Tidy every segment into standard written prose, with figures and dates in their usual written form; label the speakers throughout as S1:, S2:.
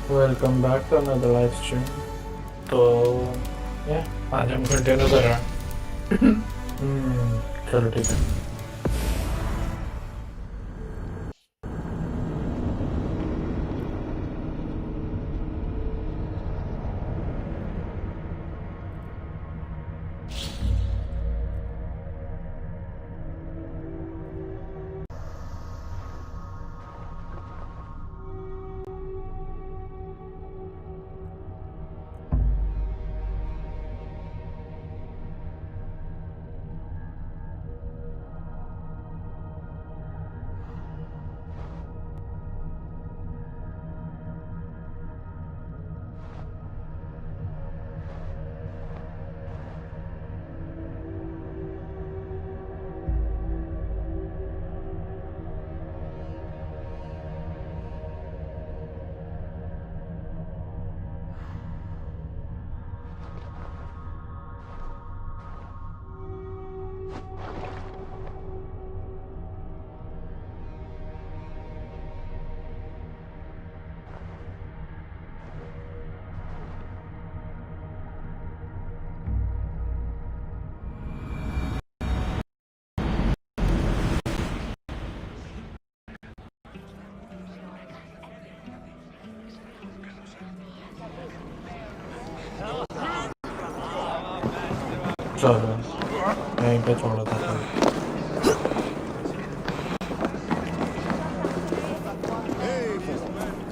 S1: Welcome back to another live stream. तो या आज हम कंटिन्यू कर रहे हैं। चलो ठीक है। चलो यहीं पे छोड़ा था तो।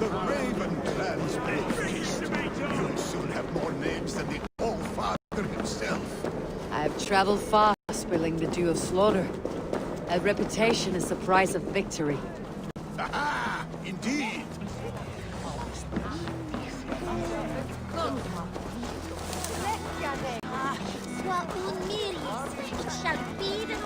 S2: The Raven clan's big feast. You'll soon have more names than the All-Father himself.
S3: I've traveled far, spilling the dew of slaughter. A reputation is the price of victory.
S2: Aha! Indeed!
S4: It shall be the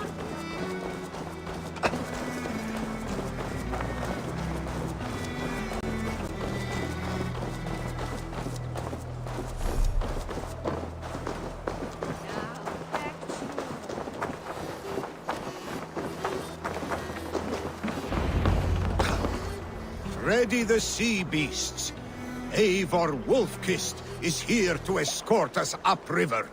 S2: Ready the sea beasts. Eivor Wolfkist is here to escort us upriver.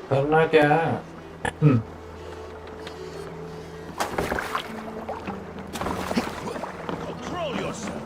S1: करना क्या है?
S2: Control yourself.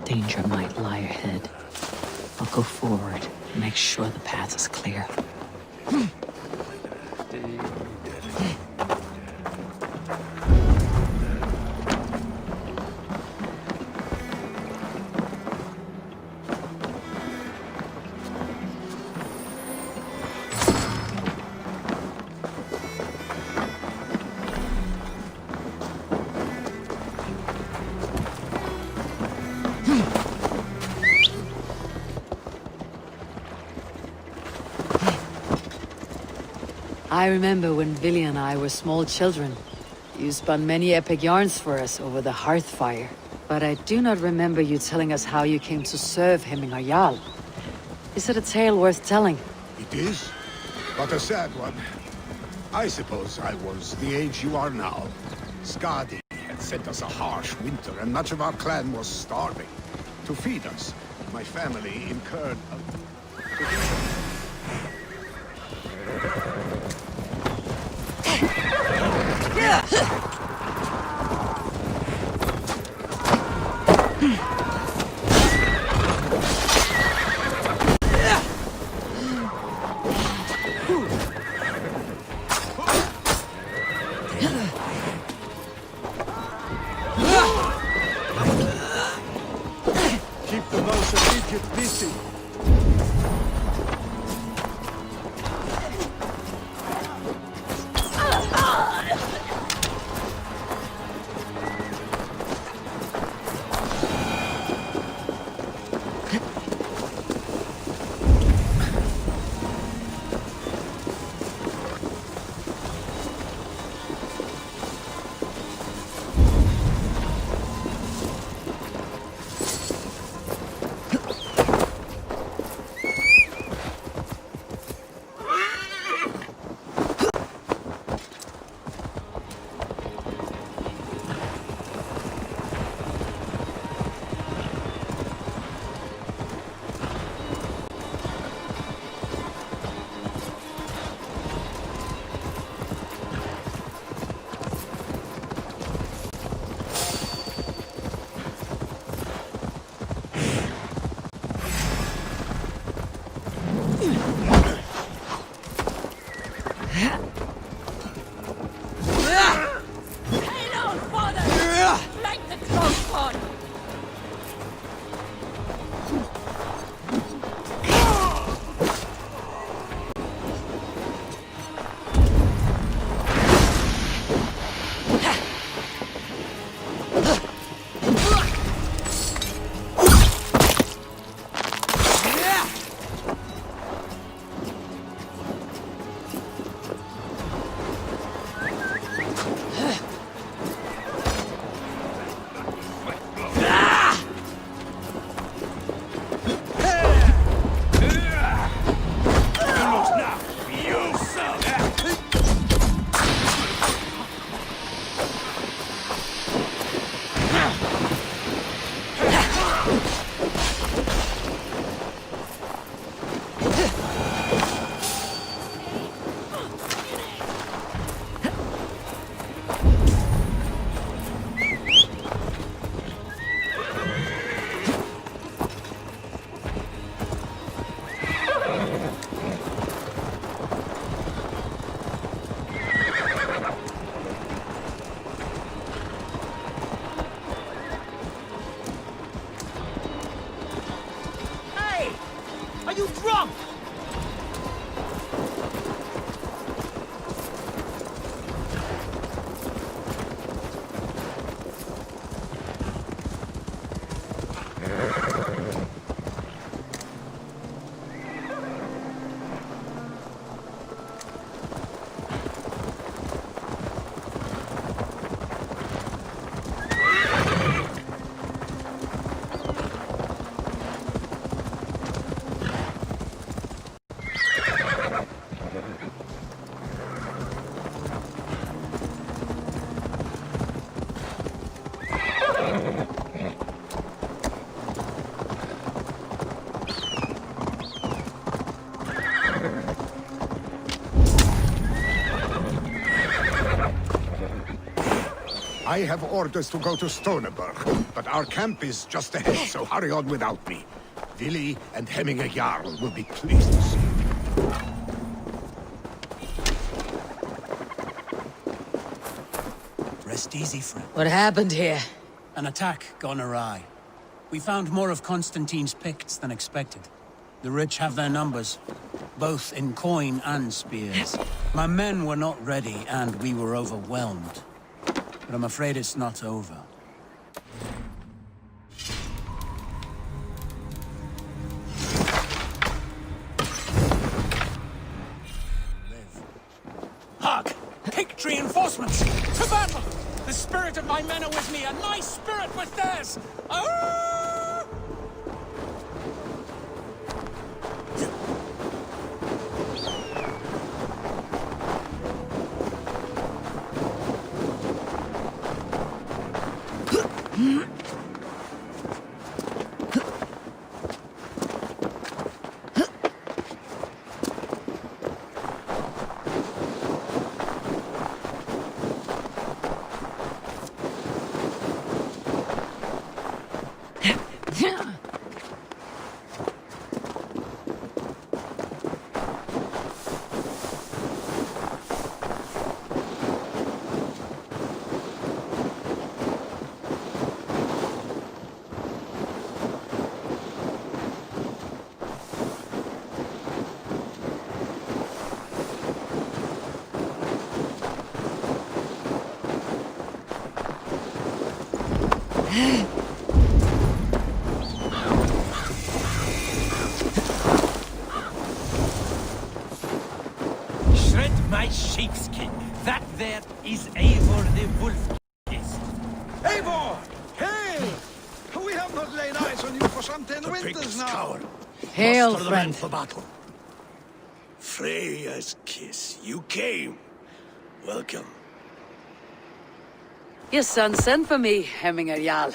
S3: Danger might lie ahead. I'll go forward, make sure the path is clear. I remember when Billy and I were small children. You spun many epic yarns for us over the hearth fire. But I do not remember you telling us how you came to serve Hemminger Jarl. Is it a tale worth telling?
S2: It is, but a sad one. I suppose I was the age you are now. Skadi had sent us a harsh winter, and much of our clan was starving. To feed us, my family incurred a... get busy. I have orders to go to Stoneberg, but our camp is just ahead, so hurry on without me. Willi and Hemminger Jarl will be pleased to see you.
S5: Rest easy, friend.
S3: What happened here?
S5: An attack gone awry. We found more of Constantine's Picts than expected. The rich have their numbers, both in coin and spears. My men were not ready, and we were overwhelmed. But I'm afraid it's not over. Hark! Picked reinforcements! To battle! The spirit of my men are with me, and my spirit with theirs! Ah!
S6: sheepskin. That there is Eivor the Wolf.
S7: Eivor! Hail! We have not laid eyes on you for some 10 winters
S2: Picts
S7: now.
S2: cower.
S3: Hail,
S2: Muster the men
S3: friend.
S2: for battle. Freya's kiss. You came. Welcome.
S3: Your son sent for me, Hemminger Jarl.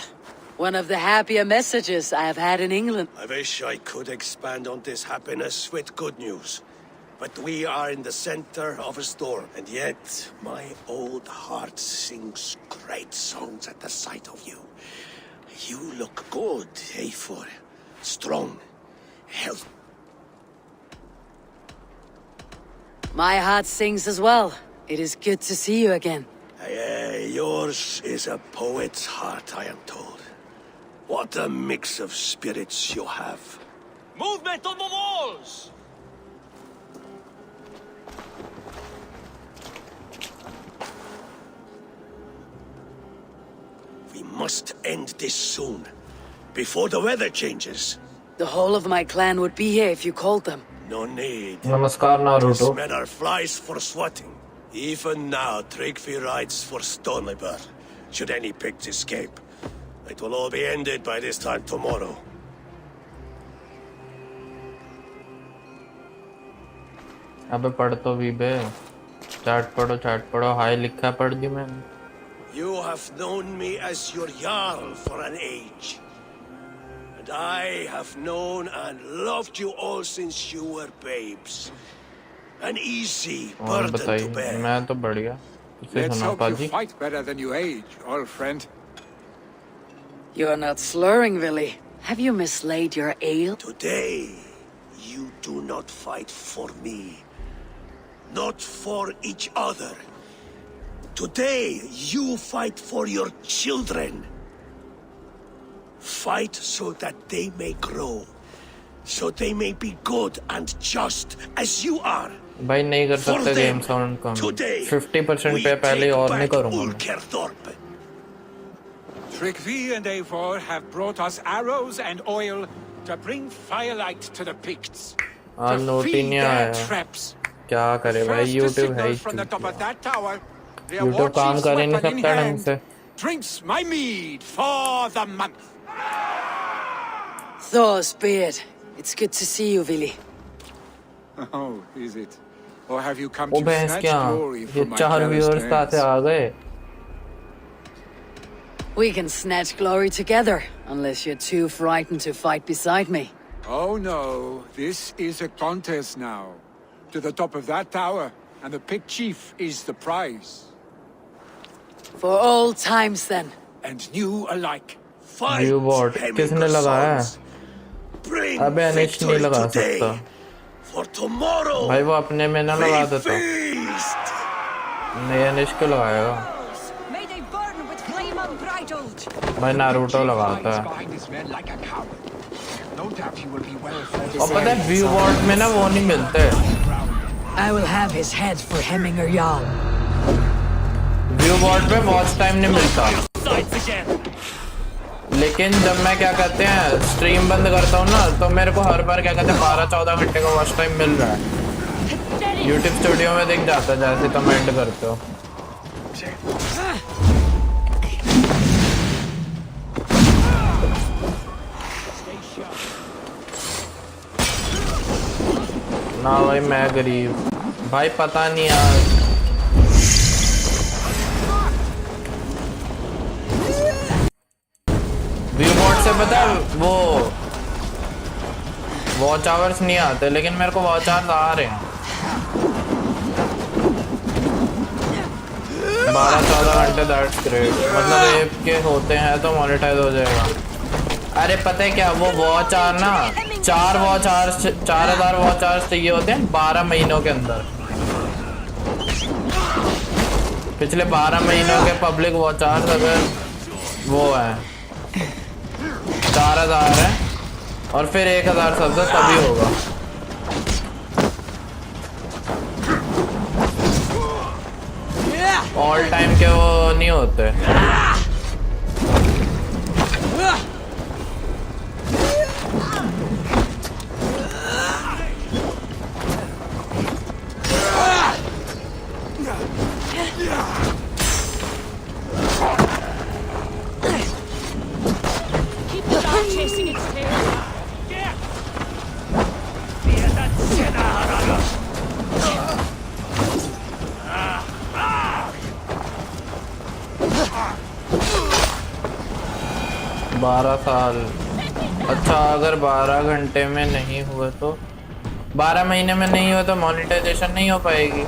S3: One of the happier messages I have had in England.
S2: I wish I could expand on this happiness with good news. But we are in the center of a storm, and yet my old heart sings great songs at the sight of you. You look good, Eivor. Strong, healthy.
S3: My heart sings as well. It is good to see you again.
S2: Yours is a poet's heart, I am told. What a mix of spirits you have.
S6: Movement on the walls!
S2: We must end this soon, before the weather changes.
S3: The whole of my clan would be here if you called them.
S2: No need.
S1: नमस्कार
S2: These
S1: Naruto.
S2: men are flies for swatting. Even now, Tryggvi rides for Stonebur. Should any Picts escape, it will all be ended by this time tomorrow.
S1: अबे पढ़ तो भी बे. Chat पढ़ो. हाय लिखा पढ़ दी मैंने.
S2: You have known me as your Jarl for an age. And I have known and loved you all since you were babes. An easy
S1: और
S2: burden to
S1: बताइए.
S2: bear.
S1: मैं तो बढ़िया. इसे
S7: Let's
S1: सुना
S7: hope you
S1: पाजी.
S7: fight better than you age, old friend.
S3: You are not slurring, Willy. Have you mislaid your ale?
S2: Today, you do not fight for me. Not for each other. Today, you fight for your children. Fight so that they may grow. So they may be good and just as you are.
S1: भाई नहीं कर
S2: For
S1: सकते
S2: them,
S1: game sound come.
S2: today,
S1: 50%
S2: we
S1: पे पहले
S2: take
S1: और नहीं
S2: back
S1: करूँगा मैं.
S2: Ulkerthorpe.
S7: Tryggvi and Eivor have brought us arrows and oil to bring firelight to the Picts.
S1: हाँ
S7: To
S1: नोट ही
S7: feed
S1: नहीं
S7: their
S1: आया.
S7: traps.
S1: क्या करे भाई.
S7: First to
S1: YouTube है
S7: signal
S1: he
S7: from the top of
S1: चूतिया.
S7: that tower. Their
S1: YouTube
S7: war
S1: काम
S7: chief's
S1: कर ही नहीं
S7: weapon in
S1: सकता ढंग
S7: hand
S1: से.
S7: drinks my mead for the month.
S3: Thor's beard. It's good to see you, Willy.
S7: Oh, is it? Or have you come
S1: O
S7: to
S1: भैंस
S7: snatch
S1: क्या.
S7: glory
S1: ये
S7: from my
S1: 4
S7: careless
S1: viewers कहाँ से
S7: hands?
S1: आ गए.
S3: We can snatch glory together, unless you're too frightened to fight beside me.
S7: Oh no, this is a contest now. To the top of that tower, and the Pict chief is the prize.
S3: For old times, then.
S7: And new alike.
S2: Fight,
S1: View board. किसने लगाया है?
S2: sons. Bring
S1: अबे अनिश नहीं
S2: victory
S1: लगा
S2: today.
S1: सकता.
S2: For tomorrow,
S1: भाई वो अपने में ना लगा
S2: we
S1: देता.
S2: feast.
S1: नहीं अनिश को लगाएगा.
S8: May they burn with flame unbridled.
S1: भाई नारुतो लगाता है.
S9: behind his men like a coward. No doubt he will be well fed.
S1: और पता है व्यू बोर्ड में ना वो नहीं मिलते.
S3: I will have his head for Hemminger Jarl.
S1: View board पे वॉच टाइम नहीं मिलता.
S6: Sides again!
S1: लेकिन जब मैं क्या कहते हैं स्ट्रीम बंद करता हूँ ना तो मेरे को हर बार क्या कहते हैं 12-14 घंटे का वॉच टाइम मिल रहा है. YouTube स्टूडियो में दिख जाता है जैसे कमेंट करते हो. ना भाई मैं गरीब. भाई पता नहीं यार. व्यू बोर्ड से पता है वो वॉच आवर्स नहीं आते लेकिन मेरे को वॉच आवर्स आ रहे हैं. 12-14 घंटे. That's great. मतलब एक के होते हैं तो मोनेटाइज हो जाएगा. अरे पता है क्या वो वॉच आवर ना 4 वॉच आवर्स 4000 वॉच आवर्स चाहिए होते हैं 12 महीनों के अंदर. पिछले 12 महीनों के पब्लिक वॉच आवर्स अगर वो है 4000 है और फिर 1000 सबसे तभी होगा. ऑल टाइम के वो नहीं होते. 12 साल। अच्छा, अगर 12 घंटे में नहीं हुए तो 12 महीने में नहीं हुआ तो मोनेटाइजेशन नहीं हो पाएगी।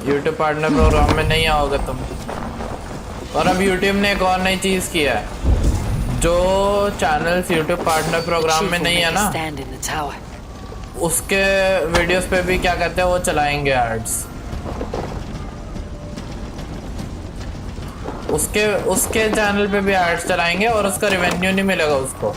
S1: यूट्यूब पार्टनर प्रोग्राम में नहीं आओगे तुम। और अब यूट्यूब ने एक और नई चीज किया है, जो चैनल्स यूट्यूब पार्टनर प्रोग्राम में नहीं है ना, उसके वीडियोस पे भी क्या कहते हैं वो चलाएंगे एड्स। उसके चैनल पे भी एड्स चलाएंगे और उसका रेवेन्यू नहीं मिलेगा उसको।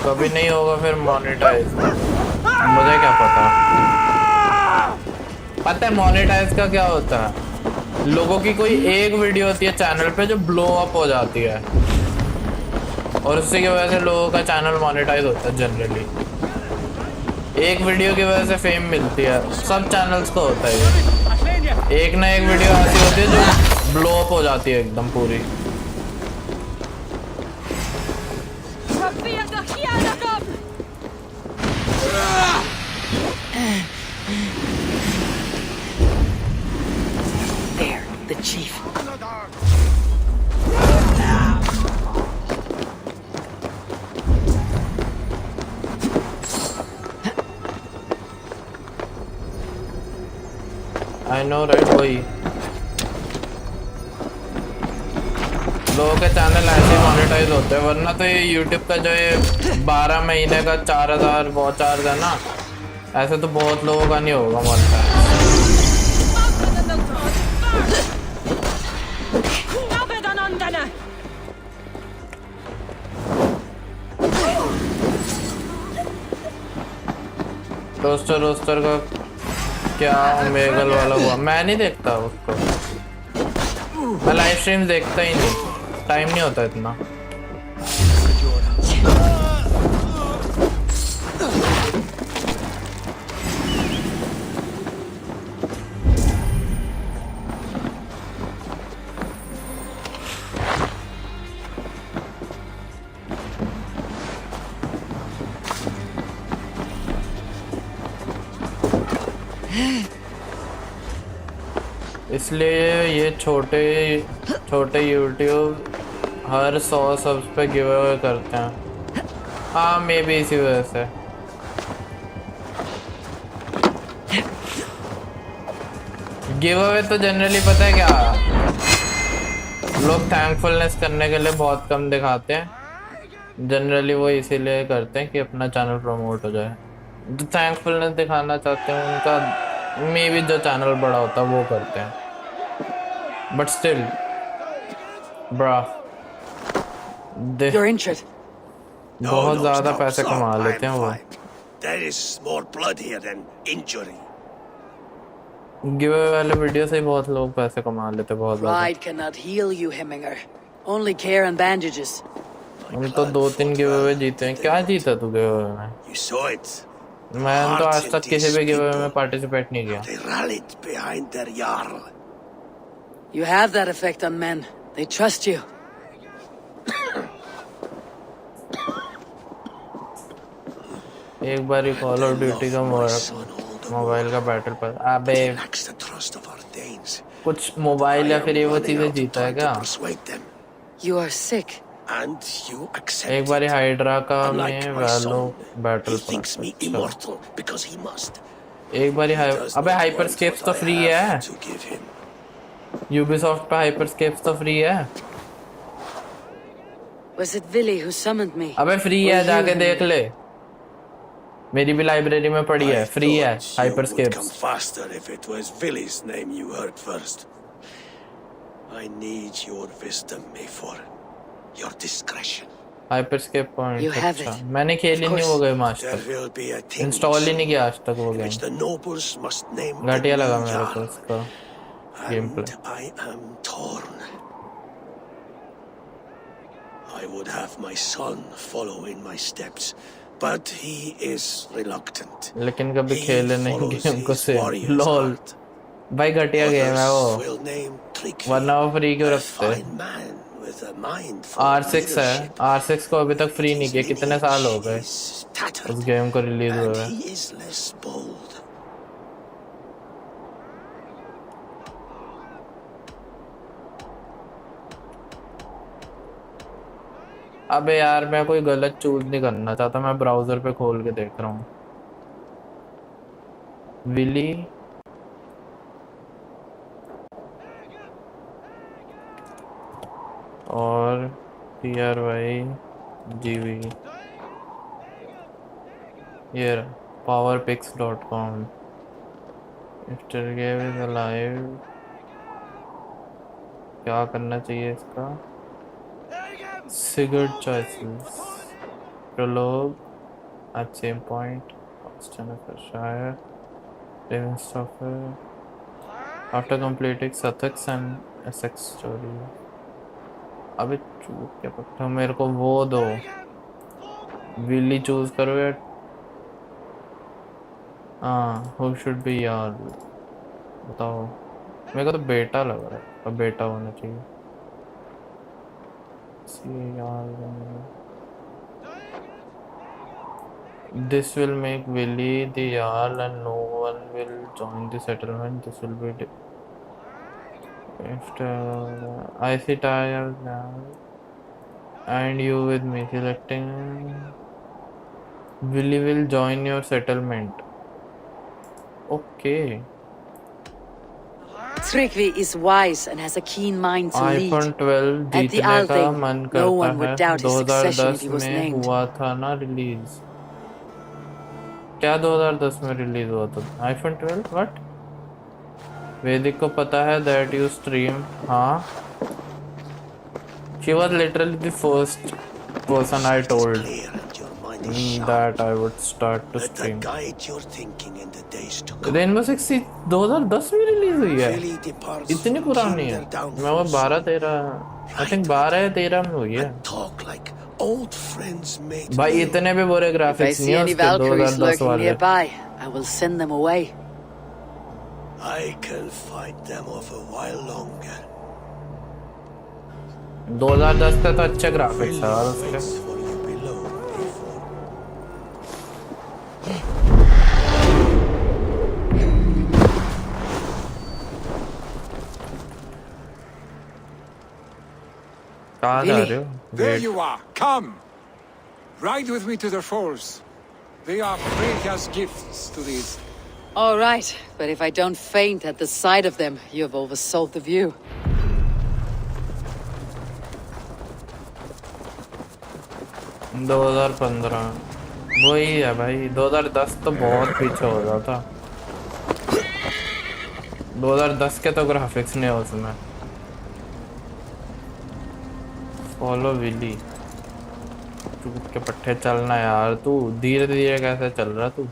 S1: कभी नहीं होगा फिर मोनेटाइज, मुझे क्या पता है मोनेटाइज का क्या होता है। लोगों की कोई एक वीडियो होती है चैनल पे जो ब्लो अप हो जाती है और उसी की वजह से लोगों का चैनल मोनेटाइज होता है। जनरली एक वीडियो की वजह से फेम मिलती है, सब चैनल्स को होता है ये। एक ना एक वीडियो ऐसी होती है जो ब्लो अप हो जाती है एकदम पूरी।
S3: There, the chief.
S1: I know right, वही लोगों के चैनल ऐसे मोनेटाइज होते हैं, वरना तो ये यूट्यूब का जो ये 12 महीने का 4000 वॉच आवर्स है ना, ऐसे तो बहुत लोगों का नहीं होगा मोनेटाइज। रोस्टर का क्या ओमेगल वाला हुआ, मैं नहीं देखता उसको, मैं लाइव स्ट्रीम देखता ही नहीं, टाइम नहीं होता इतना। इसलिए ये छोटे यूट्यूब हर 100 सब्स पे गिव अवे करते हैं। हाँ, मे बी इसी वजह से। गिव अवे तो जनरली पता है क्या, लोग थैंकफुलनेस करने के लिए बहुत कम दिखाते हैं। जनरली वो इसीलिए करते हैं कि अपना चैनल प्रमोट हो जाए। जो थैंकफुलनेस दिखाना चाहते हैं उनका मे बी जो चैनल बड़ा होता है वो करते हैं, but still bra
S3: You're injured.
S1: बहुत ज्यादा पैसे कमा लेते हैं वो।
S10: There is more blood here than injury.
S1: Give away वाले वीडियो से ही बहुत लोग पैसे कमा लेते हैं, बहुत ज्यादा।
S3: Pride cannot heal you, Hemminger. Only care and bandages.
S1: हम तो 2-3 गिव अवे जीते हैं। क्या जीता तू गिव अवे में?
S10: You saw it.
S1: मैं तो आज तक किसी भी गिव अवे में पार्टिसिपेट नहीं किया।
S10: They rallied behind their jarl.
S3: You have that effect on men. They trust you.
S1: एक बार ही कॉल ऑफ ड्यूटी का मोबाइल का बैटल पास, अबे कुछ मोबाइल या फिर ये वो चीजें जीता है क्या?
S3: You are sick.
S10: And you accept.
S1: एक बार हाइड्रा का में वैलो battle
S10: pass. Immortal because he must.
S1: एक बार अबे हाइपरस्केप्स तो फ्री है। यूबीसॉफ्ट पे हाइपरस्केप्स तो फ्री है।
S3: Was it Villy who summoned me?
S1: अबे फ्री है, जाके देख ले, मेरी भी लाइब्रेरी में पड़ी है, फ्री है हाइपरस्केप्स।
S10: Come faster if it was Villy's name you heard first. I need your wisdom, Mayfor. Your discretion.
S1: Hyperscape point.
S3: You have it.
S1: मैंने खेली नहीं वो गेम आज तक, इंस्टॉल ही नहीं किया आज तक वो गेम। घटिया लगा मेरे को उसका game play.
S10: I am torn. I would have my son follow in my steps, but he is reluctant.
S1: लेकिन कभी खेले नहीं गेम को से। लॉल भाई घटिया गेम है वो, वरना वो फ्री क्यों रखते?
S10: with a mind for
S1: R6 है,
S10: leadership.
S1: R6 को अभी तक फ्री नहीं किया, कितने साल हो गए
S10: Is tattered,
S1: उस गेम को रिलीज हुए
S10: and
S1: हुए।
S10: he is less bold.
S1: अबे यार मैं कोई गलत चूज नहीं करना चाहता, मैं ब्राउजर पे खोल के देख रहा हूँ। विली और PRYGV, ये powerpix.com, mister gave is alive. क्या करना चाहिए इसका? Sigurd choices. Prologue at same point. Shire. Ravenstoffer. After completing Sussex and Essex story. अबे चूत क्या पकड़ा, मेरे को वो दो। विली चूज करो या हाँ, who should be यार बताओ। मेरे को तो बेटा लग रहा है, अब बेटा होना चाहिए। This will make Willie the Jarl and no one will join the settlement. This will be I see tired now. And you with me selecting Willie will join your settlement. Okay.
S3: Thrigvi is wise and has a keen mind to lead.
S1: iPhone 12
S3: At the
S1: जीतने का
S3: Althing,
S1: मन
S3: no
S1: करता
S3: one would
S1: है।
S3: doubt his succession if
S1: 2010
S3: he was
S1: में
S3: named.
S1: हुआ था ना release. क्या 2010 में रिलीज हुआ था? iPhone 12 what? वैदिक को पता है that you stream? हाँ, she was literally the first person I told that I would start to
S10: Let
S1: stream.
S10: that guide your thinking in the days to come.
S1: Rainbow six 2010 में release हुई है,
S10: Really departs
S1: इतनी
S10: from
S1: पुरानी है।
S10: their downfalls.
S1: मैं वो 12-13 I think 12 या 13 में हुई है।
S10: Talk like old friends made
S1: भाई
S10: new.
S1: इतने भी बुरे
S3: If I
S1: ग्राफिक्स
S3: see
S1: नहीं है
S3: any
S1: उसके
S3: Valkyries
S1: 2010
S3: lurking
S1: वाले।
S3: nearby, I will send them away.
S10: I can fight them off a while longer.
S1: 2010 का तो अच्छे ग्राफिक्स था यार उसके।
S10: Fights for you below before.
S1: कहाँ जा रहे हो?
S7: There you are. Come. Ride with me to the falls. They are Freya's gifts to these.
S3: All right, but if I don't faint at the sight of them, you have oversold the view.
S1: 2015 वही है भाई। 2010 तो बहुत पीछे हो रहा था। 2010 के तो ग्राफिक्स नहीं है उसमें। Follow Willie. चूत के पट्टे चलना यार, तू धीरे धीरे कैसे चल रहा तू?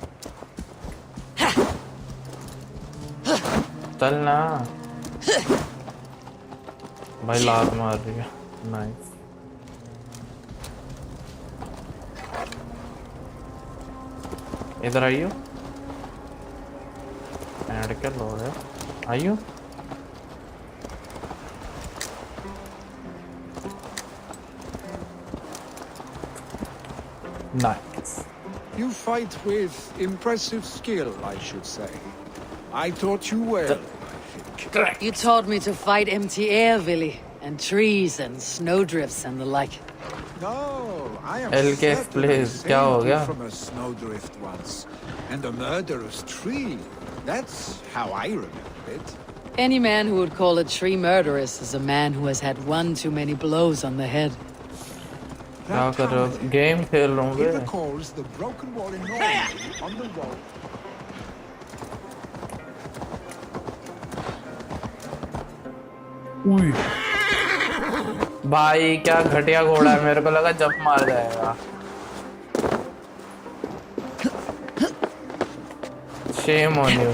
S1: चलना भाई, लात मार रही है। नाइस। इधर आइयो। ऐड क्या लो है? आइयो। Nice.
S7: You fight with impressive skill, I should say. I taught you well, I think.
S3: You taught me to fight empty air, Willy, and trees and snowdrifts and the like.
S7: No, I am
S1: LK
S7: certain I
S1: please, क्या हो
S7: saved you
S1: गया?
S7: from a snowdrift once, and a murderous tree. That's how I remember it.
S3: Any man who would call a tree murderous is a man who has had one too many blows on the head.
S1: क्या कर रहे हो? Game खेल रहा हूँ
S7: It
S1: bay.
S7: recalls the broken wall in Normandy on the wall.
S1: उई। भाई क्या घटिया घोड़ा है, मेरे को लगा जंप मार जाएगा। Shame on you.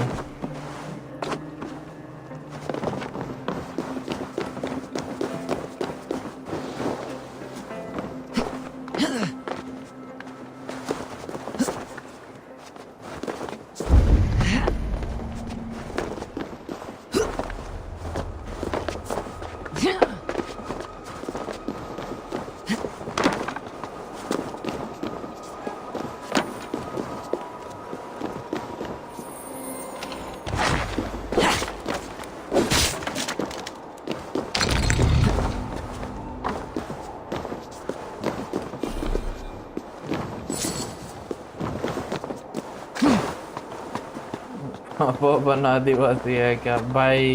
S1: वो बना आदिवासी है क्या भाई?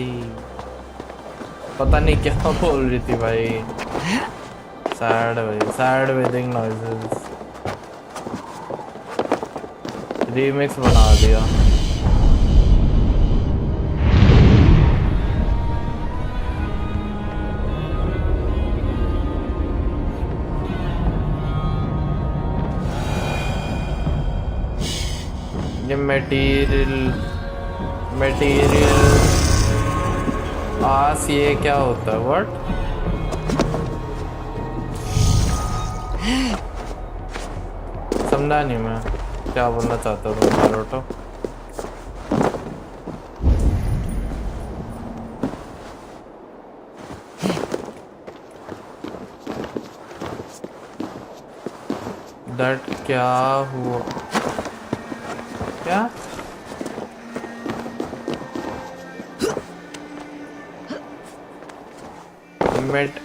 S1: पता नहीं क्या बोल रही थी भाई। सैड भाई, सैड वेडिंग नॉइजेस। रीमिक्स बना दिया। ये मटेरियल आस, ये क्या होता है? व्हाट? समझा नहीं मैं क्या बोलना चाहता हूँ नारुतो। दैट क्या हुआ? क्या?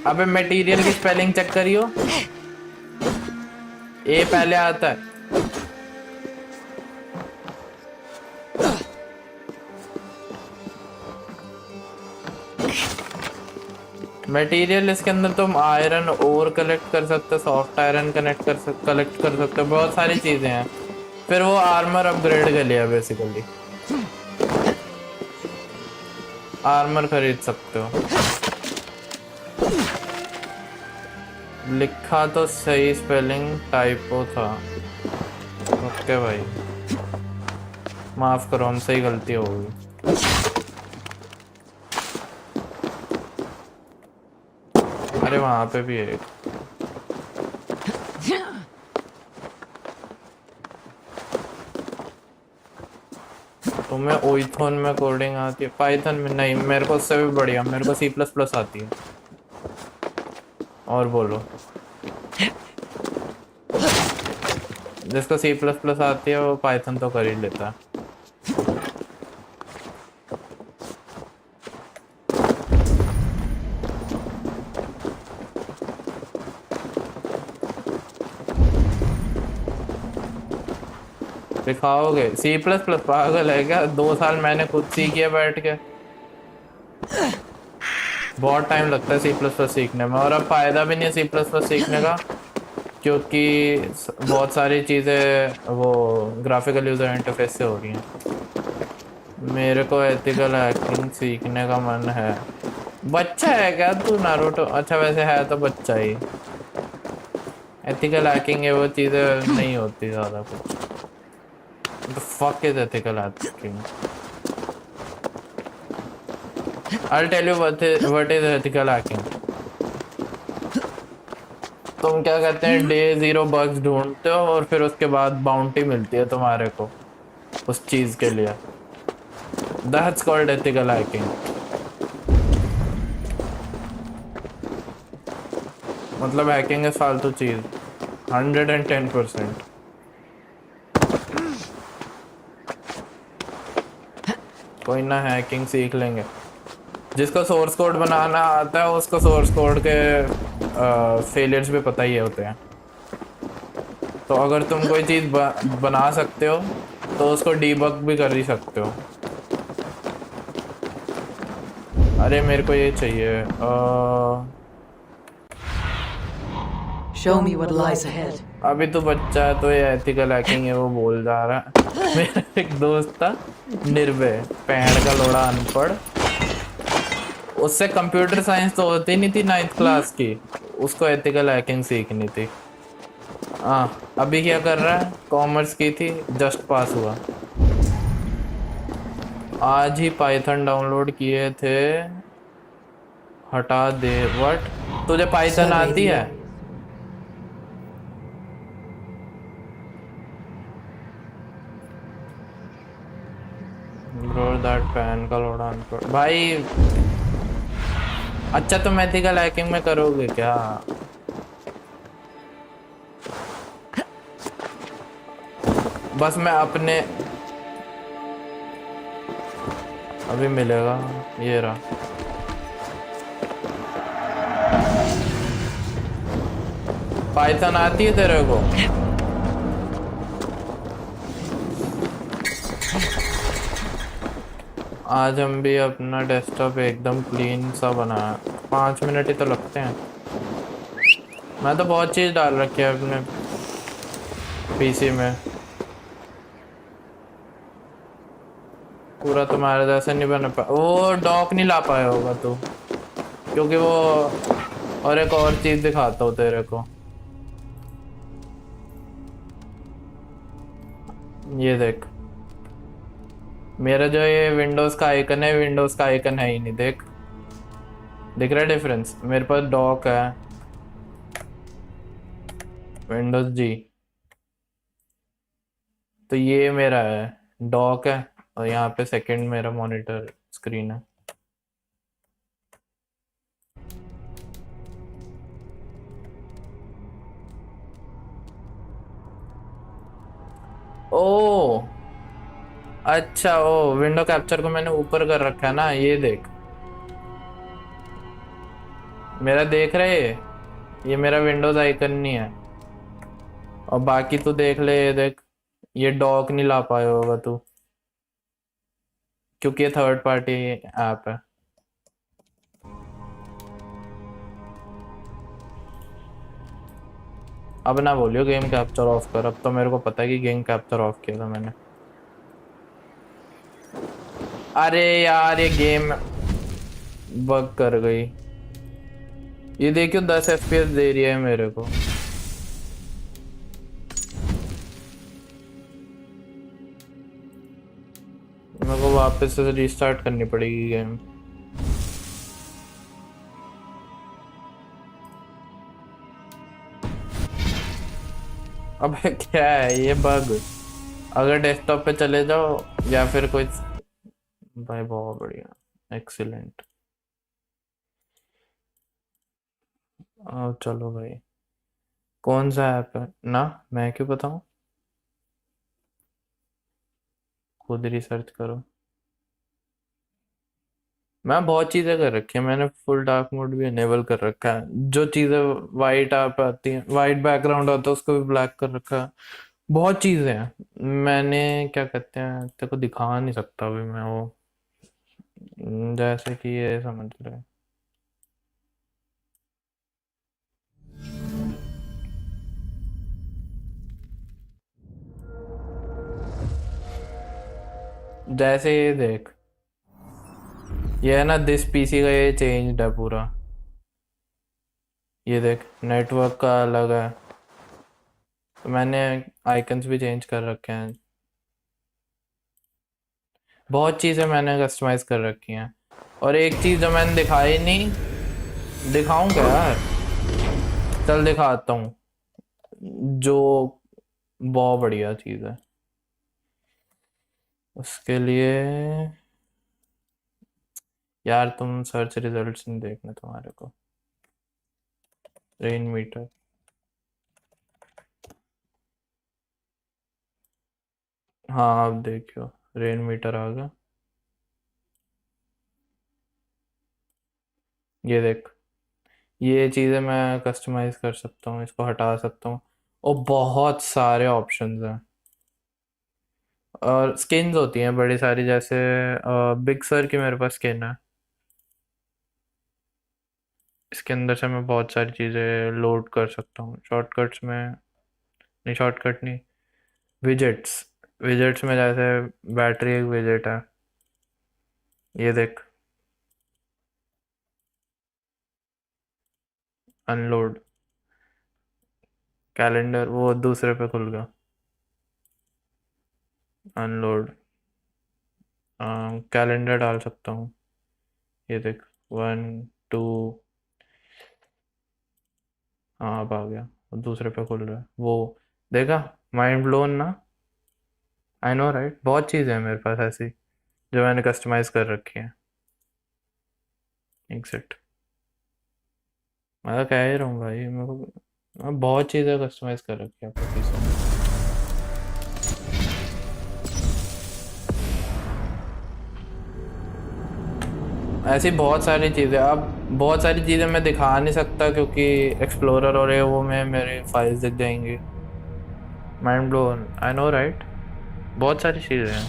S1: अबे मटेरियल की स्पेलिंग चेक करियो। ए पहले आता है। मटेरियल इसके अंदर तुम आयरन ओर कलेक्ट कर सकते हो, सॉफ्ट आयरन कलेक्ट कर सकते हो, बहुत सारी चीजें हैं। फिर वो आर्मर अपग्रेड के लिए बेसिकली आर्मर खरीद सकते हो। लिखा तो सही, स्पेलिंग टाइपो था। ओके भाई, माफ करो, हमसे ही गलती हो गई। अरे वहां पे भी है। तुम्हें ओइथन में कोडिंग आती है? पाइथन में नहीं, मेरे को उससे भी बढ़िया, मेरे को C++ आती है। और बोलो, जिसको C++ आती है वो पाइथन तो कर ही लेता है। सिखाओगे? C++ पागल है क्या? 2 साल मैंने खुद सीखी है बैठ के। बहुत टाइम लगता है C++ सीखने में, और अब फायदा भी नहीं है C++ सीखने का, क्योंकि बहुत सारी चीज़ें वो ग्राफिकल यूज़र इंटरफेस से हो रही हैं। मेरे को एथिकल हैकिंग सीखने का मन है। बच्चा है क्या तू नारुतो? अच्छा वैसे है तो बच्चा ही। एथिकल हैकिंग है वो चीज़ें नहीं होती ज़्यादा कुछ। The fuck is ethical hacking? I'll tell you what is ethical hacking. तुम क्या कहते हैं, डे 0 बग्स ढूंढते हो और फिर उसके बाद बाउंटी मिलती है तुम्हारे को उस चीज के लिए। That's called ethical hacking. मतलब हैकिंग है फालतू चीज 110%। कोई ना, हैकिंग सीख लेंगे। जिसको सोर्स कोड बनाना आता है उसको सोर्स कोड के फेलियर्स भी पता ही होते हैं। तो अगर तुम कोई चीज़ बना सकते हो तो उसको डीबग भी कर ही सकते हो। अरे मेरे को ये चाहिए।
S3: Show me what lies ahead.
S1: अभी तो बच्चा है तो ये एथिकल हैकिंग है वो बोल जा रहा है। मेरा एक दोस्त था निर्भय, पैंड का लोड़ा अनपढ़, उससे कंप्यूटर साइंस तो होती नहीं थी 9th क्लास की, उसको एथिकल हैकिंग सीखनी थी। हाँ, अभी क्या कर रहा है? कॉमर्स की थी, जस्ट पास हुआ। आज ही पाइथन डाउनलोड किए थे, हटा दे। व्हाट? तुझे पाइथन आती है? ब्रो दैट पैन का लोड़ा अनपढ़ भाई। अच्छा तुम एथिकल हैकिंग में करोगे क्या? बस मैं अपने अभी मिलेगा, ये रहा। पाइथन आती है तेरे को? आज हम भी अपना डेस्कटॉप एकदम क्लीन सा बनाया। 5 मिनट ही तो लगते हैं। मैं तो बहुत चीज डाल रखी है अपने पीसी में। पूरा तुम्हारे जैसे नहीं बना पा, वो डॉक नहीं ला पाया होगा तू, क्योंकि वो, और एक और चीज दिखाता हूँ तेरे को। ये देख, मेरा जो ये विंडोज का आइकन है, विंडोज का आइकन है ही नहीं। देख, दिख रहा है डिफरेंस? मेरे पास डॉक है, विंडोज जी, तो ये मेरा है, डॉक है, और यहाँ पे सेकंड मेरा मॉनिटर स्क्रीन है। ओ अच्छा, ओ विंडो कैप्चर को मैंने ऊपर कर रखा है ना, ये देख। मेरा देख रहे, ये मेरा विंडोज आइकन नहीं है। और बाकी तू देख ले, ये देख, ये डॉक नहीं ला पाया होगा तू, क्योंकि ये थर्ड पार्टी ऐप है। अब ना बोलियो गेम कैप्चर ऑफ कर, अब तो मेरे को पता है कि गेम कैप्चर ऑफ किया था मैंने। अरे यार, ये गेम बग कर गई। ये देखियो 10 FPS दे रही है मेरे को। मेरे को वापस से रिस्टार्ट करनी पड़ेगी गेम। अब क्या है ये बग? अगर डेस्कटॉप पे चले जाओ या फिर कोई, भाई बहुत बढ़िया, एक्सीलेंट। चलो भाई, कौन सा ऐप है ना, मैं क्यों बताऊं, खुद रिसर्च करो। मैं बहुत चीजें कर रखी है, मैंने फुल डार्क मोड भी इनेबल कर रखा है। जो चीजें वाइट आप आती हैं, वाइट बैकग्राउंड आता है, उसको भी ब्लैक कर रखा है। बहुत चीजें हैं। मैंने क्या कहते हैं, तेरे को दिखा नहीं सकता अभी मैं वो, जैसे कि ये समझ रहे, जैसे ये देख, ये है ना, दिस पीसी का ये चेंज है पूरा। ये देख, नेटवर्क का अलग है, तो मैंने आइकन्स भी चेंज कर रखे हैं। बहुत चीज़ें मैंने कस्टमाइज कर रखी हैं। और एक चीज़ जो मैंने दिखाई नहीं, दिखाऊं क्या यार, चल दिखाता हूँ, जो बहुत बढ़िया चीज़ है। उसके लिए यार, तुम सर्च रिजल्ट्स नहीं देखने तुम्हारे को। रेन मीटर, हाँ अब देखियो, रेन मीटर आ गया। ये देख, ये चीज़ें मैं कस्टमाइज कर सकता हूँ, इसको हटा सकता हूँ, और बहुत सारे ऑप्शंस हैं। और स्किन्स होती हैं बड़ी सारी, जैसे बिग सर की मेरे पास स्किन है। इसके अंदर से मैं बहुत सारी चीज़ें लोड कर सकता हूँ शॉर्टकट्स में। नहीं, शॉर्टकट नहीं, विजेट्स। विजेट्स में जैसे बैटरी एक विजेट है, ये देख, अनलोड कैलेंडर, वो दूसरे पे खुल गया, अनलोड कैलेंडर डाल सकता हूँ। ये देख, 1 2, हाँ अब आ गया, वो दूसरे पे खुल रहा है वो, देखा? माइंड ब्लोन ना। आई नो राइट, बहुत चीज़ें हैं मेरे पास ऐसी जो मैंने कस्टमाइज कर रखी है। एग्जिट, मैं तो कह ही रहा हूँ भाई, मेरे को, मैं बहुत चीज़ें कस्टमाइज कर रखी है अपने पीसी में। ऐसी बहुत सारी चीज़ें, अब बहुत सारी चीज़ें मैं दिखा नहीं सकता, क्योंकि एक्सप्लोरर और ये वो में मेरे फाइल्स दिख जाएंगी। Mind blown, I know right, बहुत सारी चीज़ें हैं।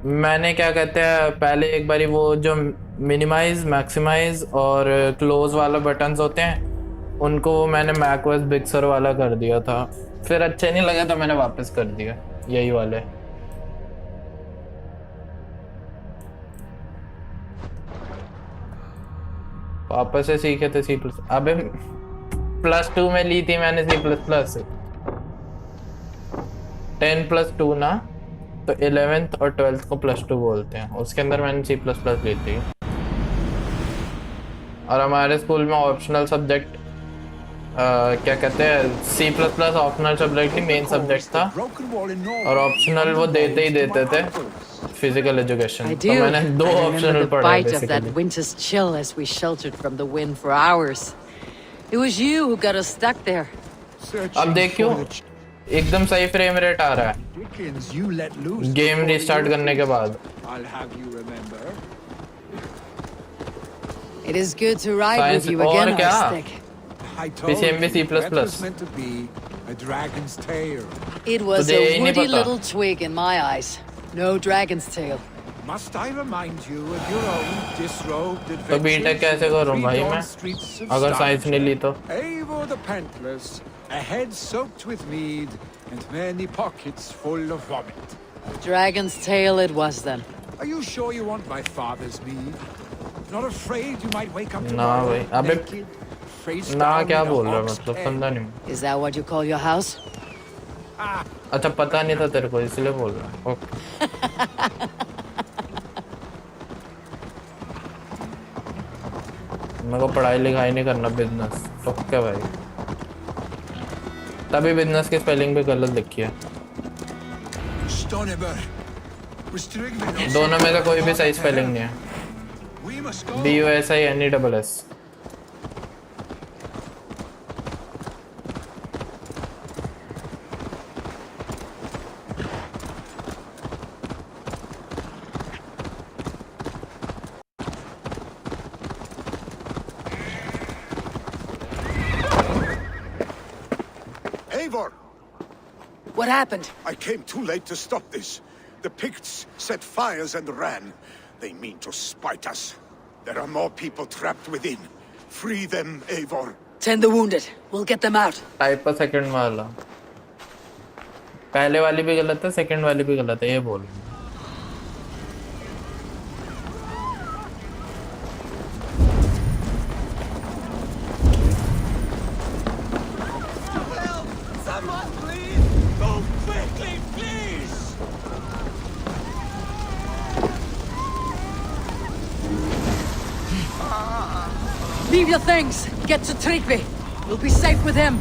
S1: मैंने क्या कहते हैं पहले एक बारी वो जो मिनिमाइज मैक्सिमाइज और क्लोज वाला बटन्स होते हैं उनको मैंने मैकओएस बिग sur वाला कर दिया था, फिर अच्छे नहीं लगे तो मैंने वापस कर दिया यही वाले। वापस से सीखे थे C++। अबे +2 में ली थी मैंने C++। 10+2 ना, तो 11th और 12th को +2 बोलते हैं, उसके अंदर मैंने C++ ली थी। और हमारे स्कूल में ऑप्शनल सब्जेक्ट क्या कहते हैं C++ ऑप्शनल सब्जेक्ट ही मेन सब्जेक्ट था, और ऑप्शनल वो देते ही देते थे फिजिकल एजुकेशन, तो मैंने 2 ऑप्शनल पढ़े
S3: bite of that
S1: basically.
S3: winter's chill as we sheltered from the wind for hours. It was you who got us stuck there.
S1: अब देखियो एकदम सही फ्रेम रेट आ रहा है
S7: Dickens, you let loose
S1: game
S7: before
S1: restart
S7: you
S1: करने के
S7: finish.
S1: बाद।
S7: I'll have you remember.
S3: It is good to ride
S1: Science
S3: with you again,
S1: और क्या?
S3: Arstic.
S7: I told
S1: PCM
S7: you
S1: C++.
S7: that was meant to be a dragon's tail.
S3: It was
S1: तुझे
S3: a
S1: यही नहीं
S3: woody
S1: पता?
S3: little twig in my eyes. No dragon's tail.
S7: Must I remind you of your own disrobed
S1: तो
S7: adventures?
S1: BTech कैसे करूं भाई मैं अगर साइंस नहीं ली तो?
S7: Eivor the Pantless, a head soaked with mead, and many pockets full of vomit.
S3: Dragon's tail it was then.
S7: Are you sure you want my father's mead? Not afraid you might wake up
S1: ना
S7: tomorrow
S1: भाई, अबे
S7: naked, face
S1: ना
S7: down
S1: क्या
S7: in a
S1: बोल रहा है
S7: hog's
S1: मतलब
S7: pen?
S1: समझा नहीं।
S3: Is that what you call your house?
S1: अच्छा पता नहीं था तेरे को इसलिए बोल रहा है। ओके मेरे को पढ़ाई लिखाई नहीं करना, बिजनेस तो क्या भाई, तभी बिजनेस की स्पेलिंग भी गलत लिखी है। दोनों में से कोई भी सही स्पेलिंग नहीं है। BUSINESS।
S2: Eivor!
S3: What happened?
S2: I came too late to stop this. The Picts set fires and ran. They mean to spite us. There are more people trapped within. Free them, Eivor.
S3: Tend the wounded. We'll get them out.
S1: Type का second वाला, पहले वाली भी गलत है, second वाली भी गलत है, ये बोल।
S10: Someone, please! Move quickly, please!
S3: Leave your things. Get to Tryggvi. We'll be safe with him.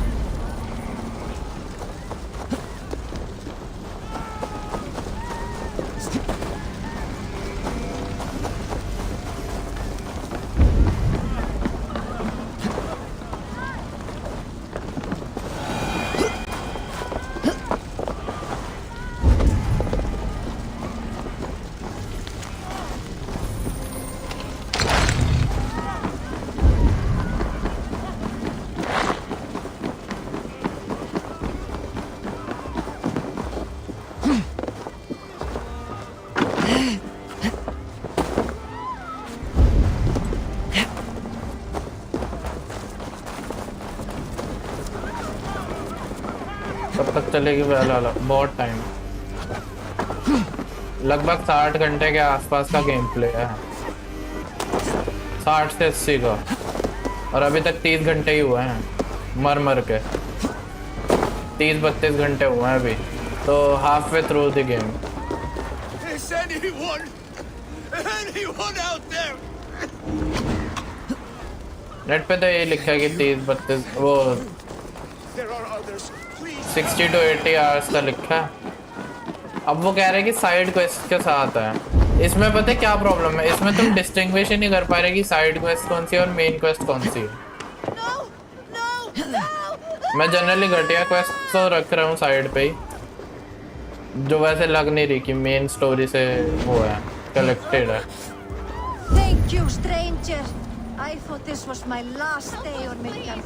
S1: कब तक चलेगी वैल्हला? बहुत टाइम, लगभग 60 घंटे के आसपास का गेम प्ले है, 60 से 80 का, और अभी तक 30 घंटे ही हुए हैं मर मर के। 30-32 घंटे हुए हैं अभी, तो half way through the game.
S10: Is anyone out there?
S1: Net पे तो ये लिखा है कि 30-32 वो
S2: There are others. Please.
S1: 60 to 80 hours का लिखा है। अब वो कह रहे हैं कि साइड क्वेस्ट के साथ है। इसमें पता है क्या प्रॉब्लम है, इसमें तुम डिस्टिंग्विश ही नहीं कर पा रहे कि साइड क्वेस्ट कौन सी है और मेन क्वेस्ट कौन सी है।
S4: No! No! No!
S1: मैं जनरली घटिया क्वेस्ट तो रख रहा हूँ साइड पे ही, जो वैसे लग नहीं रही कि मेन स्टोरी से वो है, कलेक्टेड है।
S4: Thank you, stranger. I thought this was my last day on Midgard.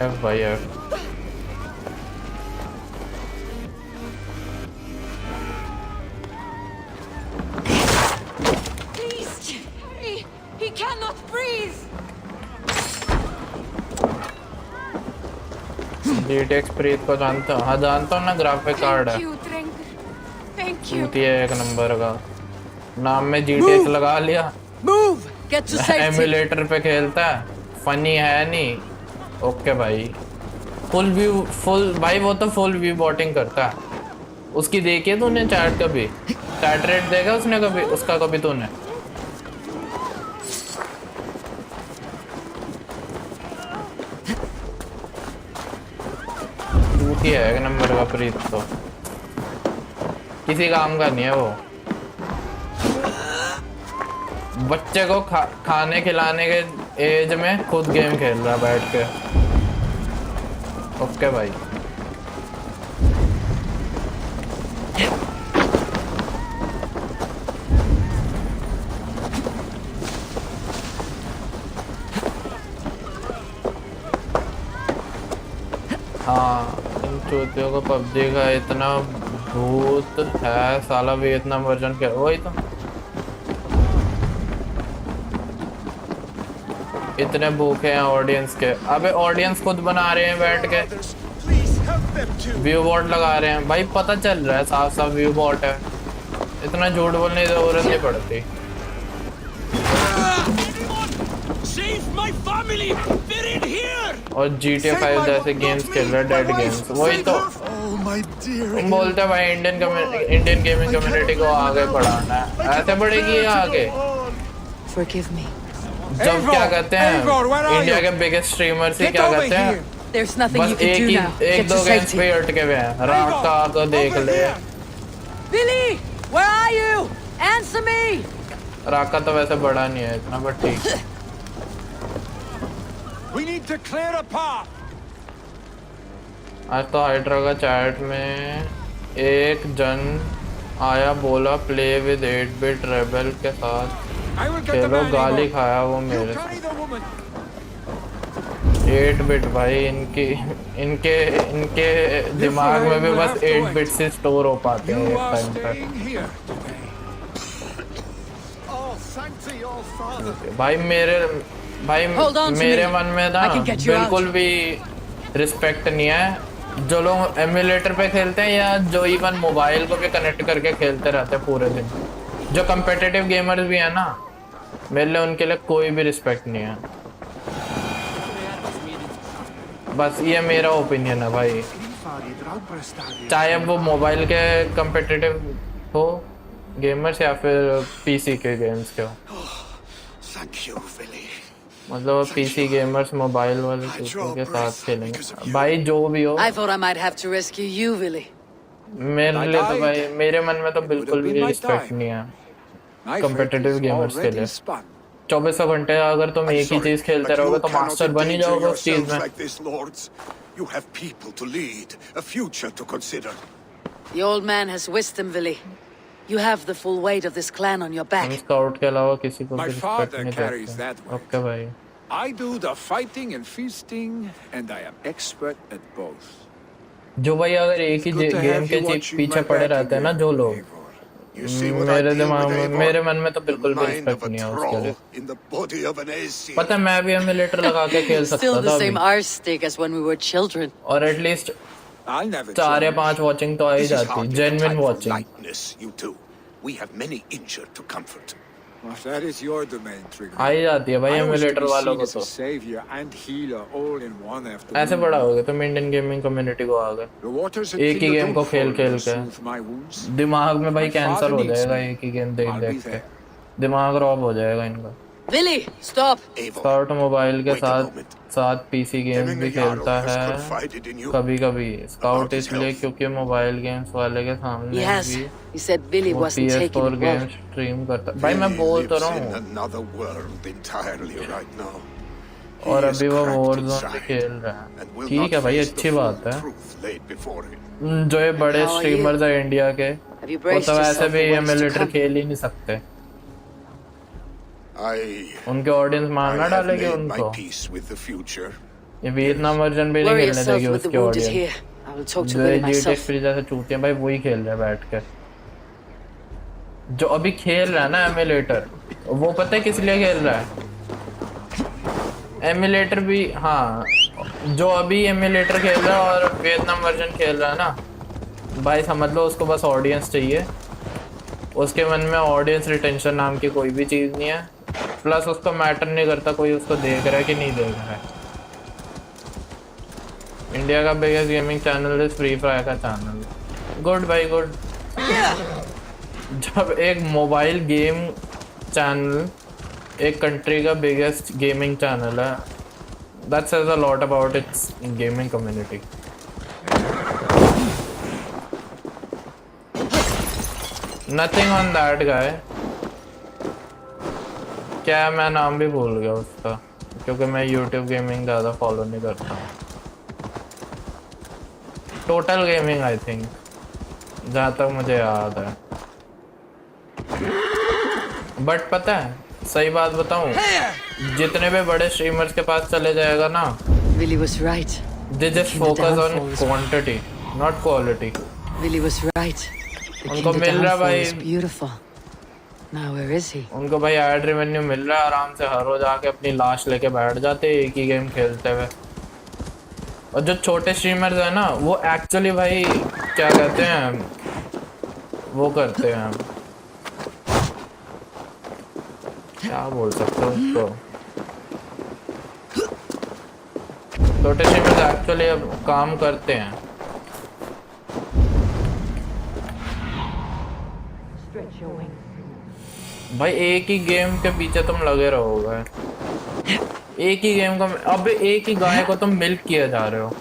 S1: F भाई F.
S8: Please, hurry! He cannot breathe!
S1: GTX Preet को जानता हूँ, हाँ जानता हूँ ना, ग्राफिक कार्ड है।
S8: Thank you, Drengr. Thank you.
S1: चूती है एक नंबर का, नाम में जीटीएक्स लगा लिया।
S3: Move! Get to safety!
S1: Emulator पे खेलता है, फनी है नहीं। ओके भाई, फुल भाई वो तो फुल व्यू बॉटिंग करता है। उसकी देखी है तूने चैट कभी? चैट रेट देखा उसने कभी, उसका कभी तूने? टूटी है एक नंबर का प्रीत तो, किसी काम का नहीं है वो। बच्चे को खाने खिलाने के एज में खुद गेम खेल रहा है बैठ के। ओके भाई, हाँ इन चूतियों को पबजी का इतना भूत है साला, वियतनाम वर्जन के वही तो। इतने भूखे हैं ऑडियंस के। अबे ऑडियंस खुद बना रहे हैं बैठ के, व्यू बॉट लगा रहे हैं भाई, पता चल रहा है साफ साफ व्यू बॉट है। इतना झूठ बोलने की जरूरत नहीं पड़ती। और GTA 5 जैसे गेम्स खेल रहे, डेड गेम्स, वही तो तुम बोलते हैं भाई इंडियन गेमिंग कम्युनिटी को आगे बढ़ाना है, ऐसे बढ़ेगी ये आगे।
S3: Forgive me.
S1: जब क्या कहते हैं इंडिया के बिगेस्ट स्ट्रीमर्स ही क्या कहते हैं,
S3: There's nothing you
S1: बस
S3: can do now.
S1: एक
S3: Get to
S1: दो गेम्स
S3: safety.
S1: पे अटके हुए हैं। राका को देख ले,
S3: Billy, where are you? Answer me.
S1: राका तो वैसे बड़ा नहीं है इतना, बट ठीक।
S7: We need to clear a path.
S1: आज तो हाइड्रा का चैट में एक जन आया, बोला प्ले विद 8-bit रेबल के साथ
S7: I will get the
S1: चलो,
S7: man
S1: गाली
S7: involved.
S1: खाया वो
S7: You
S1: मेरे
S7: carry the woman.
S1: 8-bit भाई, इनके दिमाग में भी बस 8-bit से स्टोर हो पाते हैं
S7: You
S1: एक
S7: are
S1: टाइम पर।
S7: staying here today.
S2: Oh, thanks to your father.
S1: भाई मेरे
S3: Hold on to
S1: मेरे
S3: me.
S1: मन में ना
S3: I can get you
S1: बिल्कुल भी रिस्पेक्ट नहीं है जो लोग एमुलेटर पे खेलते हैं, या जो इवन मोबाइल को भी कनेक्ट करके खेलते रहते हैं पूरे दिन। जो कम्पिटिटिव गेमर्स भी है ना, मेरे लिए उनके लिए कोई भी रिस्पेक्ट नहीं है। बस ये मेरा ओपिनियन है भाई, चाहे अब वो मोबाइल के कम्पिटिटिव हो गेमर्स या फिर पीसी के गेम्स के हो।
S10: Thank you, Billy.
S1: मतलब पीसी गेमर्स मोबाइल वाले के साथ खेलेंगे भाई, जो भी हो।
S3: I thought I might have to rescue you, Billy.
S1: मेरे लिए तो भाई, मेरे मन में तो बिल्कुल भी रिस्पेक्ट नहीं है कम्पिटिटिव गेमर्स के लिए। 24 घंटे अगर तुम एक ही चीज खेलते रहोगे तो मास्टर बन ही जाओगे उस चीज में।
S2: Like this, lords. You have people to lead, a future to consider.
S3: The old man has wisdom, Billy. You have the full weight of this clan on your back.
S1: Scout के अलावा किसी को भी
S7: My
S1: रिस्पेक्ट
S7: father
S1: नहीं
S7: carries
S1: देते।
S7: that weight.
S1: Okay भाई,
S7: I do the fighting and feasting, and I am expert at both.
S1: जो भाई अगर एक ही गेम के पीछे पड़े रहते हैं ना जो लोग,
S2: You see what I
S1: मेरे
S2: deal
S1: दिमाग
S2: with,
S1: में,
S2: Eivor?
S1: मेरे मन में तो
S2: The
S1: बिल्कुल भी
S2: mind
S1: रिस्पेक्ट
S2: of a
S1: नहीं है उसके
S2: troll
S1: लिए।
S2: in the body of an Aesir.
S1: पता है मैं भी एमुलेटर लगा के खेल सकता
S3: Still
S1: था
S3: the
S1: अभी,
S3: same arse stick as when we were children.
S1: और एटलीस्ट
S7: I'll never
S1: 4 या
S7: change.
S1: 5 वॉचिंग तो आ ही
S2: This is
S1: जाती,
S2: hardly the
S1: genuine
S2: time for
S1: watching.
S2: lightness, you two. We have many injured to comfort.
S7: Well, that is your domain, Trigger.
S1: आ ही जाती है भाई
S7: I wish to
S1: emulator
S7: be
S1: वालों
S7: seen
S1: को
S7: as a
S1: तो।
S7: savior and healer all in one afternoon.
S1: ऐसे बड़ा हो गया तुम इंडियन गेमिंग कम्युनिटी को आ गए,
S7: The waters at
S1: एक ही गेम को खेल
S7: Thinderdumful
S1: खेल
S7: will
S1: के
S7: soothe my wounds.
S1: दिमाग में भाई
S7: My
S1: कैंसर
S7: father
S1: हो
S7: needs
S1: जाएगा
S7: me.
S1: एक ही गेम देख
S7: I'll be
S1: देख के,
S7: there.
S1: दिमाग रॉब हो जाएगा इनका।
S3: Billy, stop!
S2: Eivor,
S1: scout mobile के
S2: wait a
S1: साथ
S2: moment.
S1: साथ पीसी गेम्स
S2: Living
S1: भी
S2: the Jarl
S1: खेलता
S2: has
S1: है
S2: confided in you.
S1: कभी कभी। स्काउट
S2: About his
S1: इसलिए
S2: health.
S1: क्योंकि मोबाइल गेम्स वाले के सामने
S3: Yes,
S1: भी
S3: he said Billy
S1: वो
S3: wasn't taking
S1: PS4
S3: it
S1: game
S3: well.
S1: Stream करता। भाई मैं
S2: He
S1: बोल तो
S2: lives
S1: रहा
S2: in
S1: हूँ,
S2: another world entirely right now.
S1: और
S2: He is
S1: अभी वो
S2: cracked
S1: वॉरज़ोन भी
S2: inside
S1: खेल रहा है।
S2: and will
S1: ठीक
S2: not
S1: है भाई,
S2: face the
S1: अच्छी
S2: full
S1: बात है।
S2: truth laid before him.
S1: जो ये बड़े
S3: How are you?
S1: स्ट्रीमर्स है इंडिया के,
S3: Have you
S1: वो
S3: braced
S1: तो वैसे
S3: yourself
S1: भी
S3: for what's to
S1: emulator
S3: come?
S1: खेल ही नहीं सकते।
S2: I
S1: उनके ऑडियंस
S2: I
S1: मारना
S2: have
S1: डालेगी
S2: made my
S1: उनको।
S2: peace with the future.
S1: ये वियतनाम वर्जन भी नहीं
S3: Worry
S1: खेलने
S3: yourself
S1: देगी
S3: with the
S1: उसकी
S3: wounded
S1: audience.
S3: here. I will talk to
S1: जो
S3: Willie
S1: GTA
S3: myself.
S1: फ्री जैसे चूतियां भाई वही खेल रहे हैं बैठ के। जो अभी खेल रहा है ना एमुलेटर, वो पता है किस लिए खेल रहा है? एमुलेटर भी, हाँ, जो अभी एमुलेटर खेल रहा है और वियतनाम वर्जन खेल रहा है ना भाई, समझ लो उसको बस ऑडियंस चाहिए। उसके मन में ऑडियंस रिटेंशन नाम की कोई भी चीज़ नहीं है, प्लस उसको मैटर नहीं करता कोई उसको देख रहा है कि नहीं देख रहा है। इंडिया का biggest gaming channel is free fire का चैनल। गुड भाई गुड। जब एक मोबाइल गेम चैनल एक कंट्री का बिगेस्ट गेमिंग चैनल है, that says a lot about it's gaming community. Nothing on that guy. क्या, मैं नाम भी भूल गया उसका, क्योंकि मैं यूट्यूब गेमिंग ज़्यादा फॉलो नहीं करता हूँ। टोटल गेमिंग आई थिंक, जहाँ तक मुझे याद है। बट पता है, सही बात बताऊँ, जितने भी बड़े स्ट्रीमर्स के पास चले जाएगा ना,
S3: Willie was right.
S1: they just focus on quantity, not quality.
S3: Willie was right. The
S1: उनको
S3: King
S1: मिल रहा
S3: downfall
S1: भाई,
S3: is beautiful. Now where is he?
S1: उनको भाई एड रेवेन्यू मिल रहा है, आराम से हर रोज आके अपनी लाश लेके बैठ जाते हैं एक ही गेम खेलते हुए। और जो छोटे स्ट्रीमर्स है ना, वो एक्चुअली भाई क्या कहते हैं, वो करते हैं, क्या बोल सकते हो उसको, छोटे स्ट्रीमर्स एक्चुअली अब काम करते हैं। भाई एक ही गेम के पीछे तुम लगे रहोगे, एक ही गेम का, अब एक ही गाय को तुम मिल्क किया जा रहे हो,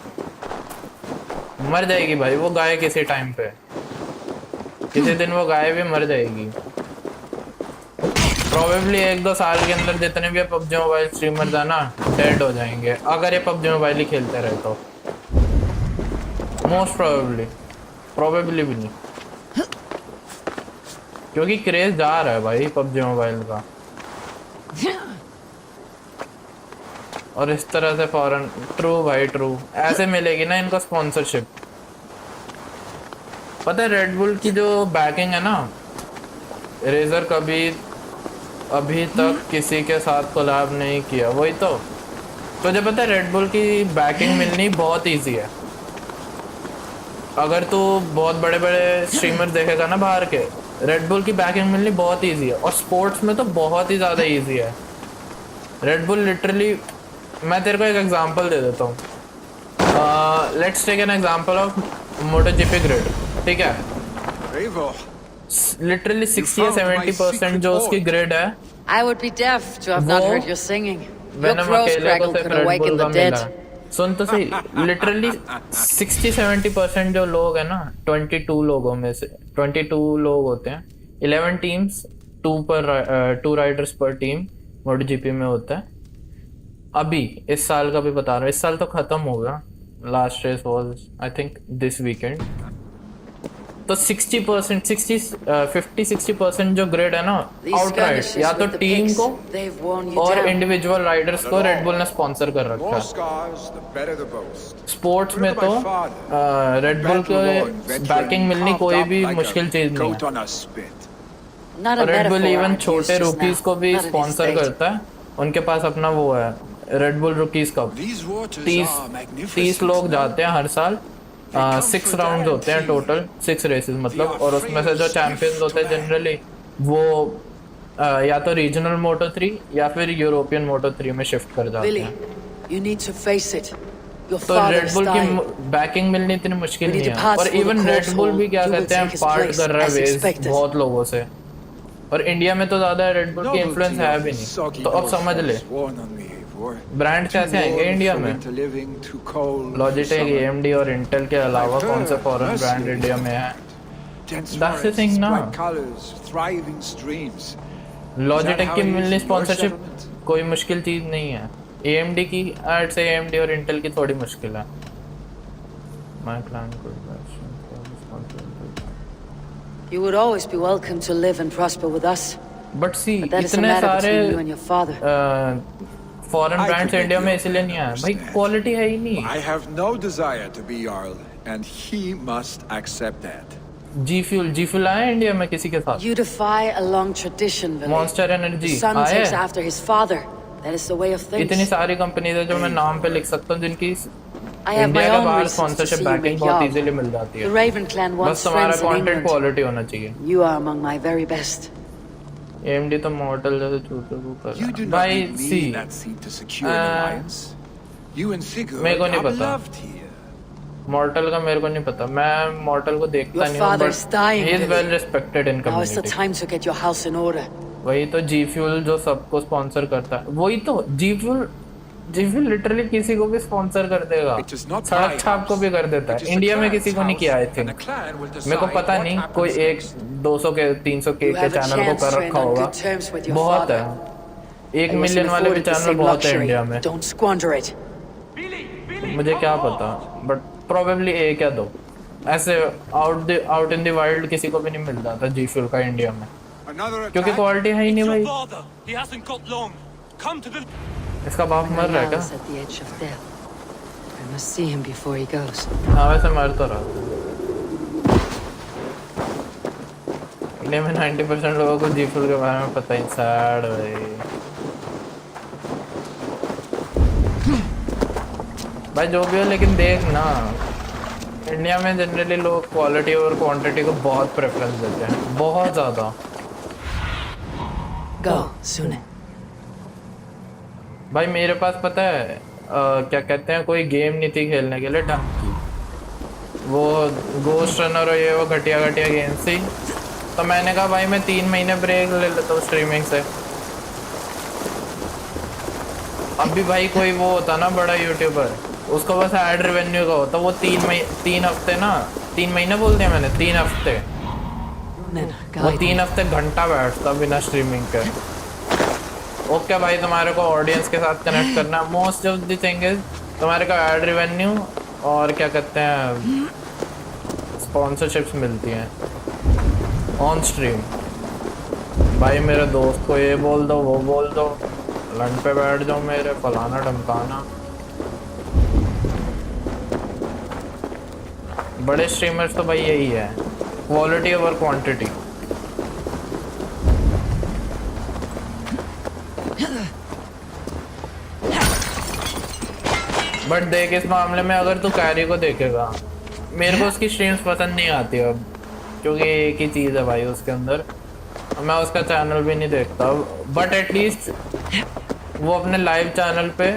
S1: मर जाएगी भाई वो गाय किसी टाइम पे, किसी दिन वो गाय भी मर जाएगी। प्रोबेबली 1-2 साल के अंदर जितने भी पबजी मोबाइल स्ट्रीमर्स है ना, डेड हो जाएंगे अगर ये पबजी मोबाइल ही खेलते रहे तो। मोस्ट प्रोबेबली भी नहीं, क्योंकि क्रेज जा रहा है भाई पबजी मोबाइल का। और इस तरह से फॉरेन, ट्रू भाई ट्रू, ऐसे मिलेगी ना इनको स्पॉन्सरशिप। पता है रेड बुल की जो बैकिंग है ना, रेजर कभी अभी तक किसी के साथ कोलैब नहीं किया, वही तो तुझे पता है रेड बुल की बैकिंग मिलनी बहुत इजी है। अगर तू बहुत बड़े बड़े स्ट्रीमर देखेगा ना बाहर के, रेड बुल की बैकिंग मिलनी बहुत इजी है, और स्पोर्ट्स में तो बहुत ही ज़्यादा इजी है। रेड बुल लिटरली, मैं तेरे को एक एग्जांपल दे देता हूँ। Let's take an example of MotoGP grid, ठीक है? लिटरली 60 या 70% जो उसकी ग्रिड है,
S3: I would be deaf to have not heard your singing. Your
S1: venom
S3: crow's
S1: अकेले को
S3: crackle
S1: सिर्फ
S3: could
S1: red
S3: awaken
S1: bull
S3: the
S1: का मिला
S3: dead.
S1: है। सुन तो सही, लिटरली 60-70% जो लोग हैं ना, 22 लोगों में से 22 लोग होते हैं, 11 टीम्स, 2 राइडर्स पर टीम मोटोजीपी में होता है। अभी इस साल का भी बता रहा हूँ, इस साल तो खत्म हो गया, last race was I think this weekend. तो 50-60% जो ग्रेड है ना, आउटराइट या तो टीम को और इंडिविजुअल राइडर्स को रेड बुल ने स्पॉन्सर कर रखा है। स्पोर्ट्स में तो रेड बुल को बैकिंग मिलनी कोई भी मुश्किल चीज नहीं है। रेड बुल इवन छोटे रूकीज को भी स्पॉन्सर करता है, उनके पास अपना वो है रेड बुल रूकीज कप। 30 लोग जाते हैं हर साल, 6 राउंड्स होते हैं टोटल, 6 रेसेस मतलब, और उसमें से जो चैंपियंस होते हैं जनरली वो या तो रीजनल मोटो 3 या फिर यूरोपियन मोटो 3 में शिफ्ट कर जाते हैं। तो रेड बुल की बैकिंग मिलनी इतनी मुश्किल नहीं है, और इवन रेड बुल भी क्या कहते हैं, पार्ट कर रहा है वेज बहुत लोगों से, और इंडिया में तो ज्यादा रेड बुल की इन्फ्लुएंस है भी नहीं। तो अब समझ ले ब्रांड कैसे आएंगे इंडिया में। लॉजिटेक, AMD और इंटेल के अलावा कौन से फॉरेन ब्रांड इंडिया में है? दैट्स द थिंग ना। लॉजिटेक की मिलनी स्पॉन्सरशिप कोई मुश्किल चीज नहीं है। AMD की एड से AMD और इंटेल की थोड़ी मुश्किल है। My client
S3: You would always be welcome to live and prosper with us.
S1: But see
S3: But that is a
S1: इतने
S3: matter
S1: सारे
S3: between you and your father.
S1: Foreign
S7: I
S1: brands
S7: could make
S1: India में
S7: your
S1: इसलिए
S7: friend
S1: नहीं आया भाई,
S7: understand.
S1: Quality है ही नहीं।
S7: I have no desire to be Jarl, and he must accept that.
S1: G fuel आया इंडिया में किसी के साथ?
S3: You defy a long tradition, Vili.
S1: Monster energy
S3: The son
S1: आया
S3: takes
S1: है?
S3: after his father. That is the way of things.
S1: इतनी सारी companies है जो मैं नाम पे लिख सकता हूँ जिनकी
S3: I have my
S1: इंडिया के
S3: own
S1: बाहर
S3: reasons to
S1: sponsorship
S3: see you
S1: banking
S3: make
S1: बहुत
S3: Jarl.
S1: इजीली मिल जाती
S3: The
S1: है।
S3: Raven clan
S1: बस
S3: wants
S1: तुम्हारा
S3: friends in
S1: content
S3: England.
S1: Quality होना चाहिए।
S3: You are among my very best.
S1: MD तो मॉडल जैसे चूते को कर
S7: You do not
S1: भाई
S7: need
S1: C
S7: me that seem to secure an alliance. You and Sigurd
S1: मेरे को नहीं
S7: are
S1: पता।
S7: beloved here.
S1: मॉर्टल का मेरे को नहीं पता, मैं मॉर्टल को देखता
S3: Your
S1: नहीं हूँ,
S3: father's dying,
S1: he is
S3: Billy.
S1: Well respected in
S3: Now is the
S1: community.
S3: time to get your house in order.
S1: वही तो जी फ्यूल जो सबको स्पॉन्सर करता है, वही तो जी फ्यूल लिटरली किसी को भी स्पॉन्सर कर देगा,
S7: It is not
S1: सड़क
S7: my
S1: छाप को भी कर देता
S7: It is
S1: है।
S7: the
S1: इंडिया में
S7: clan's
S1: किसी को नहीं
S7: house,
S1: किया आई
S7: and
S1: think,
S7: the clan will
S1: मेरे को
S7: decide
S1: पता
S7: what
S1: नहीं,
S7: happens
S1: कोई एक
S7: next.
S1: 200 के 300 के
S3: You have a
S1: चैनल को
S3: chance
S1: कर
S3: to
S1: रखा
S3: end on
S1: होगा,
S3: good terms with your
S1: बहुत
S3: father.
S1: है। 1
S3: I wasn't
S1: मिलियन वाले भी
S3: afforded the
S1: चैनल
S3: same
S1: बहुत है
S3: luxury.
S1: इंडिया में,
S3: Don't squander it.
S1: मुझे क्या पता, बट प्रोबेबली 1 या 2 ऐसे आउट इन द वाइल्ड किसी को भी नहीं मिल जाता जी फ्यूल का इंडिया में,
S7: Another
S1: क्योंकि
S7: attack?
S1: क्वालिटी है ही नहीं
S6: Your
S1: भाई।
S6: father. He hasn't got long. Come to the.
S1: इसका बाप मर रहा है
S3: Niall
S1: क्या?
S3: is at the edge of death. I must see him before he goes.
S1: हाँ वैसे मर तो रहा था। इंडिया में 90% लोगों को जी फ्यूल के बारे में पता ही, सैड भाई जो भी हो, लेकिन देख ना, इंडिया में जनरली लोग क्वालिटी और क्वांटिटी को बहुत प्रेफरेंस देते हैं, बहुत ज़्यादा।
S3: Go, Sune.
S1: भाई मेरे पास पता है क्या कहते हैं, कोई गेम नहीं थी खेलने के लिए ढंग की, वो गोस्ट रनर और ये वो घटिया गेम्स थी, तो मैंने कहा भाई मैं 3 महीने ब्रेक ले लेता हूँ स्ट्रीमिंग से। अब भी भाई कोई वो होता ना बड़ा यूट्यूबर, उसको बस ऐड रेवेन्यू का होता, वो 3 हफ्ते ना, 3 महीने बोलते हैं मैंने, 3 हफ्ते, वो 3 हफ्ते घंटा बैठता बिना स्ट्रीमिंग के। ओके भाई तुम्हारे को ऑडियंस के साथ कनेक्ट करना, most of the thing is तुम्हारे को ऐड रेवेन्यू और क्या कहते हैं स्पॉन्सरशिप्स मिलती हैं ऑन स्ट्रीम। भाई मेरे दोस्त को ये बोल दो वो बोल दो, लंच पे बैठ जाओ मेरे, फलाना ढमकाना। बड़े स्ट्रीमर्स तो भाई यही है, क्वालिटी ओवर क्वांटिटी। बट देख इस मामले में अगर तू कैरी को देखेगा, मेरे को उसकी स्ट्रीम्स पसंद नहीं आती अब, क्योंकि एक ही चीज़ है भाई उसके अंदर, मैं उसका चैनल भी नहीं देखता, बट एटलीस्ट वो अपने लाइव चैनल पे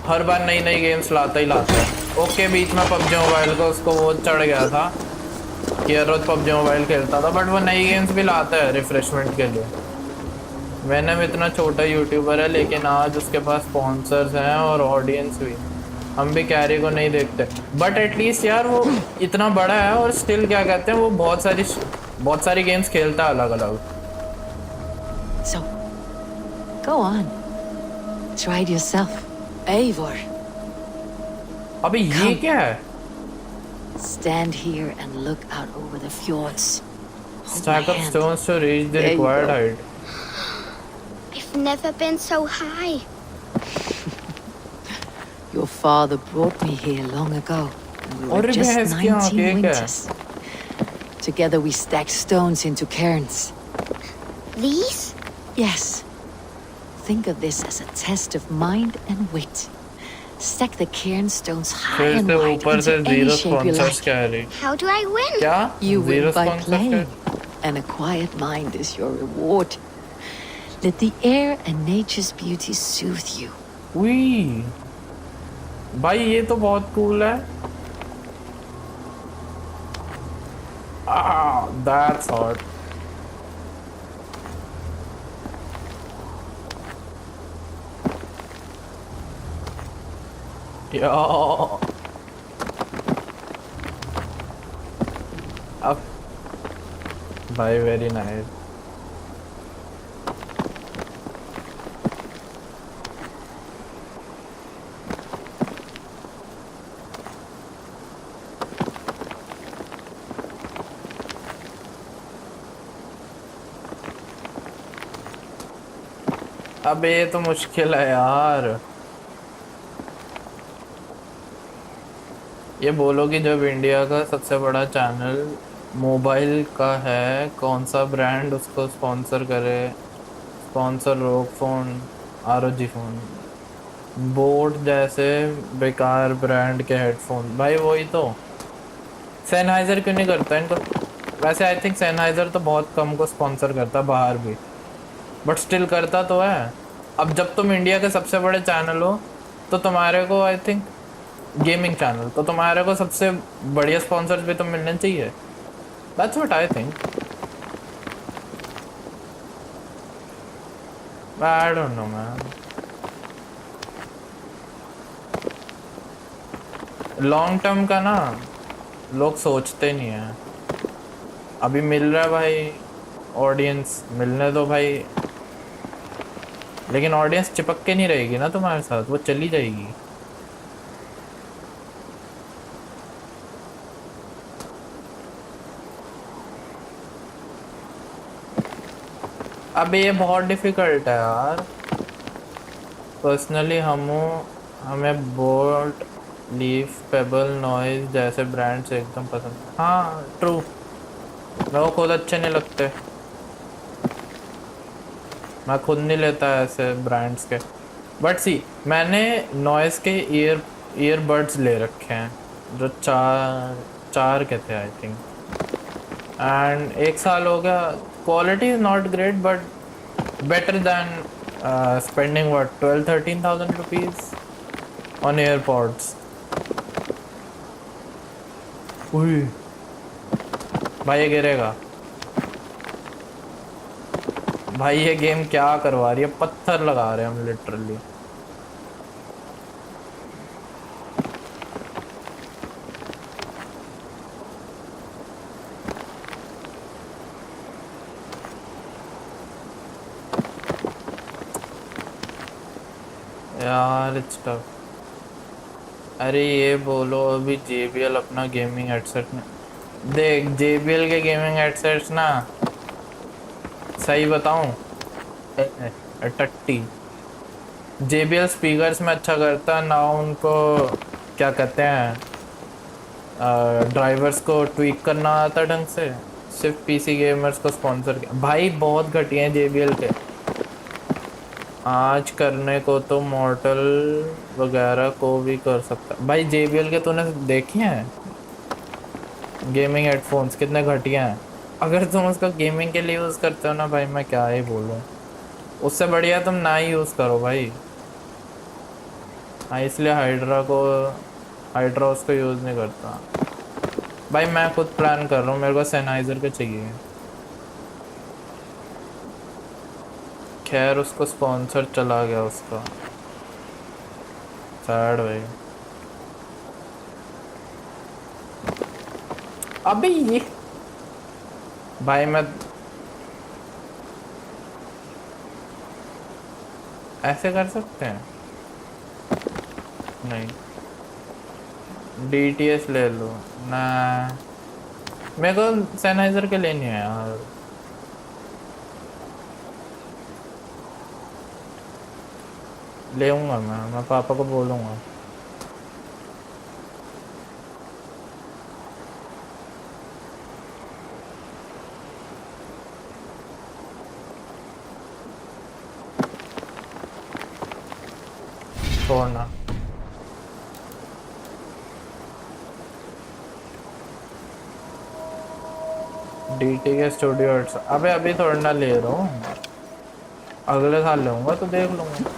S1: हर बार नई गेम्स लाता ही लाता है। ओके बीच में पबजी मोबाइल का उसको वो चढ़ गया था कि हर रोज पबजी मोबाइल खेलता था, बट वो नई गेम्स भी लाता है रिफ्रेशमेंट के लिए। वैनम इतना छोटा यूट्यूबर है लेकिन आज उसके पास स्पॉन्सर्स हैं और ऑडियंस भी। हम भी कैरी को नहीं देखते, बट एटलीस्ट यार वो इतना बड़ा है और स्टिल क्या कहते हैं वो बहुत सारी गेम्स खेलता है अलग अलग।
S3: So, go on. Try it yourself. Eivor,
S1: अबे ये क्या है?
S3: stand here and look out over the fjords. Hold
S1: Stack
S3: my
S1: up
S3: hand.
S1: stones to reach the
S3: There you
S1: required
S3: go.
S1: height.
S11: I've never been so high.
S3: Your father brought me here long ago. When we were
S1: और
S3: just
S1: भैंस की
S3: 19
S1: आंखें क्या?
S3: winters. Together we stacked stones into cairns.
S11: These?
S3: Yes. Think of this as a test of mind and wit. Stack the cairn stones high
S1: फिर
S3: and
S1: से
S3: wide
S1: ऊपर से
S3: into any
S1: zero
S3: shape you
S1: sponsors
S3: like.
S1: Carry.
S11: How do I win?
S1: क्या?
S3: You
S1: zero
S3: win by
S1: sponsors
S3: playing,
S1: carry?
S3: and a quiet mind is your reward. Let the air and nature's beauty soothe you.
S1: वी भाई ये तो बहुत cool है। That's hot. अब भाई very nice. अब ये तो मुश्किल है यार। ये बोलो कि जब इंडिया का सबसे बड़ा चैनल मोबाइल का है, कौन सा ब्रांड उसको स्पॉन्सर करे? स्पॉन्सर रोग फोन, ROG फोन, बोट जैसे बेकार ब्रांड के हेडफोन। भाई वही तो, सेनहाइजर क्यों नहीं करता इनको? वैसे आई थिंक सेनहाइजर तो बहुत कम को स्पॉन्सर करता है बाहर भी, बट स्टिल करता तो है। अब जब तुम इंडिया के सबसे बड़े चैनल हो तो तुम्हारे को आई थिंक, गेमिंग चैनल तो तुम्हारे को सबसे बढ़िया स्पॉन्सर्स भी तो मिलने चाहिए। That's what I think. I don't know man. Long term का ना लोग सोचते नहीं है। अभी मिल रहा है भाई, ऑडियंस मिलने दो भाई, लेकिन ऑडियंस चिपक के नहीं रहेगी ना तुम्हारे साथ, वो चली जाएगी। अब ये बहुत डिफिकल्ट है यार। पर्सनली हमें बोल्ट, लीफ, पेबल, नॉइज जैसे ब्रांड्स एकदम पसंद है। हाँ ट्रू, मेरे को खुद अच्छे नहीं लगते, मैं खुद नहीं लेता ऐसे ब्रांड्स के। बट सी, मैंने नॉइस के ईयरबड्स ले रखे हैं जो चार के थे आई थिंक, एंड 1 साल हो गया। Quality is not great but better than spending what 12-13,000 rupees on AirPods. भाई ये गिरेगा। भाई ये गेम क्या करवा रही है, पत्थर लगा रहे हैं हम लिटरली। यार इट्स टफ। अरे ये बोलो अभी JBL अपना गेमिंग हेडसेट में देख, JBL के गेमिंग हेडसेट्स ना सही बताऊं टट्टी। JBL स्पीकर्स में अच्छा करता ना, उनको क्या कहते हैं, ड्राइवर्स को ट्वीक करना आता ढंग से। सिर्फ PC गेमर्स को स्पॉन्सर किया भाई, बहुत घटिया हैं JBL के। आज करने को तो मॉर्टल वगैरह को भी कर सकता भाई। JBL के तूने देखे हैं गेमिंग हेडफोन्स कितने घटिया हैं? अगर तुम उसको गेमिंग के लिए यूज़ करते हो ना भाई, मैं क्या ही बोलूँ, उससे बढ़िया तुम ना ही यूज़ करो भाई। हाँ इसलिए हाइड्रा उसको यूज़ नहीं करता भाई। मैं खुद प्लान कर रहा हूँ, मेरे को सेनाइजर के चाहिए। खैर उसको स्पॉन्सर चला गया उसका, सैड भाई। अबे ये भाई मैं ऐसे कर सकते हैं? नहीं, DTS ले लो ना, मेरे को सैनाइजर के लेनी है यार। लेऊंगा मैं पापा को बोलूंगा। छोड़ना DT के स्टूडियो। अबे अभी थोड़ा ना ले रहा हूँ, अगले साल लूँगा तो देख लूँगा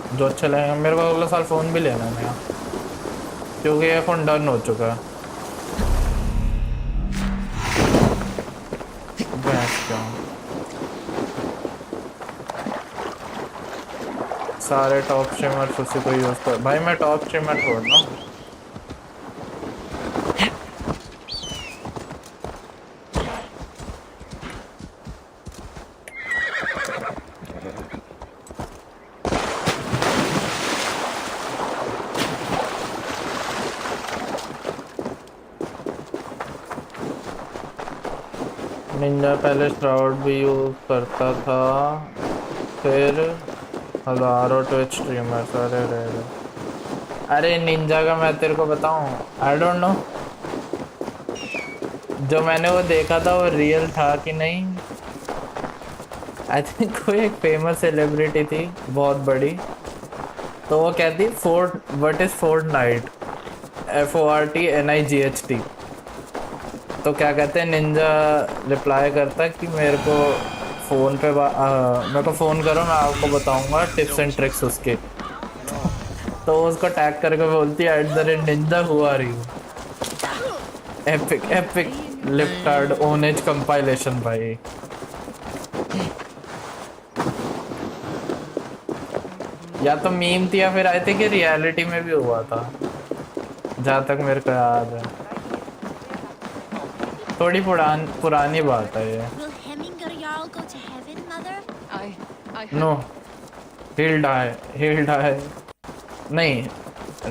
S1: जो अच्छा लगेगा। मेरे को अगले साल फ़ोन भी लेना है नया, क्योंकि ये फ़ोन डन हो चुका है। सारे टॉप स्ट्रीमर्स उसी को यूज़ कर भाई। मैं टॉप स्ट्रीमर छोड़ना हूँ। निंजा पहले श्राउड भी यूज़ करता था, फिर हजारों ट्विच स्ट्रीमर्स। अरे निंजा का मैं तेरे को बताऊं, आई डोंट नो, जो मैंने वो देखा था वो रियल था कि नहीं। आई थिंक कोई एक फेमस सेलिब्रिटी थी बहुत बड़ी, तो वो कहती fort what is fortnight, FORTNIGHT। तो क्या कहते हैं, निंजा रिप्लाई करता कि मेरे को फोन पे मेरे को फोन करो, मैं आपको बताऊंगा टिप्स एंड ट्रिक्स उसके। तो उसको टैग करके बोलती है @Ninja who are you. Epic epic लिफ्टार्ड ओनेज कंपाइलेशन भाई। या तो मीम थी या फिर आई थिंक रियलिटी में भी हुआ था, जहाँ तक मेरे को याद है। थोड़ी पुरानी बात है ये। नो, he'll die नहीं,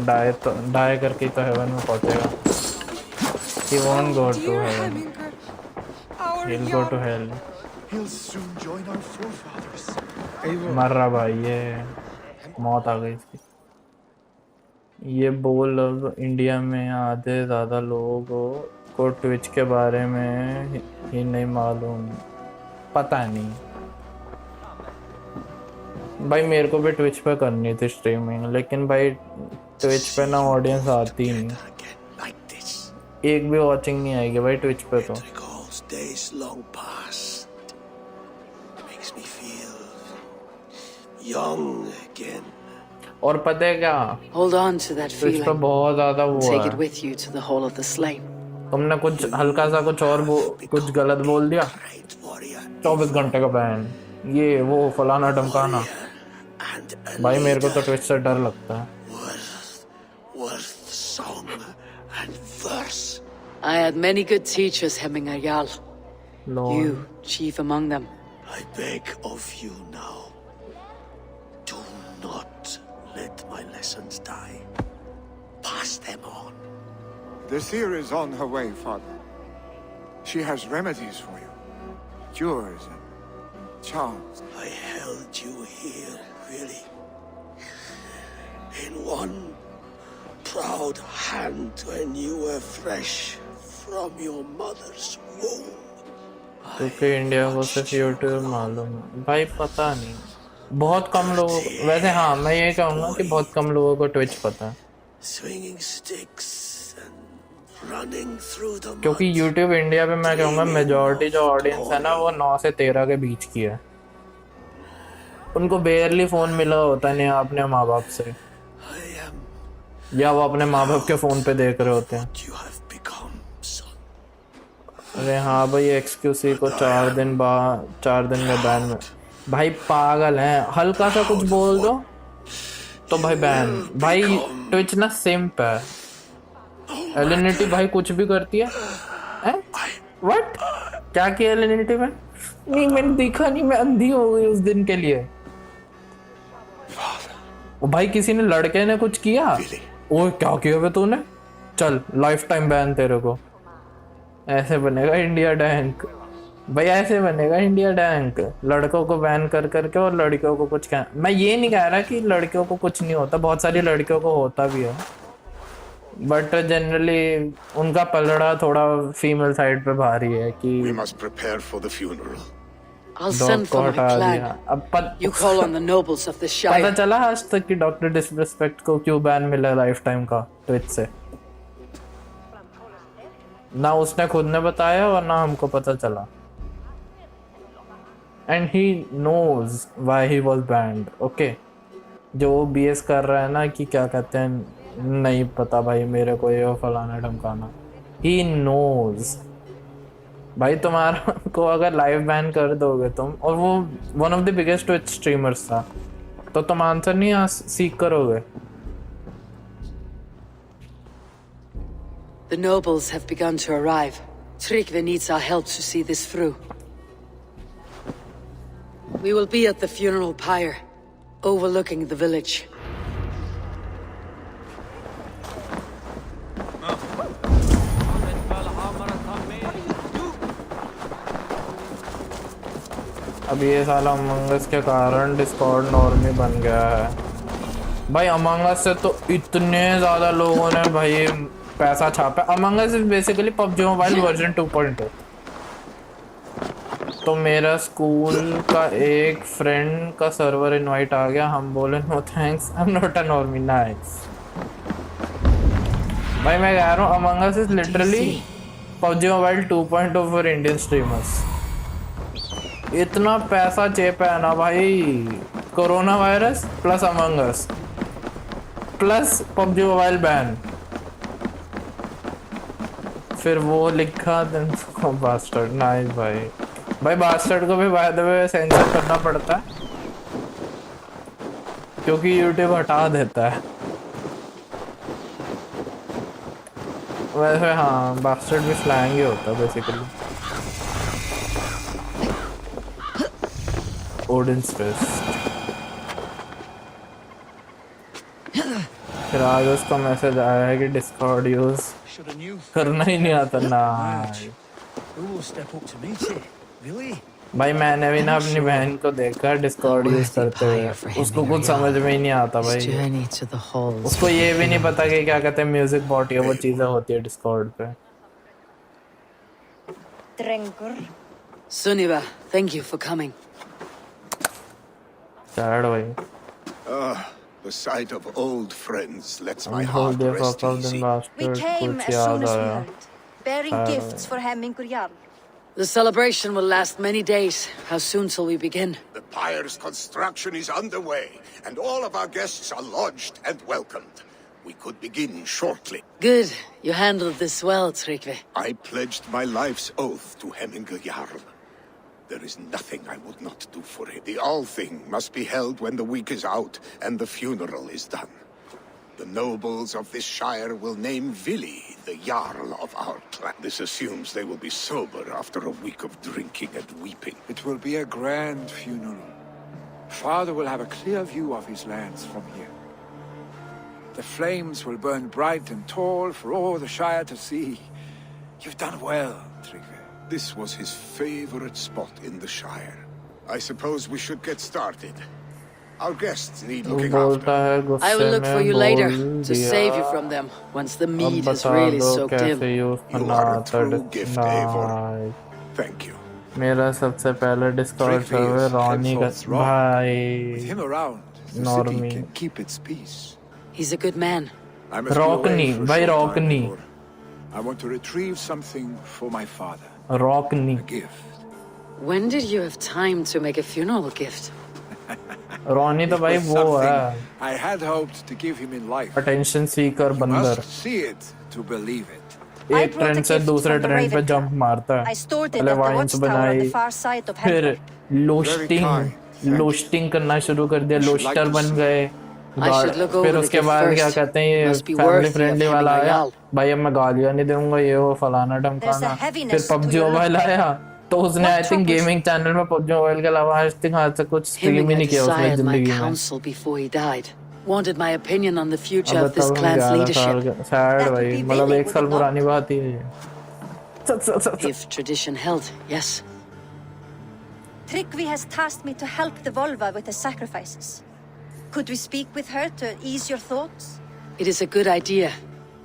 S1: डाई करके तो हेवन में पहुंचेगा। he won't go to heaven, he'll go to hell।
S9: He'll soon join our forefathers.
S1: मर रहा भाई, ये मौत आ गई इसकी। ये बोल, अब इंडिया में आधे ज़्यादा लोगों को ट्विच के बारे में ही नहीं मालूम। पता नहीं भाई, मेरे को भी ट्विच पे करनी थी स्ट्रीमिंग, लेकिन भाई ट्विच पे ना ऑडियंस आती ही नहीं, एक भी वॉचिंग नहीं आएगी भाई ट्विच पे तो। और पता है क्या, ट्विच पे बहुत ज्यादा वो है, तुमने कुछ हल्का सा कुछ और कुछ गलत बोल दिया, 24 घंटे का बैन, ये वो फलाना ढमकाना। भाई मेरे को तो ट्विच से डर लगता है।
S3: I had many good teachers, Hemminger Jarl. You, chief among them.
S10: I beg of you now, do not let my lessons die. Pass them on.
S7: The seer is on her way, Father. She has remedies for you. Cures and charms.
S10: I held you here, really. In one proud hand when you were fresh from your mother's womb.
S1: क्योंकि India को सिर्फ YouTube मालूम है भाई, पता नहीं, बहुत कम लोगों को। वैसे हाँ, मैं ये कहूँगा कि बहुत कम लोगों को ट्विच पता है, क्योंकि यूट्यूब इंडिया पे मैं कहूँगा मेजॉरिटी जो ऑडियंस है ना वो 9 से 13 के बीच की है। उनको बेयरली फोन मिला होता है नहीं अपने माँ बाप से, या वो अपने माँ बाप के फोन पे देख रहे होते हैं। अरे हाँ भाई, एक्सक्यूसी को 4 दिन में बैन में, भाई पागल हैं, हल्का सा कुछ बोल दो तो भाई बैन। भाई ट्विच ना सिम्प है, एलिनिटी भाई कुछ भी करती है। व्हाट, क्या किया एलिनिटी में? नहीं मैंने देखा नहीं, मैं अंधी हो गई उस दिन के लिए। ओ भाई किसी ने, लड़के ने कुछ किया, ओए क्या किया बे तूने, चल लाइफ टाइम बैन तेरे को। ऐसे बनेगा इंडिया डैंक भाई, ऐसे बनेगा इंडिया डैंक, लड़कों को बैन कर करके और लड़कियों को कुछ। क्या, मैं ये नहीं कह रहा कि लड़कियों को कुछ नहीं होता, बहुत सारी लड़कियों को होता भी है, बट जनरली उनका पलड़ा थोड़ा फीमेल साइड पे भारी है कि
S2: We must prepare for the funeral.
S3: I'll send for my clan.
S1: अब
S3: You call on the nobles of the Shire.
S1: पता चला आज तक कि डॉक्टर डिसरिस्पेक्ट को क्यों बैन मिला लाइफ टाइम का ट्विच से? ना उसने खुद ने बताया और ना हमको पता चला। And he knows why he was banned. Okay, जो BS कर रहा है ना कि क्या कहते हैं, नहीं पता भाई मेरे को, ये फलाना ढमकाना, ही नोज भाई। तुम्हारा को अगर लाइव बैन कर दोगे तुम, और वो one of the biggest Twitch streamers था, तो तुम आंसर नहीं सीख करोगे।
S3: The nobles have begun to arrive. Tryggve needs our help to see this through. We will be at the funeral pyre, overlooking the village.
S1: अभी ये साला among अस के कारण डिस्कॉर्ड नॉर्मी बन गया है भाई। अमंग अस से तो इतने ज़्यादा लोगों ने भाई पैसा छापा। Among us is basically PUBG mobile version 2.0। तो मेरा स्कूल का एक फ्रेंड का सर्वर इनवाइट आ गया, हम बोले no thanks, I am not a normie. Nice भाई, मैं कह रहा हूँ among us is literally PUBG mobile 2.0 for Indian streamers. इतना पैसा चेपा है ना भाई। Corona virus plus among us plus PUBG mobile ban, फिर वो लिखा बास्टर्ड। नाइस भाई। भाई बास्टर्ड को भी बाय द वे सेंसर करना पड़ता है क्योंकि यूट्यूब हटा देता है। वैसे हाँ, बास्टर्ड भी स्लैंग ही होता है बेसिकली। Odin space. फिर आज उसका मैसेज आया है कि डिस्कॉर्ड यूज करना ही नहीं आता ना। भाई मैंने भी ना अपनी बहन को देखा डिस्कॉर्ड यूज करते हुए, उसको कुछ समझ में ही नहीं आता भाई। उसको ये भी नहीं पता कि क्या कहते हैं म्यूजिक बॉट, ये वो चीजें होती है डिस्कॉर्ड पे।
S3: Suniva, thank you for coming.
S1: Sad भाई।
S2: The sight of old friends lets my heart rest easy.
S4: We came as soon as we heard, bearing gifts for Hemmingur Jarl.
S3: The celebration will last many days. How soon shall we begin?
S2: The pyre's construction is underway, and all of our guests are lodged and welcomed. We could begin shortly.
S3: Good. You handled this well, Tryggvi.
S2: I pledged my life's oath to Hemmingur Jarl. There is nothing I would not do for him. The Althing must be held when the week is out and the funeral is done. The nobles of this shire will name Vili the Jarl of our clan. This assumes they will be sober after a week of drinking and weeping.
S7: It will be a grand funeral. Father will have a clear view of his lands from here. The flames will burn bright and tall for all the shire to see. You've done well, Tryggvi.
S2: This was his favorite spot in the shire. I suppose we should get started. Our guests need looking after.
S3: I will look for you later to save you from them once the mead has really soaked in.
S2: You are a true gift, Eivor. Thank you.
S1: मेरा सबसे पहले Discord server Ronnie का भाई।
S7: With him around, the city can keep its peace.
S3: He's a good man.
S1: रॉकनी भाई, रॉकनी।
S7: I want to retrieve something for my father.
S1: रॉकनी।
S7: A gift.
S3: When did you have time to make a funeral gift?
S1: Ronnie तो भाई वो है,
S7: I had hoped to give him in life.
S1: Attention seeker बंदर।
S7: Must see it to believe it.
S1: एक trend से दूसरे trend पे jump मारता है। पहले वाइन्स बनाई, फिर लोस्टिंग करना शुरू कर दिया, लोस्टर बन गए। फिर उसके बाद क्या कहते हैं, ये फैमिली फ्रेंडली वाला आया, भाई अब मैं गालियां नहीं दूंगा, ये वो फलाना ढमकाना। फिर पबजी मोबाइल आया, तो उसने आई थिंक गेमिंग चैनल में पबजी मोबाइल के अलावा आज तक कुछ स्ट्रीम ही नहीं किया उसने जिंदगी में।
S3: Wanted my opinion on the future of this clan's leadership.
S1: Sad भाई, मतलब 1 साल पुरानी बात ही है।
S3: If tradition held, yes.
S4: Tryggvi has tasked me to help the Volva with the sacrifices. Could we speak with her to ease your thoughts?
S3: It is a good idea,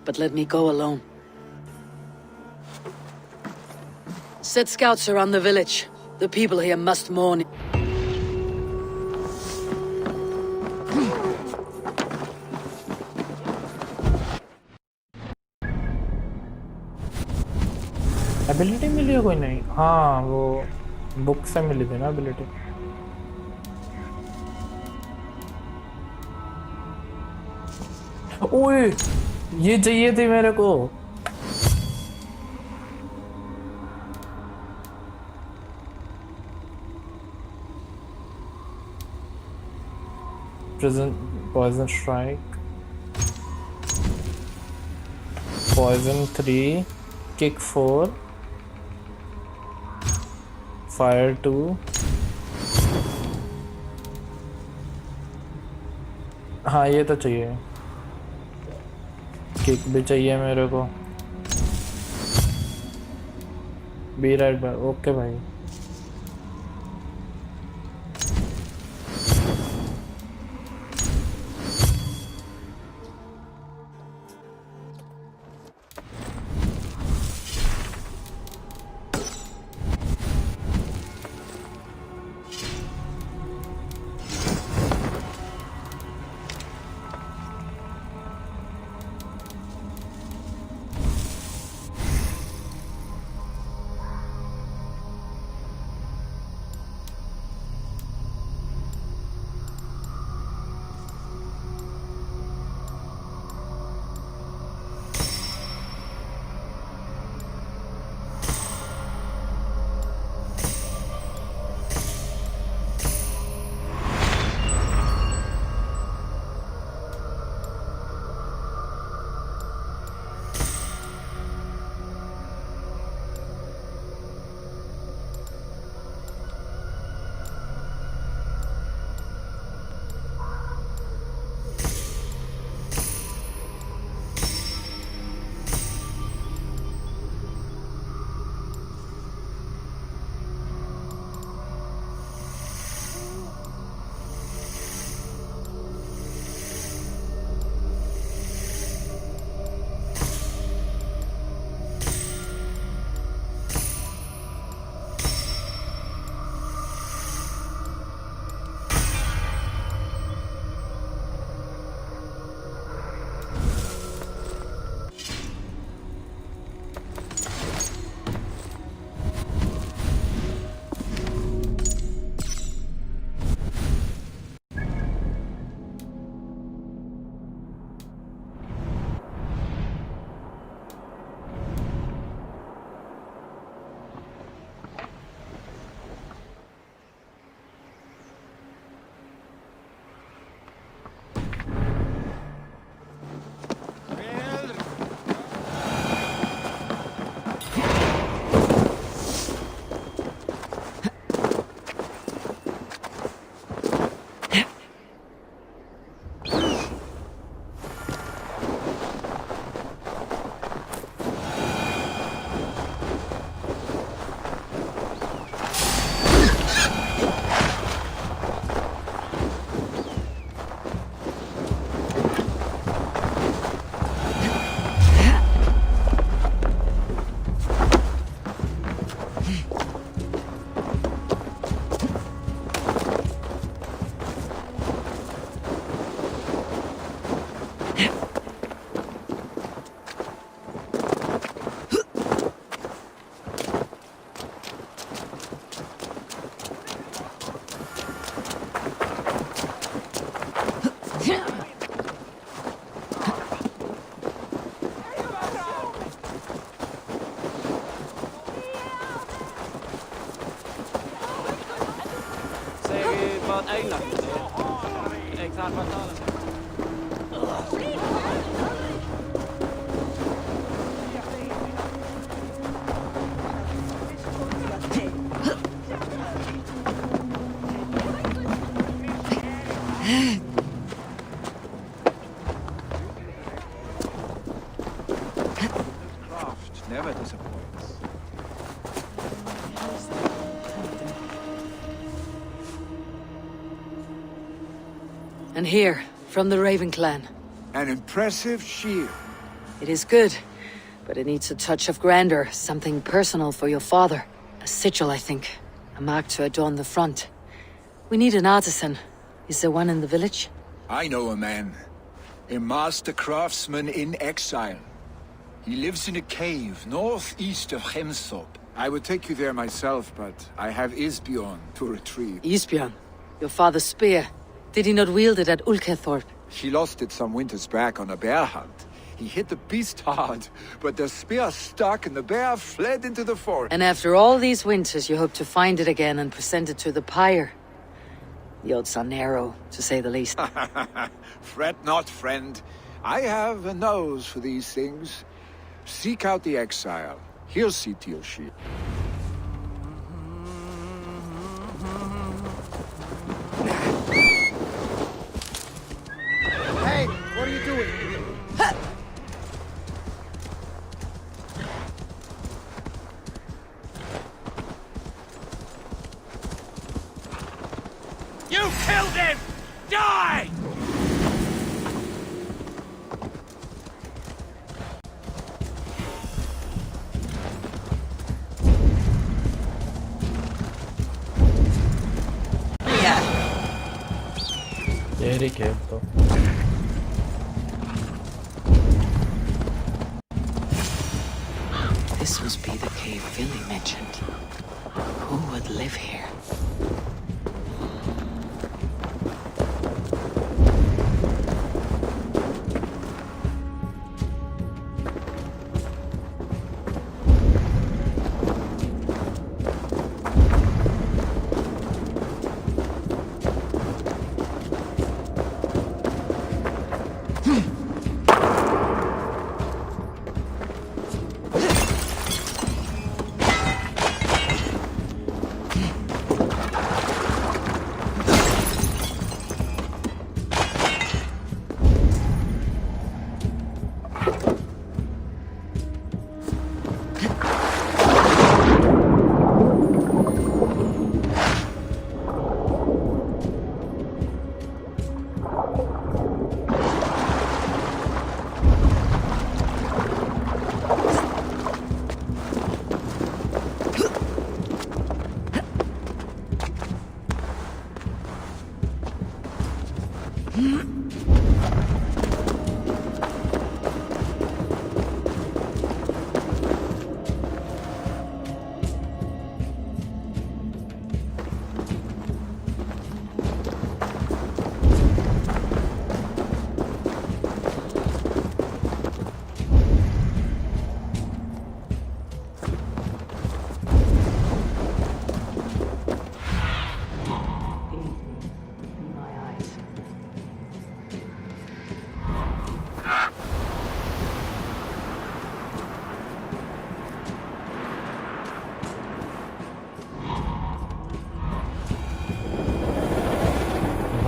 S3: but let me go alone. Set scouts around the village. The people here must mourn.
S1: Ability मिली है कोई? नहीं, हाँ वो book से मिली थी ना ability. ओए ये चाहिए थी मेरे को। Present poison strike, poison 3, kick 4, fire 2, हाँ ये तो चाहिए, किक भी चाहिए मेरे को। Be right by. ओके भाई,
S7: Craft never disappoints.
S3: And here, from the Raven clan.
S7: An impressive shield.
S3: It is good, but it needs a touch of grandeur, something personal for your father. A sigil, I think. A mark to adorn the front. We need an artisan. Is there one in the village?
S7: I know a man. A master craftsman in exile. He lives in a cave northeast of Hemthorpe. I would take you there myself, but I have Isbjorn to retrieve.
S3: Isbjorn, your father's spear. Did he not wield it at Ulkethorpe?
S7: She lost it some winters back on a bear hunt. He hit the beast hard, but the spear stuck and the bear fled into the forest.
S3: And after all these winters, you hope to find it again and present it to the pyre. The odds are narrow, to say the least.
S7: Fret not, friend. I have a nose for these things. Seek out the exile. He'll see to your shield.
S9: Hey, what are you doing?
S6: You killed him! Die!
S1: Ieri chiesto.
S3: This must be the cave Billy mentioned. Who would live here?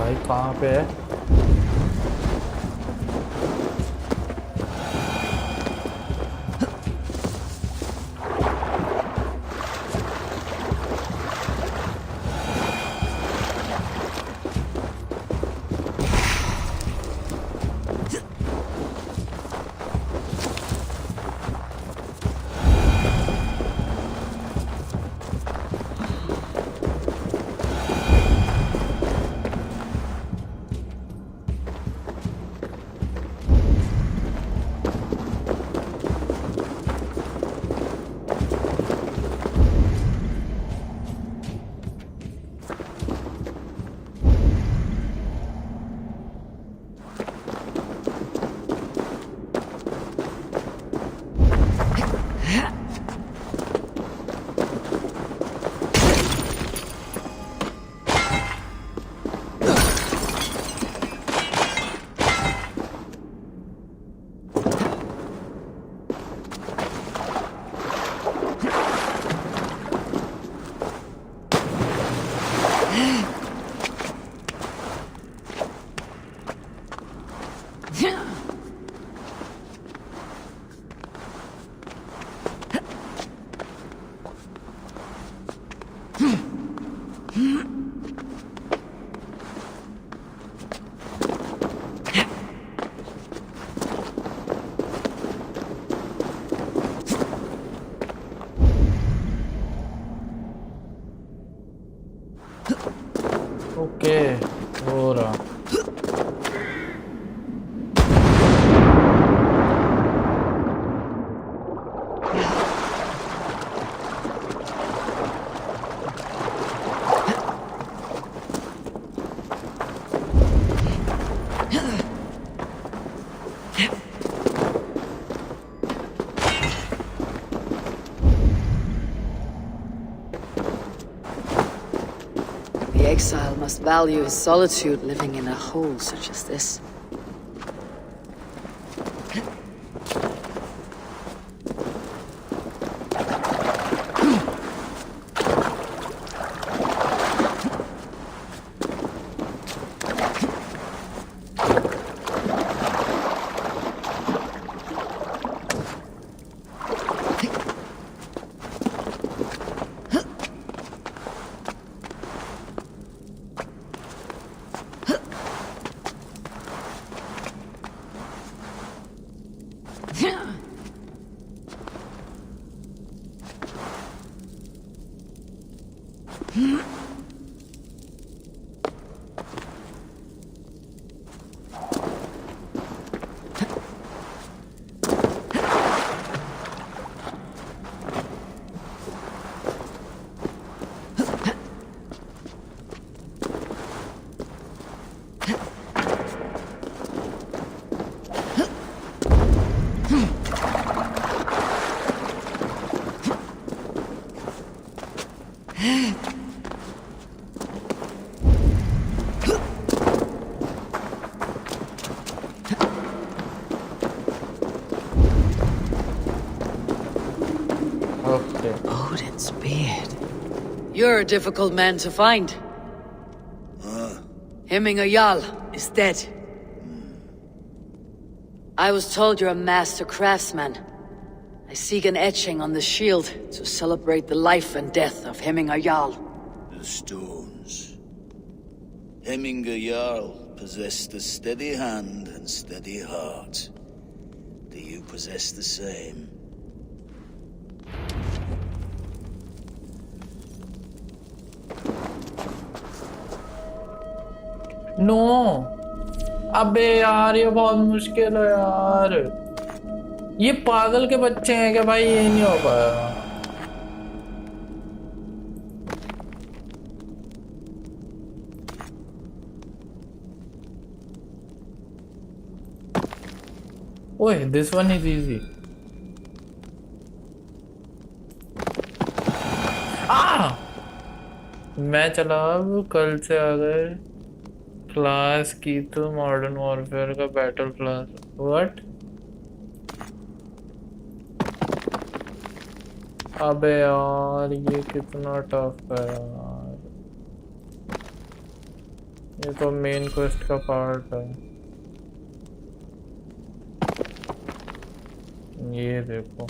S1: भाई कहाँ पे है? Okay हो रहा।
S3: The exile must value his solitude living in a hole such as this. Odin's beard. You're a difficult man to find. Hemminger Jarl is dead. I was told you're a master craftsman. I seek an etching on the shield to celebrate the life and death of Hemminger Jarl.
S12: The stones. Hemminger Jarl possessed a steady hand and steady heart. Do you possess the same?
S1: No अबे यार ये बहुत मुश्किल है यार। ये पागल के बच्चे हैं क्या भाई? ये नहीं हो पाया। ओए दिस वन इज इजी। मैं चला अब कल से आ गए क्लास की तो मॉडर्न वॉरफेयर का बैटल क्लास। व्हाट? अबे यार ये कितना टफ है यार। ये तो मेन क्वेस्ट का पार्ट है। ये देखो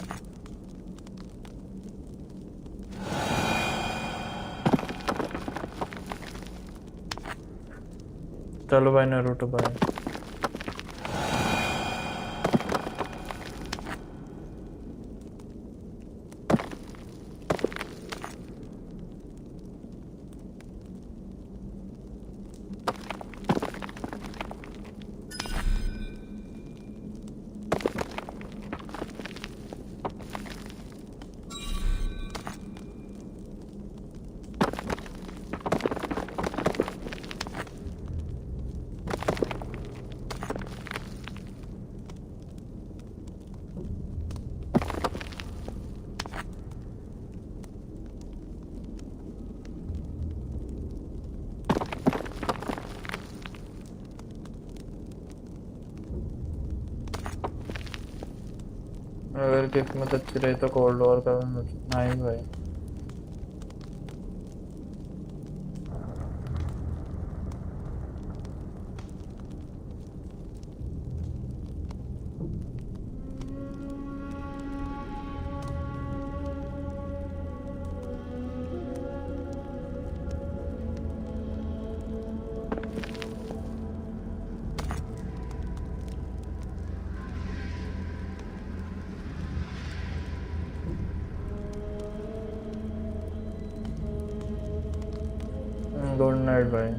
S1: चलो भाई नारुतो भाई। अगर किस्मत अच्छी रही तो कोल्ड वॉर का नहीं भाई। गुड नाइट भाई।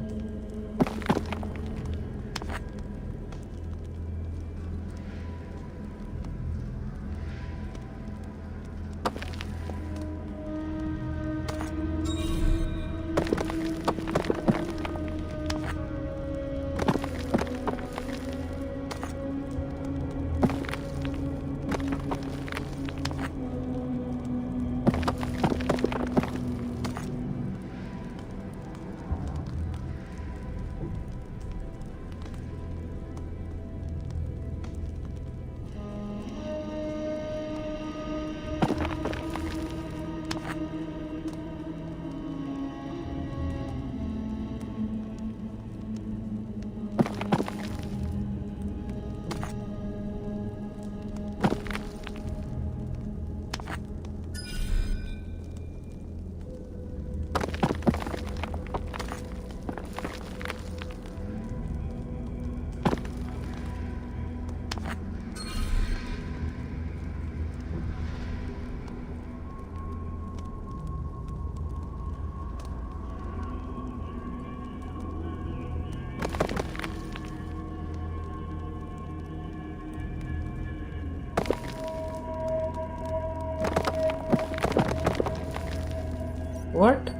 S1: What?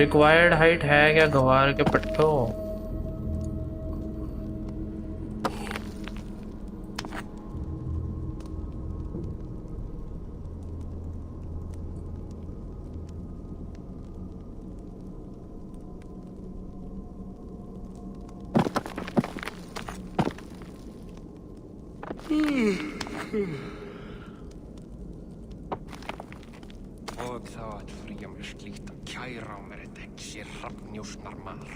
S1: रिक्वायर्ड हाइट है क्या गवार के पट्टो?
S6: Og þá að fría mér slíkt að kæra á mér þetta ekki sé hrafnjósnar maður.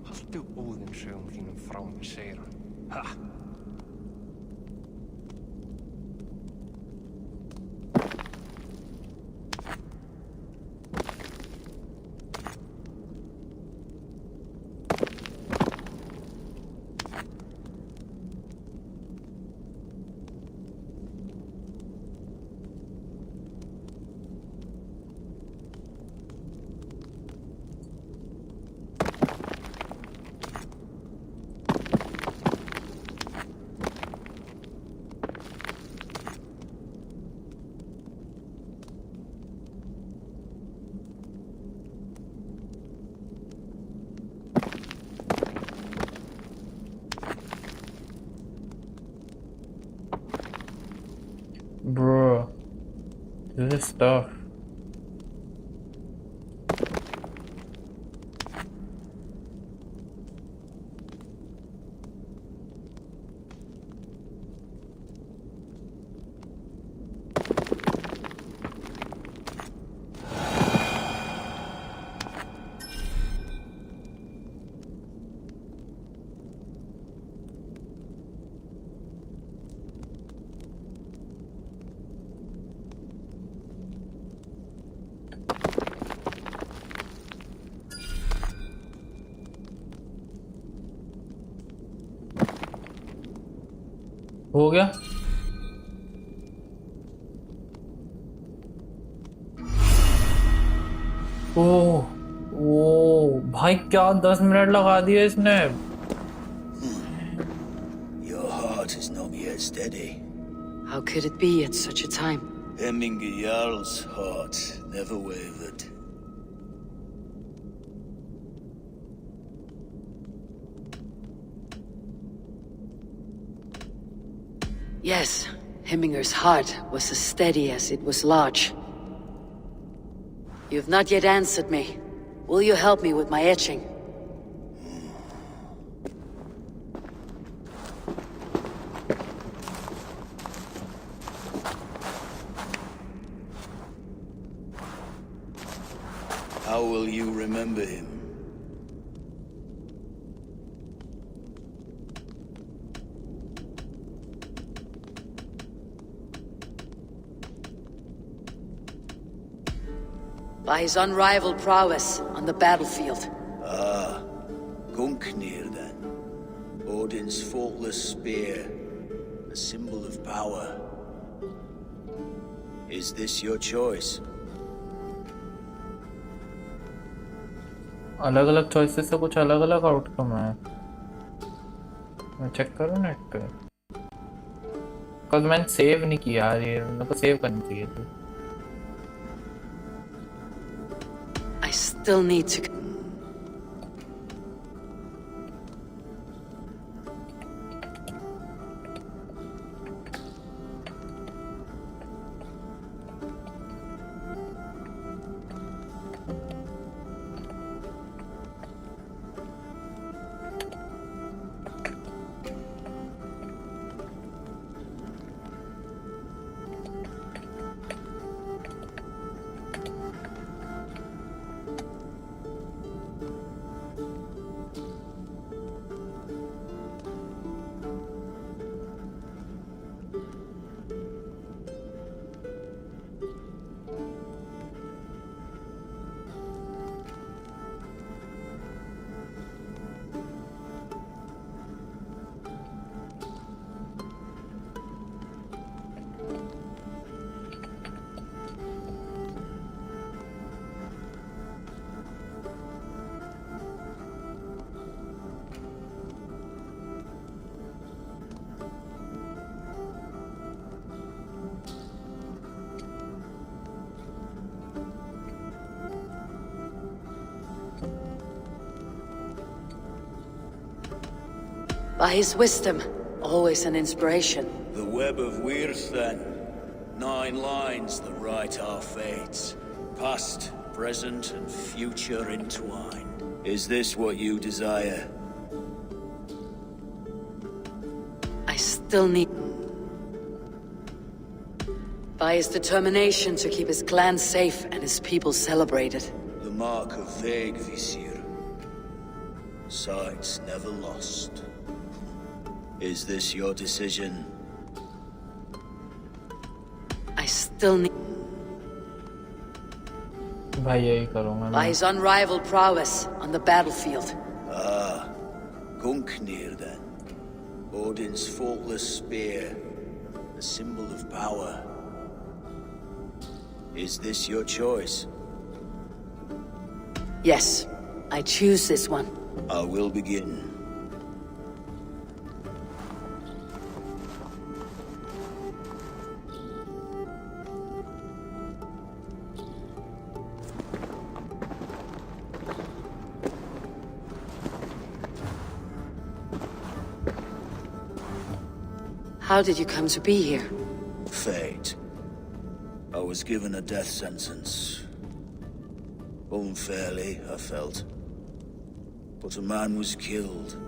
S6: Haltu óðinsögum þínum frá mér, segir hann. Ha!
S1: Bro, this is tough. हो गया? ओह ओह भाई क्या 10 मिनट लगा दिए इसने.
S12: Your heart is not yet steady.
S3: How could it be at such a time?
S12: Hemminger Jarl's heart never wavered.
S3: Yes, Hemminger's heart was as steady as it was large. You've not yet answered me. Will you help me with my etching?
S12: How will you remember him?
S3: By his unrivaled prowess on the battlefield.
S12: Ah, Gungnir then. Odin's faultless spear, a symbol of power. Is this your choice?
S1: अलग अलग choices से कुछ अलग अलग outcome है. मैं check करूँ net पे. कल मैंने सेव नहीं किया यार, ये मेरे को सेव करनी चाहिए थी.
S3: I still need to... By his wisdom, always an inspiration.
S12: The web of Wirth, then. 9 lines that write our fates. Past, present, and future entwined. Is this what you desire?
S3: I still need... By his determination to keep his clan safe and his people celebrated.
S12: The mark of vague Visir. Sights never lost. Is this your decision?
S3: I still need...
S1: भाई यही करूँगा
S3: By his unrivaled prowess on the battlefield.
S12: Ah, Gungnir then. Odin's faultless spear. A symbol of power. Is this your choice?
S3: Yes, I choose this one.
S12: I will begin.
S3: How did you come to be here?
S12: Fate. I was given a death sentence. Unfairly, I felt. But a man was killed.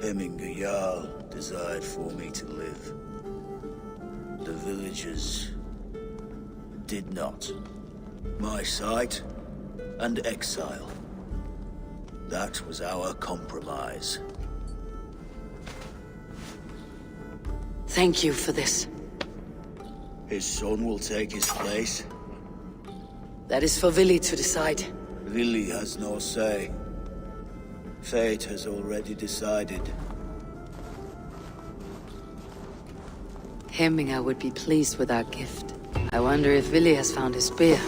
S12: Hemminger Jarl desired for me to live. The villagers did not. My sight and exile. That was our compromise.
S3: Thank you for this.
S12: His son will take his place.
S3: That is for Vili to decide.
S12: Vili has no say. Fate has already decided.
S3: Hemminger would be pleased with our gift. I wonder if Vili has found his spear.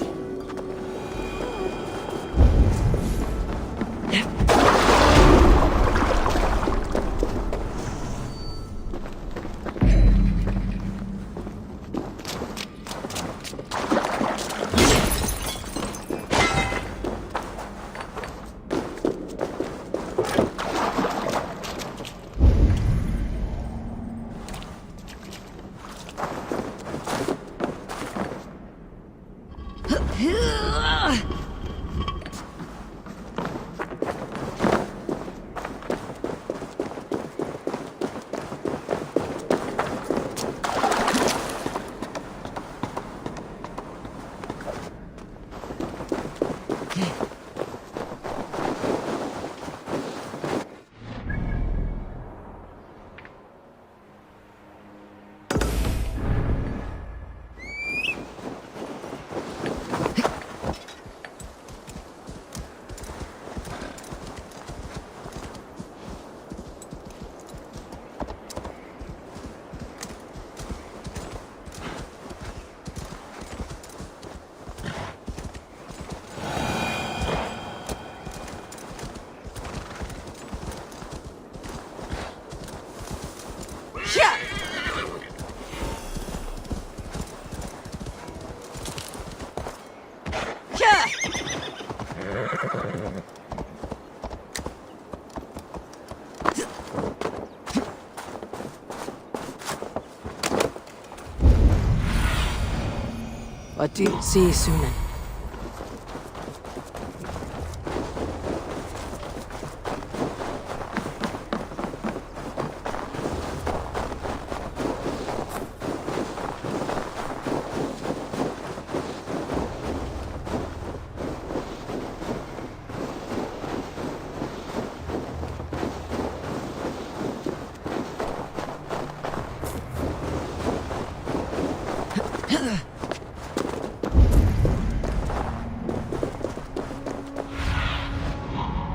S3: What do you see, Sunan?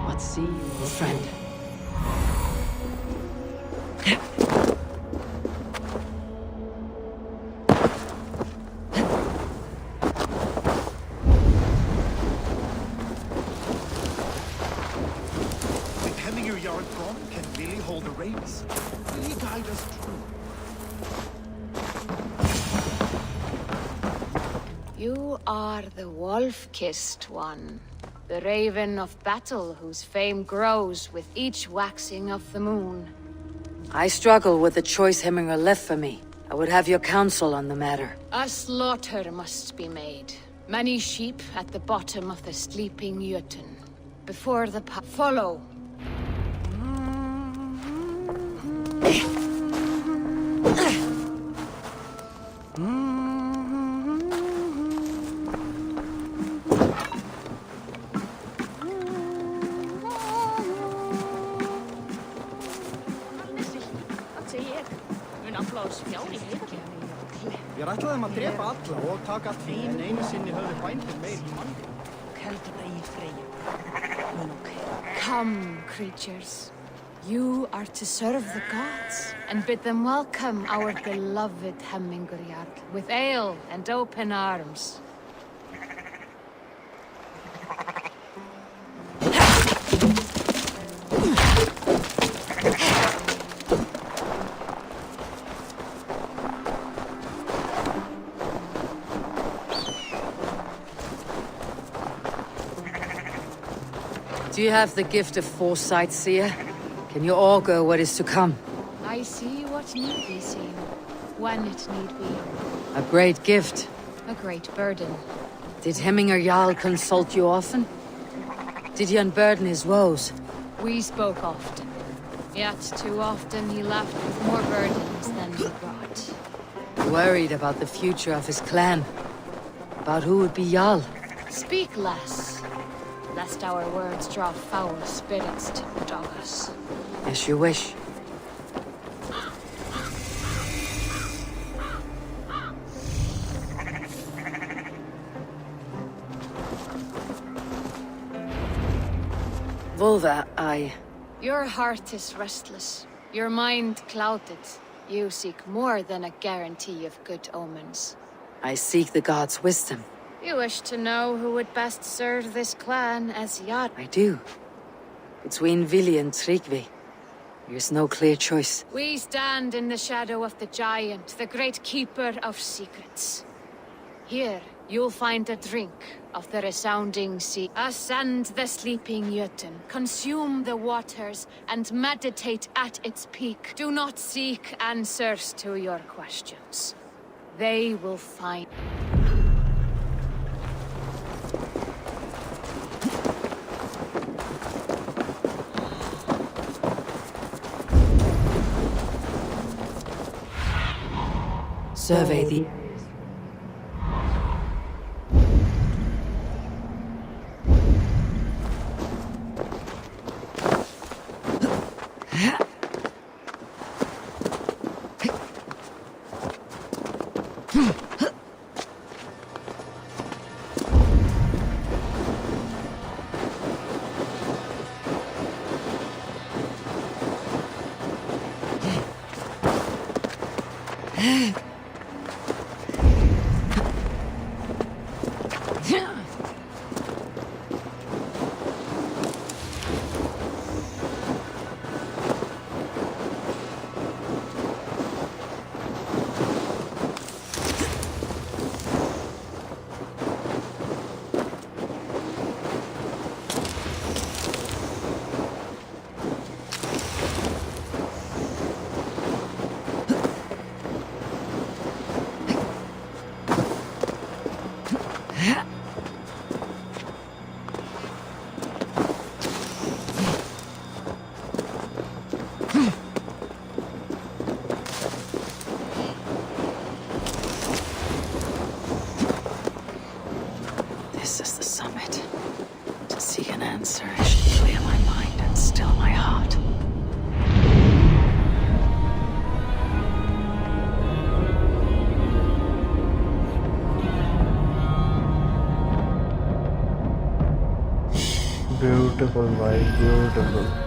S3: What see you, friend?
S9: With Hemminger Jarl gone, can Vili hold the reins? Will he guide us through?
S8: You are the wolf-kissed one. The raven of battle whose fame grows with each waxing of the moon.
S3: I struggle with the choice Hemminger left for me. I would have your counsel on the matter.
S8: A slaughter must be made. Many sheep at the bottom of the sleeping Jötun. Before the follow.
S9: Við ætlaðum að drepa alla og taka allt fyrir, en einu sinni höfðu bændur meiri mann.
S8: Come, creatures. You are to serve the gods and bid them welcome our beloved Hemmingerjarl with ale and open arms.
S3: Do you have the gift of foresight, seer? Can you augur what is to come?
S8: I see what need be seen, when it need be.
S3: A great gift.
S8: A great burden.
S3: Did Hemminger Jarl consult you often? Did he unburden his woes?
S8: We spoke often. Yet too often he left with more burdens than he brought.
S3: Worried about the future of his clan. About who would be Jarl.
S8: Speak less, lest our words draw foul spirits to dog us.
S3: As you wish. Volva,
S8: Your heart is restless. Your mind clouded. You seek more than a guarantee of good omens.
S3: I seek the gods' wisdom.
S8: You wish to know who would best serve this clan as Jarl.
S3: I do. Between Vili and Tryggvi, there is no clear choice.
S8: We stand in the shadow of the giant, the great keeper of secrets. Here, you'll find a drink of the resounding sea. Ascend the sleeping Jötun, consume the waters, and meditate at its peak. Do not seek answers to your questions. They will find...
S3: Survey the... This is the summit. To seek an answer should clear my mind and still my heart.
S1: Beautiful, vibe, beautiful.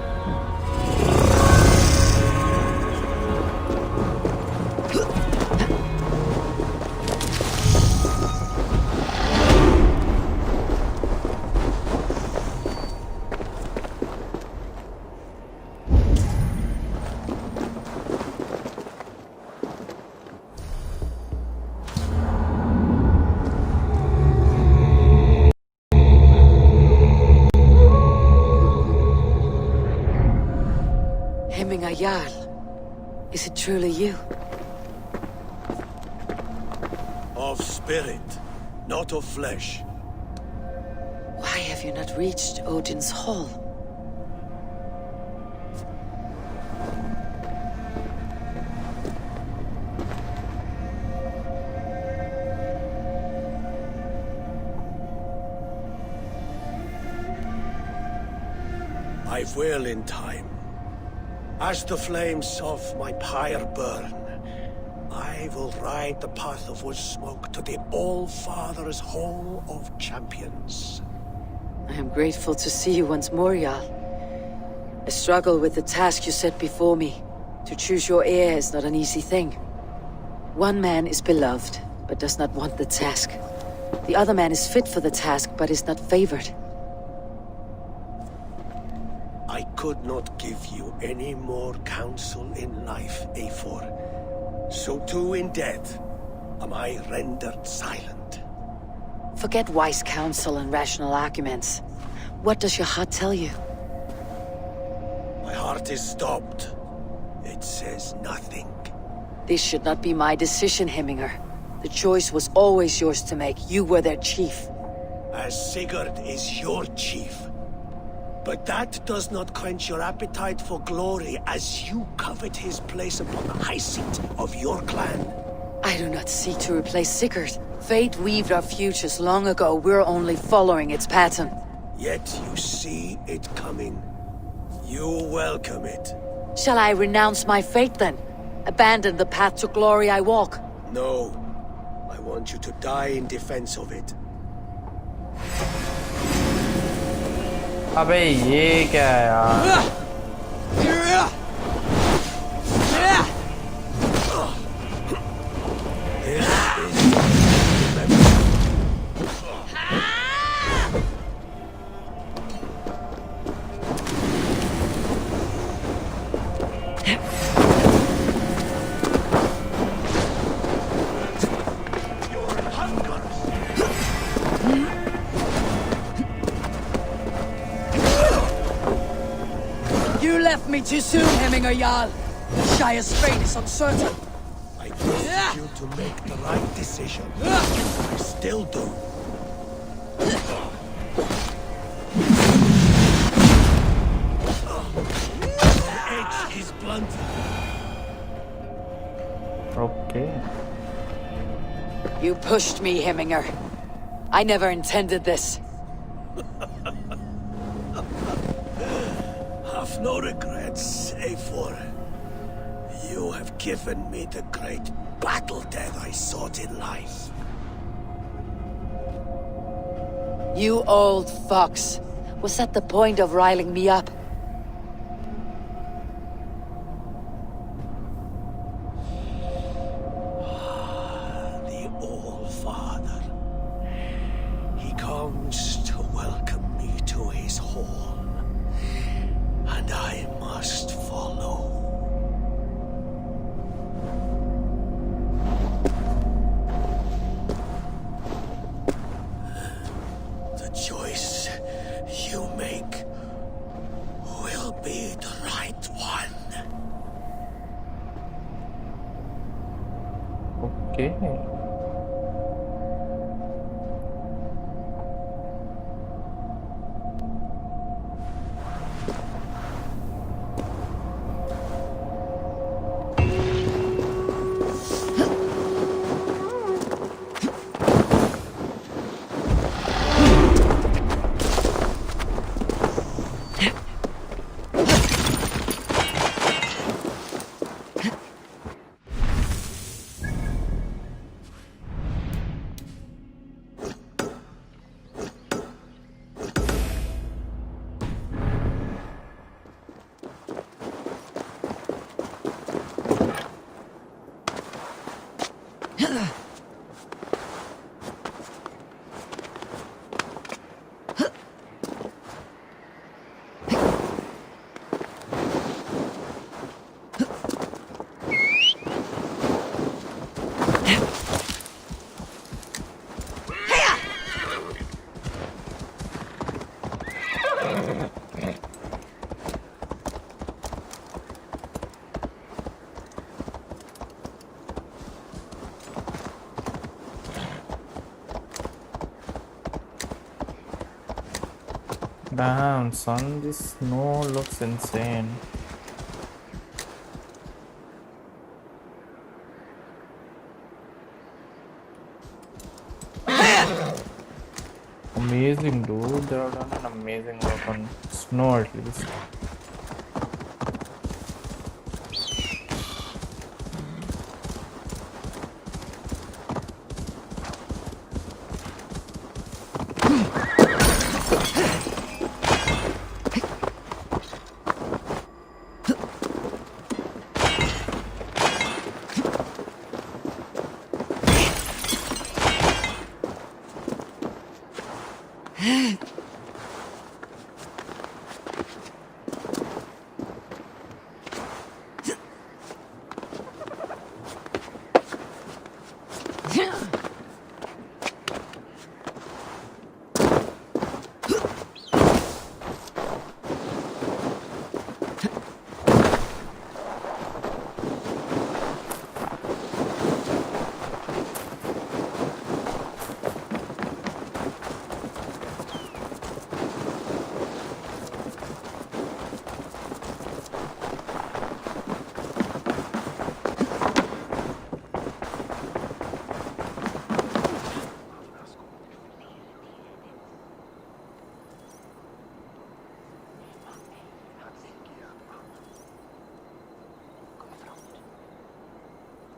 S3: Hemminger Jarl. Is it truly you?
S10: Of spirit, not of flesh.
S3: Why have you not reached Odin's Hall?
S10: I will in time. As the flames of my pyre burn, I will ride the path of wood smoke to the All-Father's Hall of Champions.
S3: I am grateful to see you once more, Jarl. I struggle with the task you set before me. To choose your heir is not an easy thing. One man is beloved, but does not want the task. The other man is fit for the task, but is not favored.
S10: I could not give you any more counsel in life, Eivor. So too in death am I rendered silent.
S3: Forget wise counsel and rational arguments. What does your heart tell you?
S10: My heart is stopped. It says nothing.
S3: This should not be my decision, Hemminger. The choice was always yours to make. You were their chief.
S10: As Sigurd is your chief. But that does not quench your appetite for glory as you covet his place upon the high seat of your clan.
S3: I do not seek to replace Sigurd. Fate weaved our futures long ago. We're only following its pattern.
S10: Yet you see it coming. You welcome it.
S3: Shall I renounce my fate then? Abandon the path to glory I walk?
S10: No. I want you to die in defense of it.
S1: अबे ये क्या है यार?
S3: Me too soon, Hemminger Jarl. The Shire's fate is uncertain.
S10: I trusted you to make the right decision. I still do. The edge is blunt.
S1: Okay.
S3: You pushed me, Hemminger. I never intended this.
S10: Have no regrets, Eivor. You have given me the great battle death I sought in life.
S3: You old fox. Was that the point of riling me up?
S10: The All-Father. He comes to welcome me to his hall. And I must follow. The choice you make will be the right one.
S1: Okay. Damn, son, this snow looks insane. Amazing, dude. They have done an amazing work on snow at least.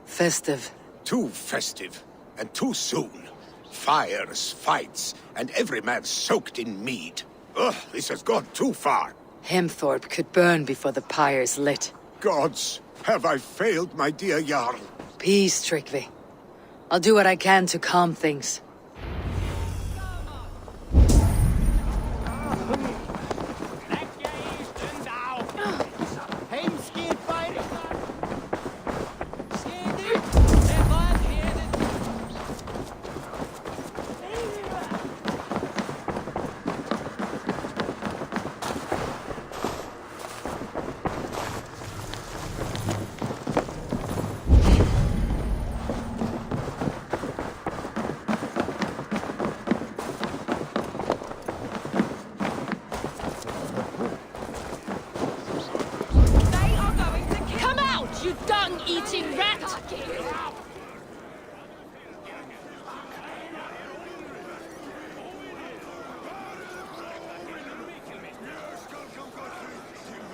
S3: Festive.
S2: Too festive, and too soon. Fires, fights, and every man soaked in mead. Ugh, this has gone too far.
S3: Hemthorpe could burn before the pyre's lit.
S2: Gods, have I failed my dear Jarl?
S3: Peace, Tryggvi. I'll do what I can to calm things.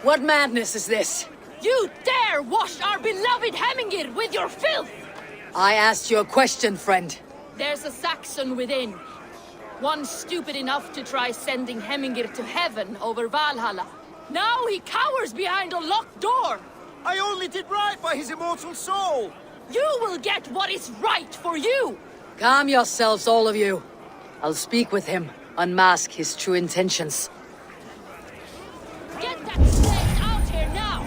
S3: What madness is this?
S8: You dare wash our beloved Hemingir with your filth!
S3: I asked you a question, friend.
S8: There's a Saxon within. One stupid enough to try sending Hemingir to heaven over Valhalla. Now he cowers behind a locked door!
S9: I only did right by his immortal soul!
S8: You will get what is right for you!
S3: Calm yourselves, all of you. I'll speak with him, unmask his true intentions.
S8: Get that slave out here now!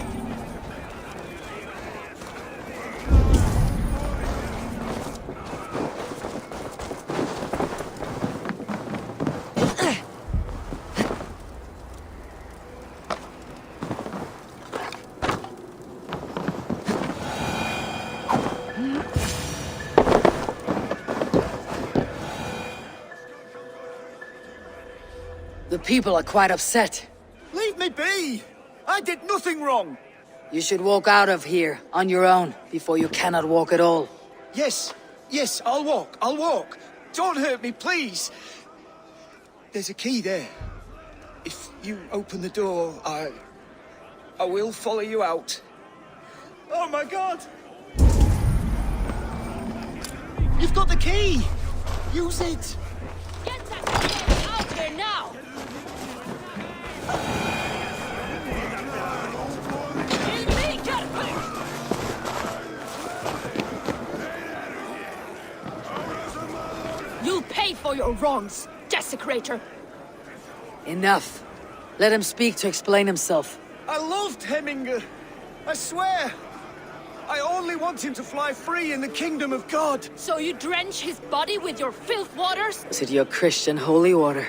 S3: The people are quite upset.
S9: Leave me be! I did nothing wrong!
S3: You should walk out of here, on your own, before you cannot walk at all.
S9: Yes, I'll walk. Don't hurt me, please! There's a key there. If you open the door, I will follow you out. Oh my god! You've got the key! Use it!
S8: Get that slave out here now! You'll pay for your wrongs, desecrator!
S3: Enough. Let him speak to explain himself.
S9: I loved Hemingr. I swear. I only want him to fly free in the kingdom of God.
S8: So you drench his body with your filth waters?
S3: Is it your Christian holy water?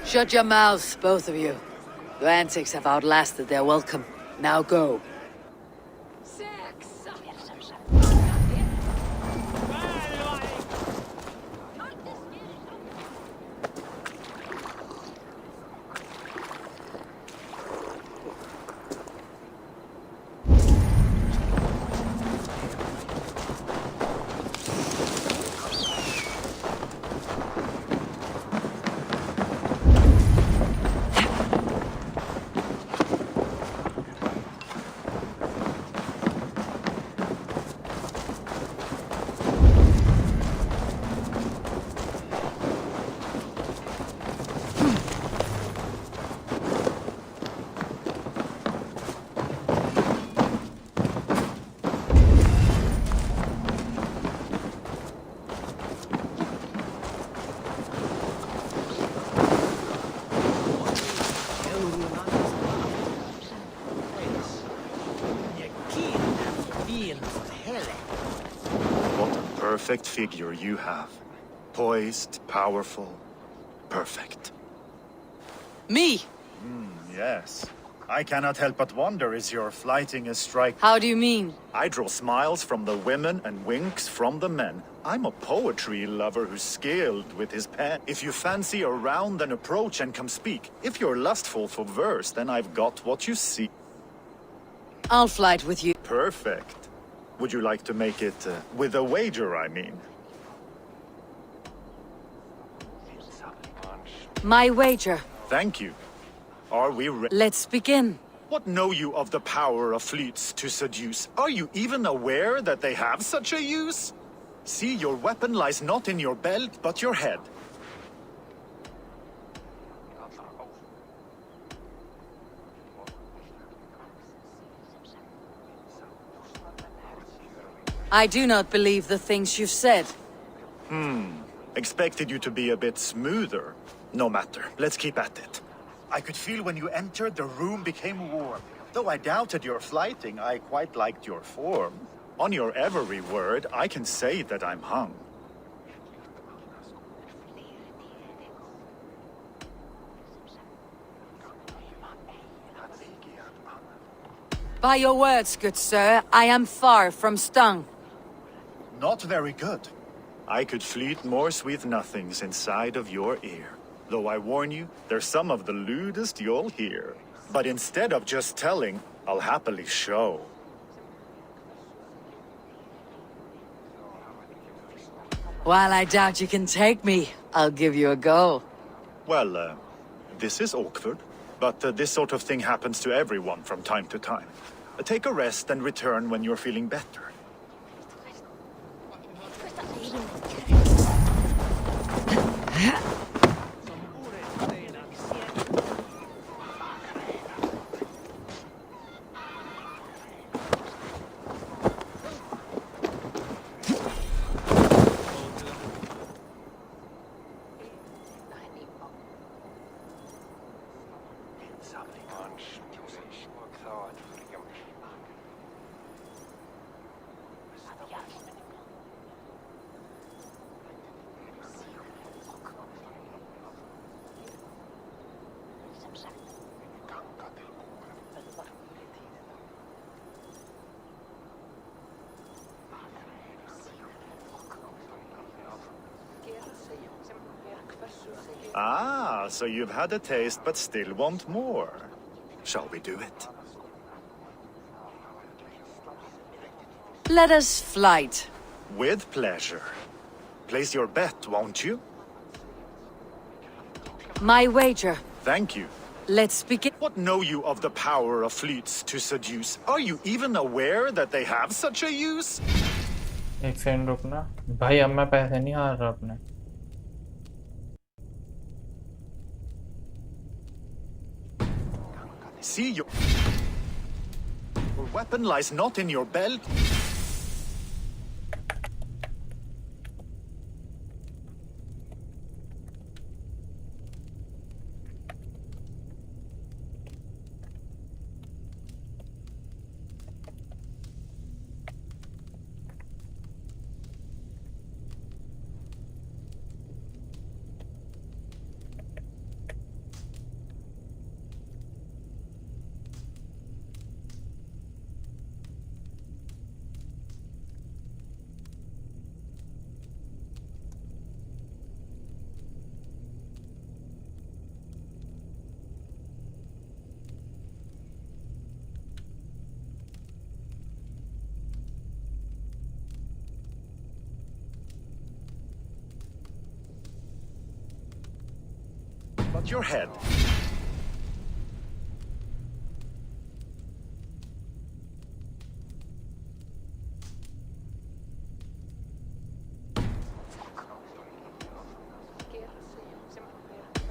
S3: Shut your mouths, both of you. Your antics have outlasted their welcome. Now go.
S13: What a perfect figure you have. Poised, powerful, perfect.
S3: Me?
S13: Yes. I cannot help but wonder, is your flighting a strike?
S3: How do you mean?
S13: I draw smiles from the women and winks from the men. I'm a poetry lover who's skilled with his pen. If you fancy a round, then approach and come speak. If you're lustful for verse, then I've got what you seek.
S3: I'll flight with you.
S13: Perfect. Would you like to make it with a wager, I mean?
S3: My wager.
S13: Thank you. Are we ready?
S3: Let's begin.
S13: What know you of the power of fleets to seduce? Are you even aware that they have such a use? See, your weapon lies not in your belt, but your head.
S3: I do not believe the things you've said.
S13: Expected you to be a bit smoother. No matter, let's keep at it. I could feel when you entered, the room became warm. Though I doubted your flighting, I quite liked your form. On your every word, I can say that I'm hung.
S3: By your words, good sir, I am far from stung.
S13: Not very good. I could fleet more sweet nothings inside of your ear. Though I warn you, they're some of the lewdest you'll hear. But instead of just telling, I'll happily show.
S3: While I doubt you can take me, I'll give you a go.
S13: Well, this is awkward, but this sort of thing happens to everyone from time to time. Take a rest and return when you're feeling better. Ah, so you've had a taste but still want more. Shall we do it?
S3: Let us flight.
S13: With pleasure. Place your bet, won't you?
S3: My wager.
S13: Thank you.
S3: Let's begin.
S13: What know you of the power of fleets to seduce? Are you even aware that they have such a use?
S1: एक second रुकना भाई, अब मैं पैसे नहीं हार रहा अपने.
S13: See, your weapon lies not in your belt. But your head.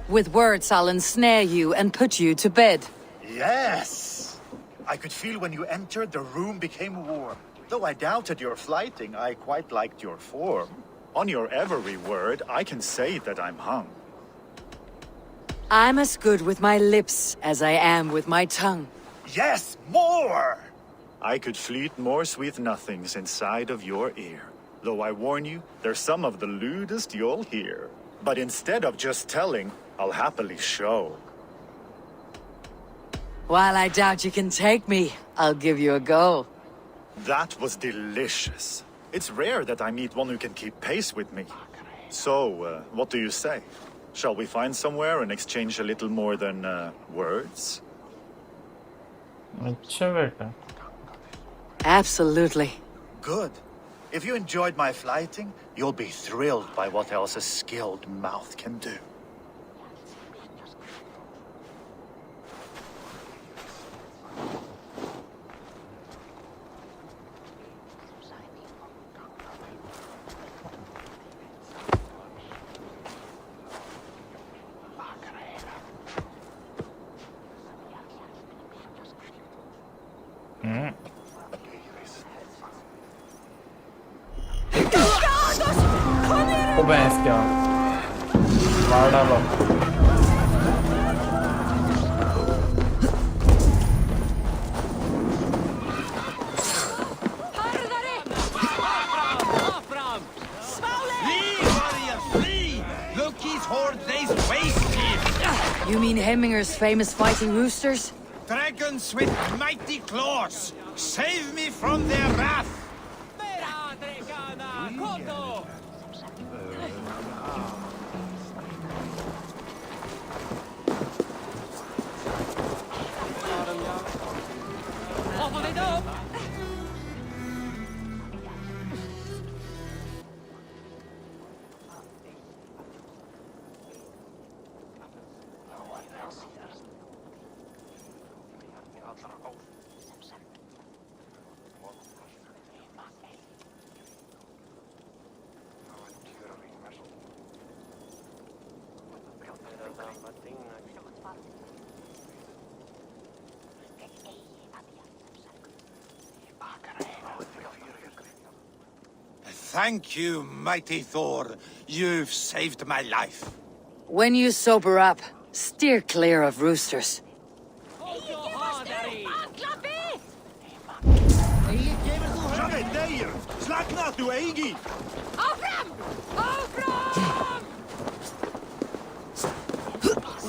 S3: With words, I'll ensnare you and put you to bed.
S13: Yes! I could feel when you entered, the room became warm. Though I doubted your flighting, I quite liked your form. On your every word, I can say that I'm hung.
S3: I'm as good with my lips as I am with my tongue.
S13: Yes, more! I could fleet more sweet nothings inside of your ear. Though I warn you, they're some of the lewdest you'll hear. But instead of just telling, I'll happily show.
S3: While I doubt you can take me, I'll give you a go.
S13: That was delicious. It's rare that I meet one who can keep pace with me. So, what do you say? Shall we find somewhere and exchange a little more than, words?
S1: अच्छा बेटा.
S3: Absolutely.
S13: Good. If you enjoyed my flighting, you'll be thrilled by what else a skilled mouth can do.
S1: ओ भैंस क्या मार डालो.
S3: You mean Hemminger's famous fighting roosters?
S14: Dragons with mighty claws! Save me from their wrath! Thank you, mighty Thor. You've saved my life.
S3: When you sober up, steer clear of roosters.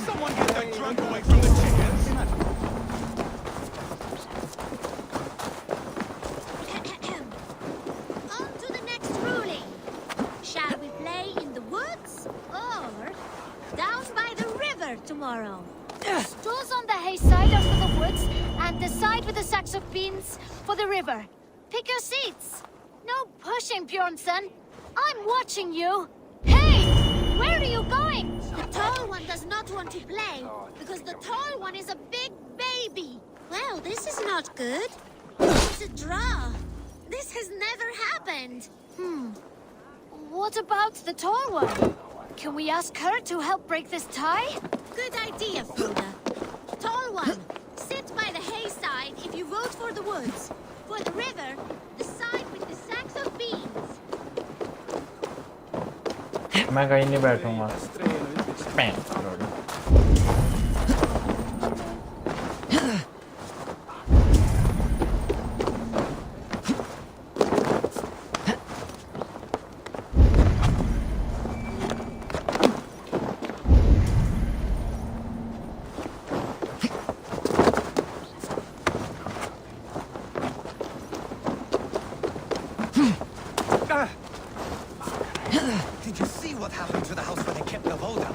S14: Someone get that drunk away from the chickens!
S11: On to the next ruling. Shall we play in the woods or down by the river tomorrow?
S8: Stool's on the hay side are for the woods, and the side with the sacks of beans for the river. Pick your seats. No pushing, Bjornsson. I'm watching you. Hey! Where are you going?
S11: The tall one does not want to play because the tall one is a big baby. Well, this is not good. It's a draw. This has never happened.
S8: What about the tall one? Can we ask her to help break this tie?
S11: Good idea, Frida. Tall one, sit by the hay side if you vote for the woods. For the river, the side with the sacks of beans.
S1: मैं कहीं नहीं बैठूंगा. पैं.
S14: Did you see what happened to the house where they kept the Volga?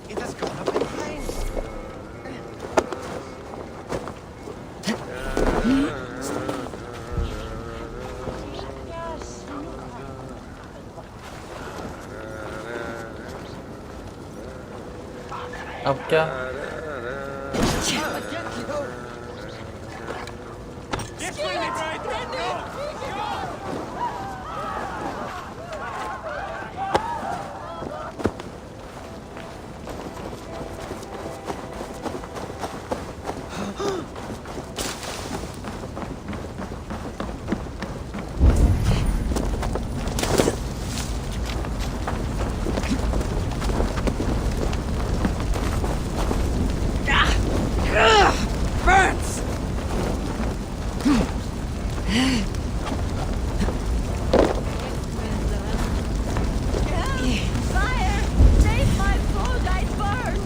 S14: It has gone up in flames.
S1: अब क्या?
S4: Fire! Save my food, I burn!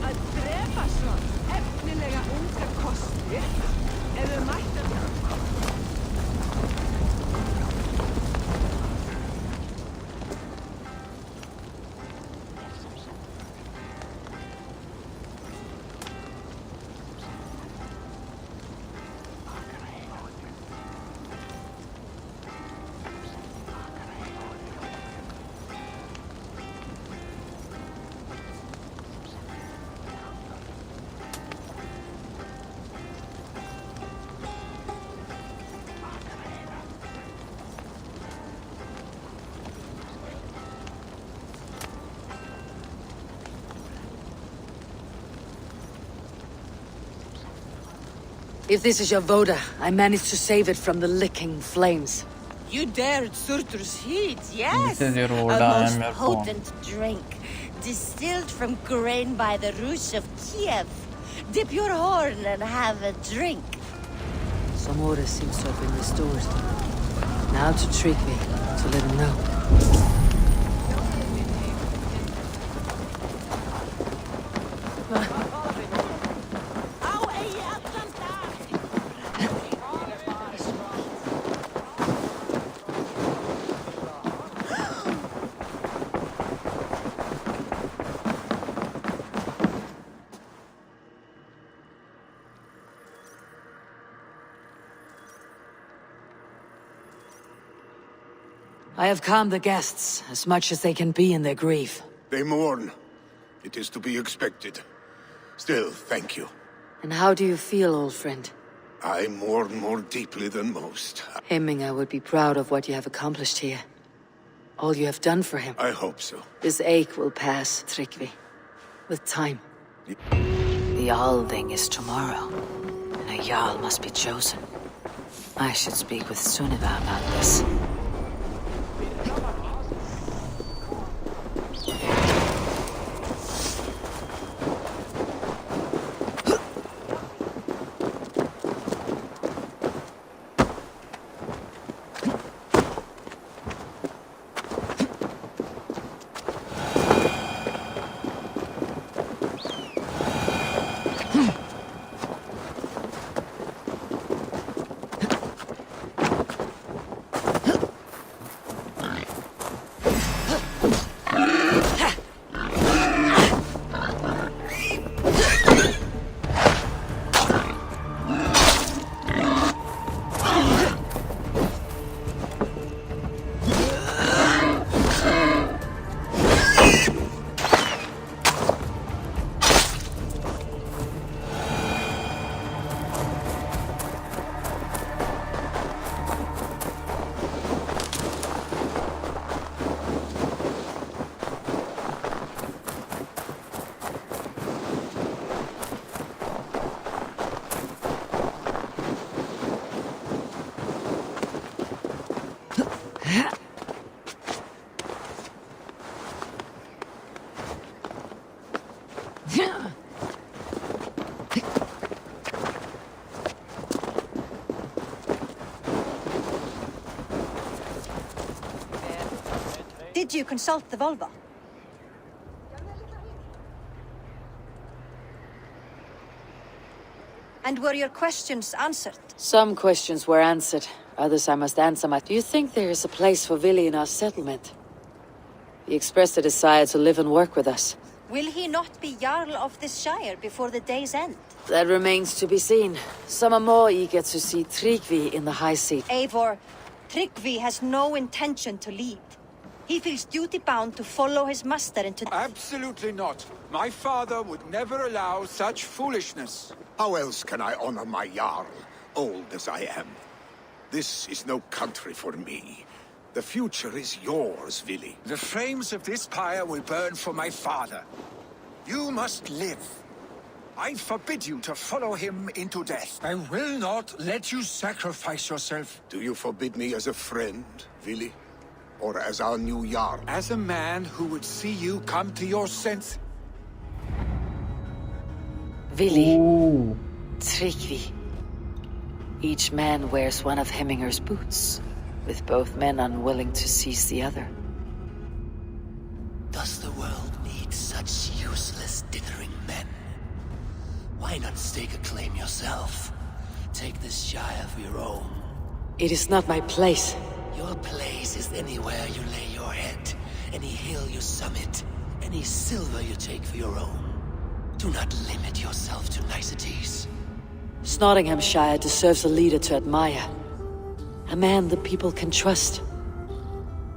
S4: Að drepa svo efnilega unga kosti ef við mættum.
S3: If this is your Voda, I managed to save it from the licking flames.
S4: You dared Surtur's heat, yes!
S1: This is your
S4: A
S1: Voda, I am
S4: most
S1: your pawn.
S4: potent drink, distilled from grain by the Rus of Kiev. Dip your horn and have a drink.
S3: Some order seems to have been restored. Now to Trigvi, to let him know. I have calmed the guests, as much as they can be in their grief.
S2: They mourn. It is to be expected. Still, thank you.
S3: And how do you feel, old friend?
S2: I mourn more deeply than most.
S3: Hemming would be proud of what you have accomplished here. All you have done for him.
S2: I hope so.
S3: This ache will pass, Trigvi. With time. The Althing is tomorrow, and a Jarl must be chosen. I should speak with Sunniva about this.
S4: Did you consult the Volva? And were your questions answered?
S3: Some questions were answered. Others I must answer. Do you think there is a place for Vili in our settlement? He expressed a desire to live and work with us.
S4: Will he not be Jarl of this Shire before the day's end?
S3: That remains to be seen. Some are more eager to see Tryggvi in the high seat.
S4: Eivor, Tryggvi has no intention to lead. He feels duty-bound to follow his master into...
S7: Absolutely not. My father would never allow such foolishness.
S2: How else can I honor my Jarl, old as I am? This is no country for me. The future is yours, Vili.
S7: The flames of this pyre will burn for my father. You must live. I forbid you to follow him into death. I will not let you sacrifice yourself.
S2: Do you forbid me as a friend, Vili? Or as our new Jarl?
S7: As a man who would see you come to your senses.
S3: Vili, Tryggvi. Each man wears one of Hemminger's boots, with both men unwilling to seize the other.
S10: Does the world need such useless dithering men? Why not stake a claim yourself? Take this Shire for your own.
S3: It is not my place.
S10: Your place is anywhere you lay your head, any hill you summit, any silver you take for your own. Do not limit yourself to niceties.
S3: Nottinghamshire deserves a leader to admire. A man the people can trust.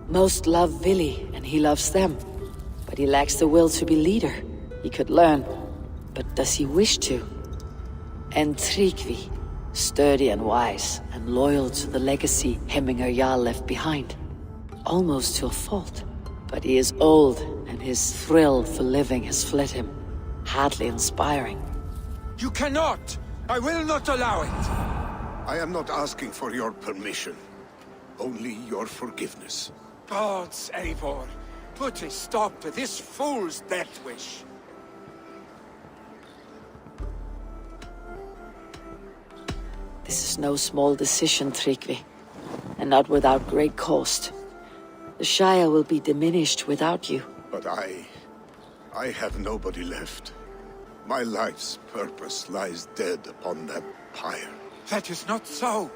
S3: Most love Vili, and he loves them. But he lacks the will to be leader. He could learn, but does he wish to? And Tryggvi, sturdy and wise, and loyal to the legacy Hemminger Jarl left behind. Almost to a fault. But he is old, and his thrill for living has fled him. Hardly inspiring.
S7: You cannot! I will not allow it!
S2: I am not asking for your permission. Only your forgiveness.
S7: Gods, Eivor, put a stop to this fool's death wish.
S3: This is no small decision, Tryggvi. And not without great cost. The Shire will be diminished without you.
S2: But I have nobody left. My life's purpose lies dead upon that pyre.
S7: That is not so.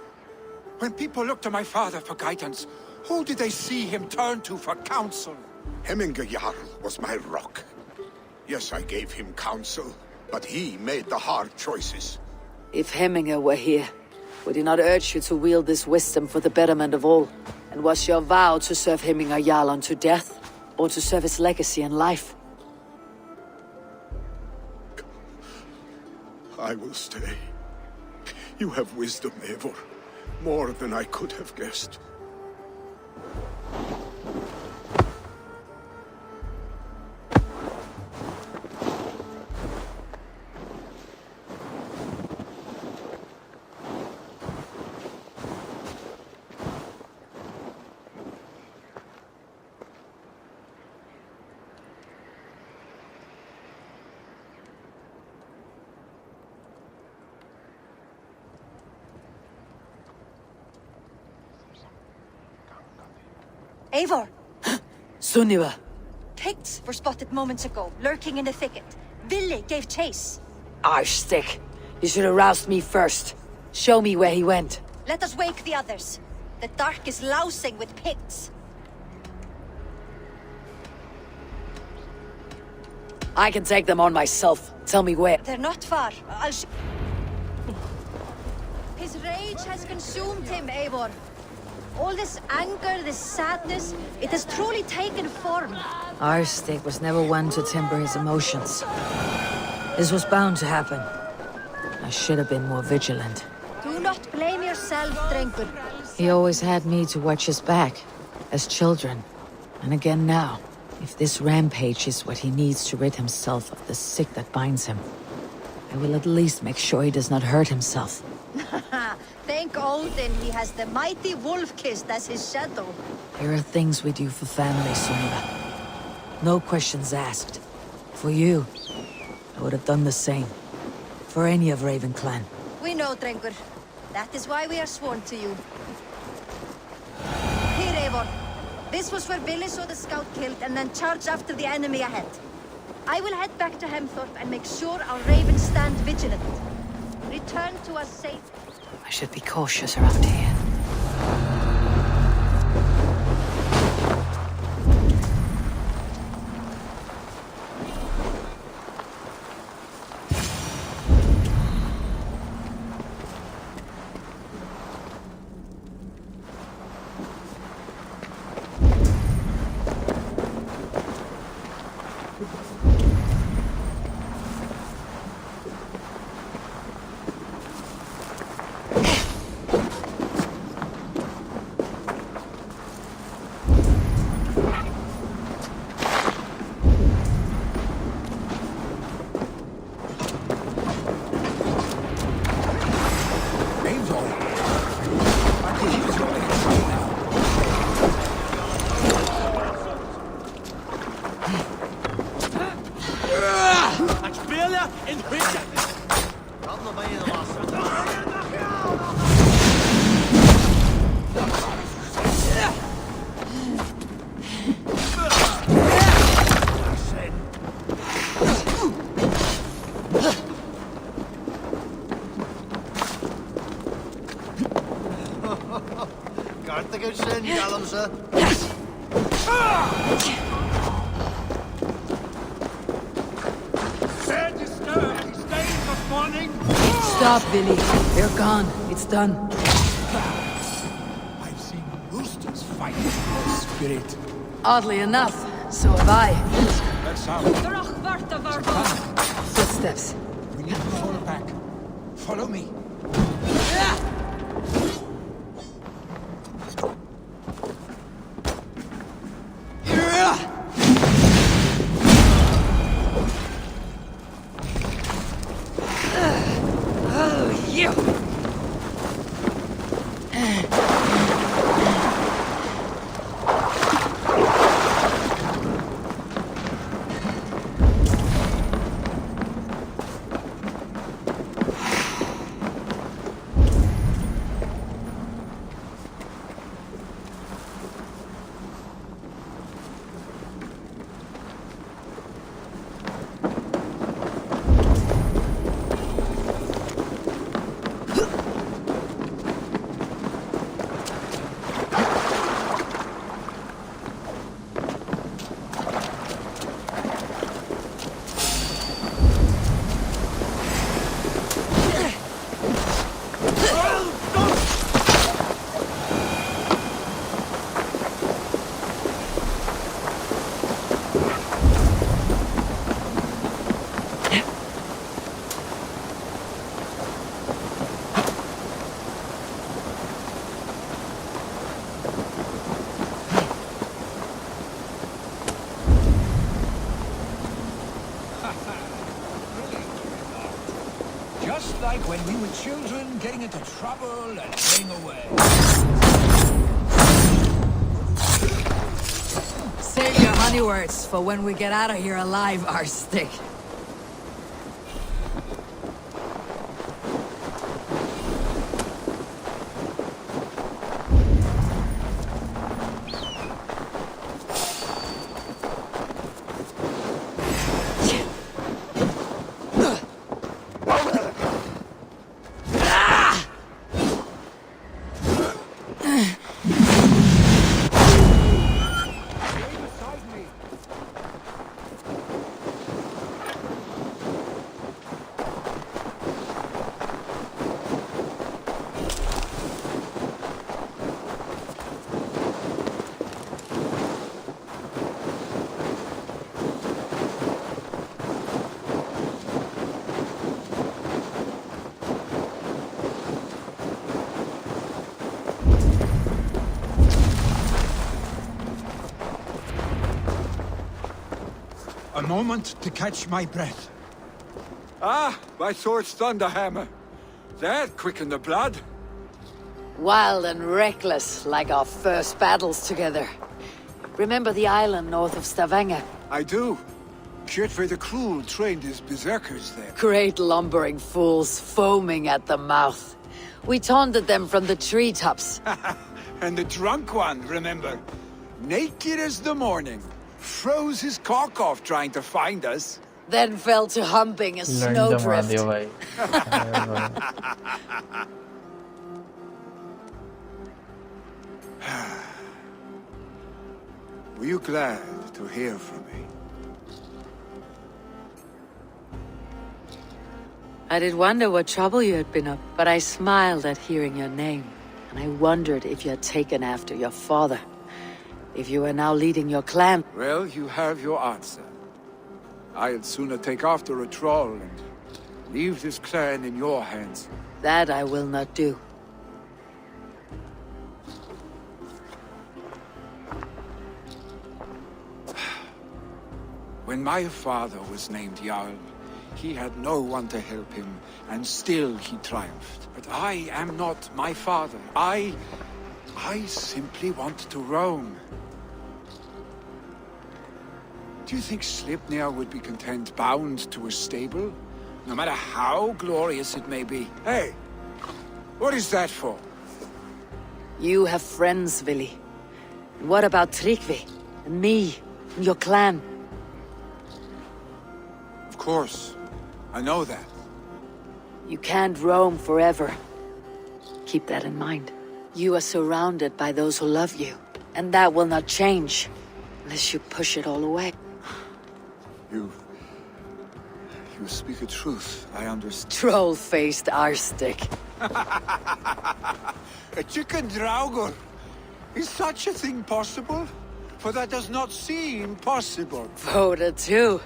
S7: When people look to my father for guidance, who did they see him turn to for counsel?
S2: Hemminger Jarl was my rock. Yes, I gave him counsel, but he made the hard choices.
S3: If Hemminger were here, would he not urge you to wield this wisdom for the betterment of all? And was your vow to serve Hemminger Jarl unto death, or to serve his legacy in life?
S2: I will stay. You have wisdom, Eivor. More than I could have guessed.
S4: Eivor!
S3: Sunniva!
S4: Picts were spotted moments ago, lurking in the thicket. Vili gave chase.
S3: Arstick! You should have roused me first. Show me where he went.
S4: Let us wake the others. The dark is lousing with Picts.
S3: I can take them on myself. Tell me where.
S4: They're not far. His rage has consumed him, Eivor. All this anger, this sadness, it has truly taken form.
S3: Arstick was never one to temper his emotions. This was bound to happen. I should have been more vigilant.
S4: Do not blame yourself, Drengur.
S3: He always had me to watch his back, as children. And again now, if this rampage is what he needs to rid himself of the sick that binds him, I will at least make sure he does not hurt himself.
S4: Thank Odin he has the mighty Wolf-Kissed as his shadow.
S3: There are things we do for family, Sunniva. No questions asked. For you, I would have done the same. For any of Raven Clan.
S4: We know, Drengur. That is why we are sworn to you. Here, Eivor. This was where Vili saw the scout killed and then charged after the enemy ahead. I will head back to Hemthorpe and make sure our ravens stand vigilant. Return to us safe.
S3: I should be cautious around here.
S10: Article send, Callum, sir.
S3: Stop, Billy. They're gone. It's done.
S7: I've seen roosters fight for spirit.
S3: Oddly enough, so have I.
S7: Let's have
S3: Footsteps.
S7: We need to fall back. Follow me. Just like when we were children, getting into trouble and running away.
S3: Save your honey words for when we get out of here alive, Arstick.
S7: A moment to catch my breath. Ah, my sword's thunderhammer. That quickened the blood.
S3: Wild and reckless, like our first battles together. Remember the island north of Stavanger?
S7: I do. Kjotve the Cruel trained his berserkers there.
S3: Great lumbering fools, foaming at the mouth. We taunted them from the treetops.
S7: And the drunk one, remember? Naked as the morning. Froze his cock off trying to find us.
S3: Then fell to humping a
S1: लंड जमा
S3: snowdrift.
S1: दियो भाई
S7: Were you glad to hear from me?
S3: I did wonder what trouble you had been up, but I smiled at hearing your name, and I wondered if you had taken after your father. If you were now leading your clan.
S7: Well, you have your answer. I'd sooner take after a troll and leave this clan in your hands.
S3: That I will not do.
S7: When my father was named Jarl, he had no one to help him, and still he triumphed. But I am not my father. I simply want to roam. Do you think Sleipnir would be content bound to a stable? No matter how glorious it may be. Hey, what is that for?
S3: You have friends, Vili. And what about Tryggvi? And me? And your clan?
S7: Of course. I know that.
S3: You can't roam forever. Keep that in mind. You are surrounded by those who love you, and that will not change unless you push it all away.
S7: You speak a truth, I understand.
S3: Troll-faced arstick.
S7: A chicken draugr? Is such a thing possible? For that does not seem possible.
S3: Voda too.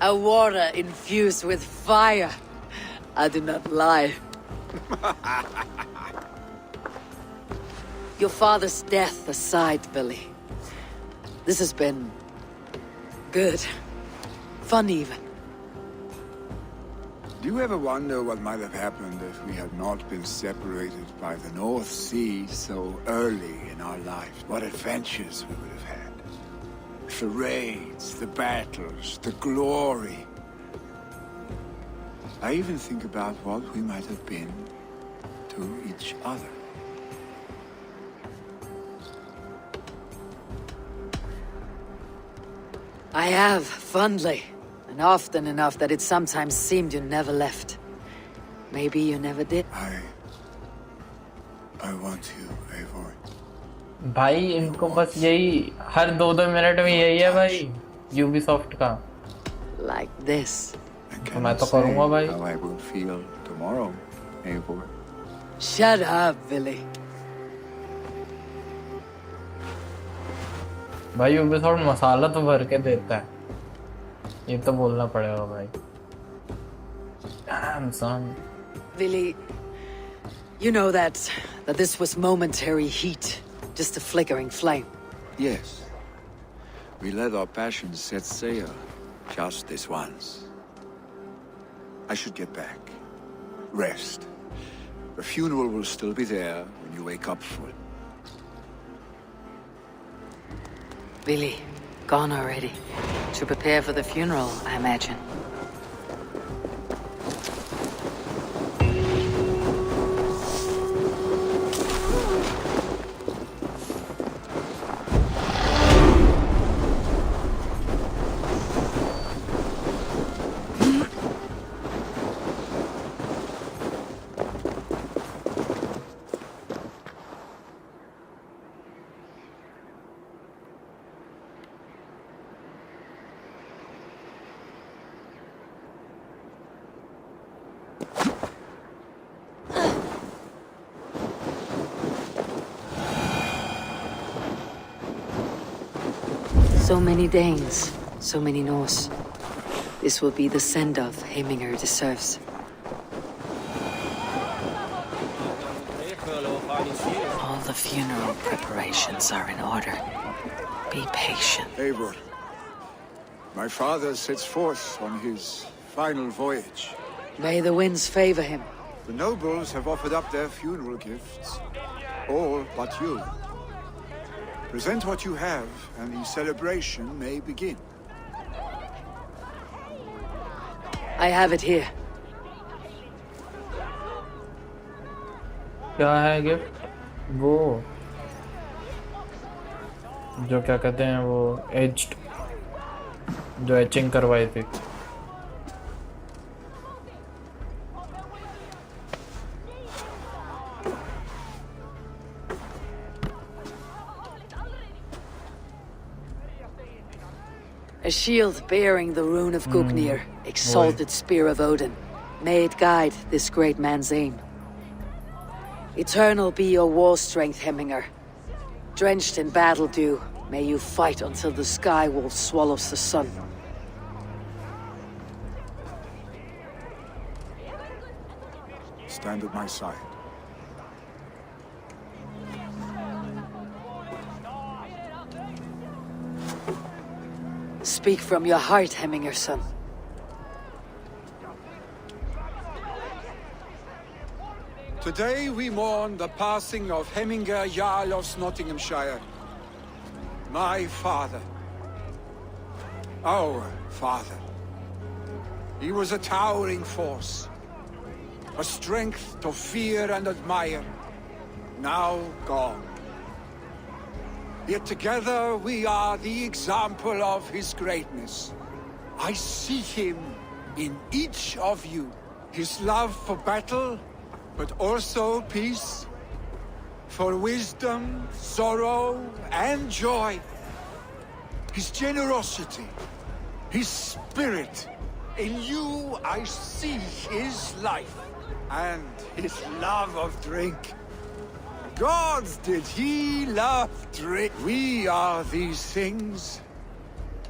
S3: A water infused with fire. I do not lie. Your father's death aside, Billy. This has been... good. Fun even.
S7: Do you ever wonder what might have happened if we had not been separated by the North Sea so early in our lives? What adventures we would have had. The raids, the battles, the glory. I even think about what we might have been to each other.
S3: I have, fondly. And often enough that it sometimes seemed you never left. Maybe you never did.
S7: I want you, Eivor.
S1: भाई इनको बस यही हर 2-2 minute में यही है भाई Ubisoft का.
S3: Like this.
S1: तो मैं तो करूँगा भाई.
S7: How I will feel tomorrow, Eivor.
S3: Shut up, Billy.
S1: भाई Ubisoft मसाला तो भर के देता है. ये तो बोलना पड़ेगा भाई. Damn son.
S3: Billy, you know that this was momentary heat. Just a flickering flame.
S7: Yes. We let our passions set sail. Just this once. I should get back. Rest. The funeral will still be there when you wake up for it.
S3: Billy, gone already. To prepare for the funeral, I imagine. So many Danes, so many Norse. This will be the send-off Heminger deserves. All the funeral preparations are in order. Be patient.
S7: Eivor, my father sets forth on his final voyage.
S3: May the winds favor him.
S7: The nobles have offered up their funeral gifts. All but you. Present what you have, and the celebration may begin.
S3: I have it here.
S1: क्या है gift? वो जो क्या कहते हैं वो aged जो etching करवाई थी.
S3: A shield bearing the rune of Gugnir, exalted spear of Odin. May it guide this great man's aim. Eternal be your war strength, Heminger. Drenched in battle dew, may you fight until the sky wolf swallows the sun.
S7: Stand at my side.
S3: Speak from your heart, Heminger, son.
S7: Today we mourn the passing of Heminger Jarl of Nottinghamshire. My father. Our father. He was a towering force. A strength to fear and admire. Now gone. Yet together we are the example of his greatness. I see him in each of you. His love for battle, but also peace. for wisdom, sorrow, and joy. His generosity, his spirit. In you I see his life, and his love of drink. Gods, did he love drink? We are these things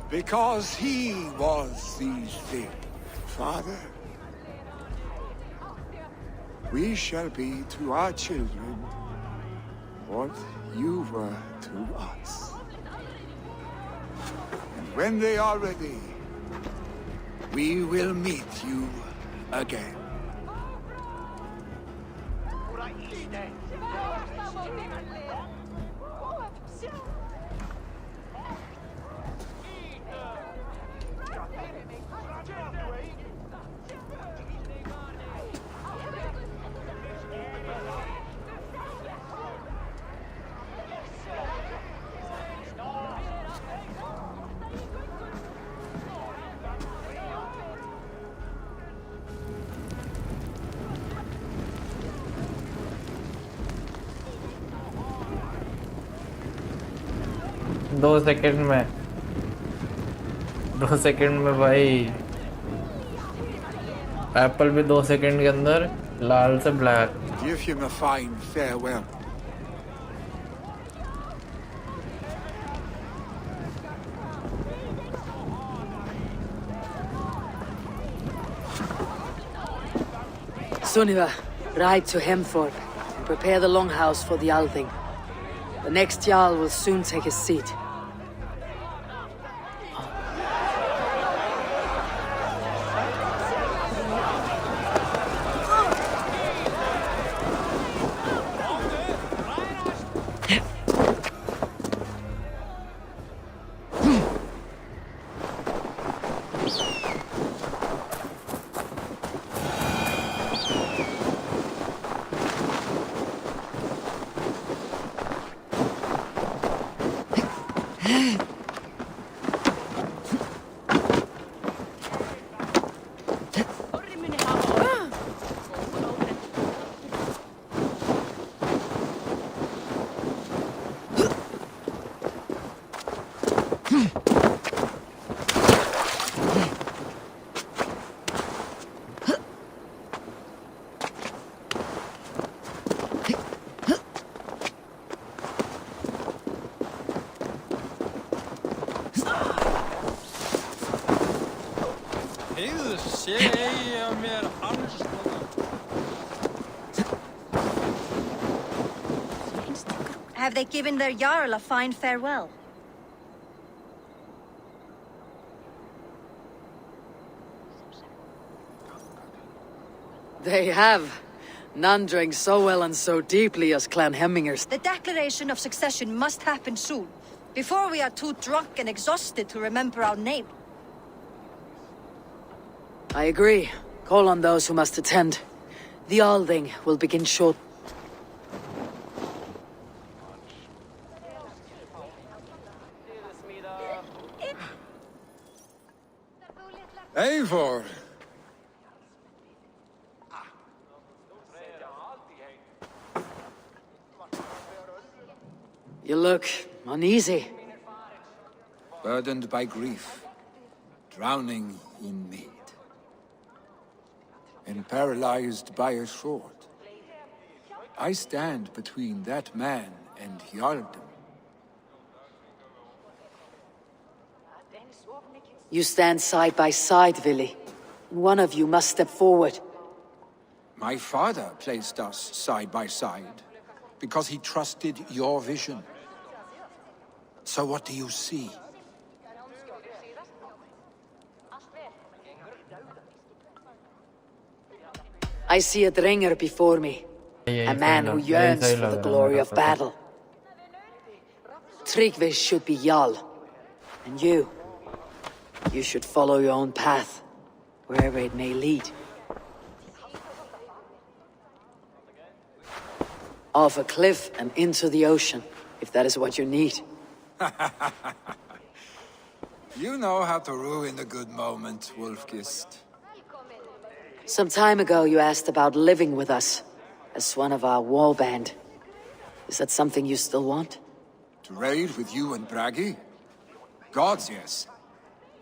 S7: because he was these things. Father, we shall be to our children what you were to us. And when they are ready, we will meet you again.
S1: दो second में भाई Apple भी 2 second के अंदर लाल से black.
S7: Give him a fine farewell.
S3: Sunniva, ride to Hemthorpe and prepare the longhouse for the Althing. The next Jarl will soon take his seat.
S4: Have they given their Jarl a fine farewell?
S3: They have. None drank so well and so deeply as Clan Hemmingers.
S4: The declaration of succession must happen soon, before we are too drunk and exhausted to remember our name.
S3: I agree. Call on those who must attend. The Althing will begin shortly.
S7: Eivor!
S3: You look uneasy.
S7: Burdened by grief, drowning in need, and paralyzed by a sword. I stand between that man and Jarldom.
S3: You stand side by side, Vili. One of you must step forward.
S7: My father placed us side by side because he trusted your vision. So what do you see?
S3: I see a Dringer before me. A man who yearns for the glory of battle. Tryggvi should be Jarl. And you should follow your own path, wherever it may lead. Off a cliff and into the ocean, if that is what you need.
S7: You know how to ruin a good moment, Wolfgist.
S3: Some time ago you asked about living with us, as one of our war band. Is that something you still want?
S7: To raid with you and Bragi? Gods, yes.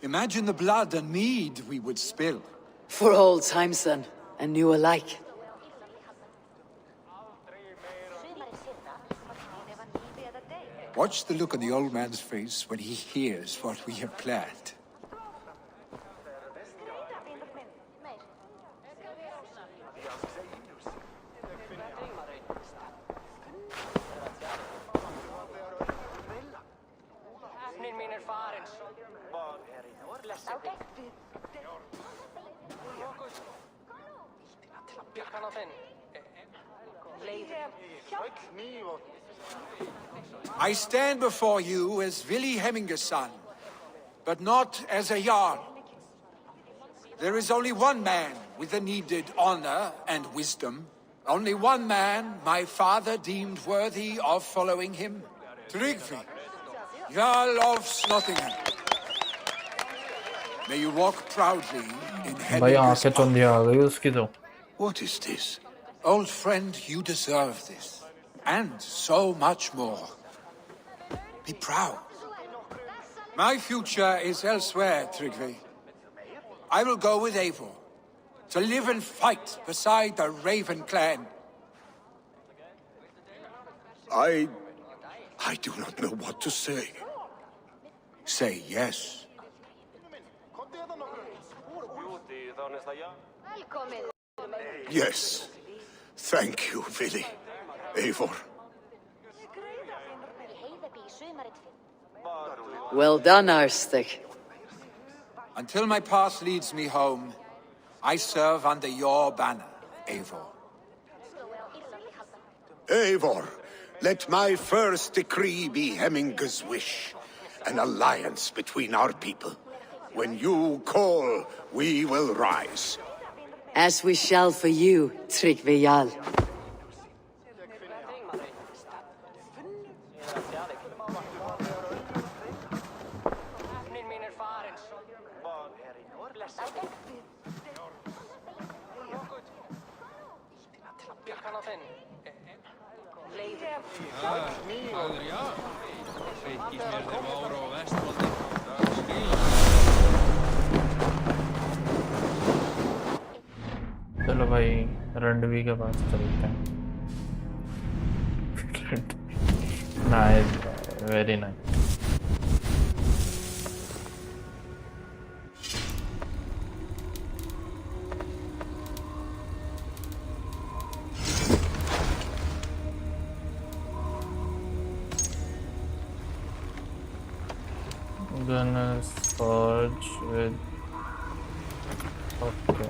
S7: Imagine the blood and mead we would spill.
S3: For old times then, and new alike.
S7: Watch the look on the old man's face when he hears what we have planned. I stand before you as Vili Hemminger's son, but not as a Jarl. There is only one man with the needed honor and wisdom. Only one man my father deemed worthy of following him. Tryggvi, Jarl of Nottingham. May you walk proudly in
S1: भाई
S7: Hemminger's
S1: आंखें चुंधी आ गई उसकी तो.
S2: What is this?
S7: Old friend, you deserve this. And so much more. Be proud. My future is elsewhere, Tryggvi. I will go with Eivor, to live and fight beside the Raven clan.
S2: I do not know what to say.
S7: Say yes.
S2: Yes. Thank you, Vili. Eivor.
S3: Well done, Arstic.
S7: Until my path leads me home, I serve under your banner, Eivor.
S2: Eivor, let my first decree be Hemminger's wish. An alliance between our people. When you call, we will rise.
S3: As we shall for you, Tryggvi Jarl.
S1: चलो भाई रणवी के पास चलते हैं. Nice, very nice. Gonna forge with. Okay.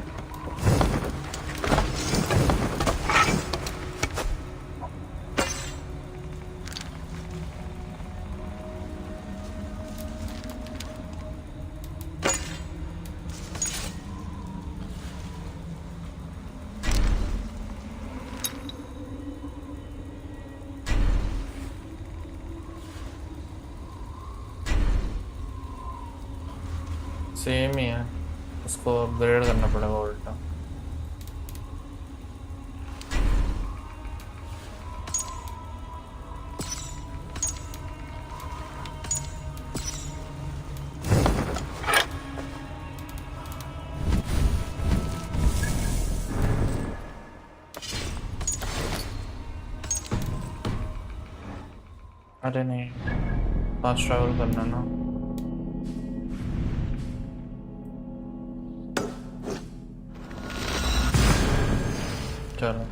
S1: Same ही है, उसको upgrade करना पड़ेगा उल्टा. अरे नहीं, फास्ट ट्रैवल करना ना. चलो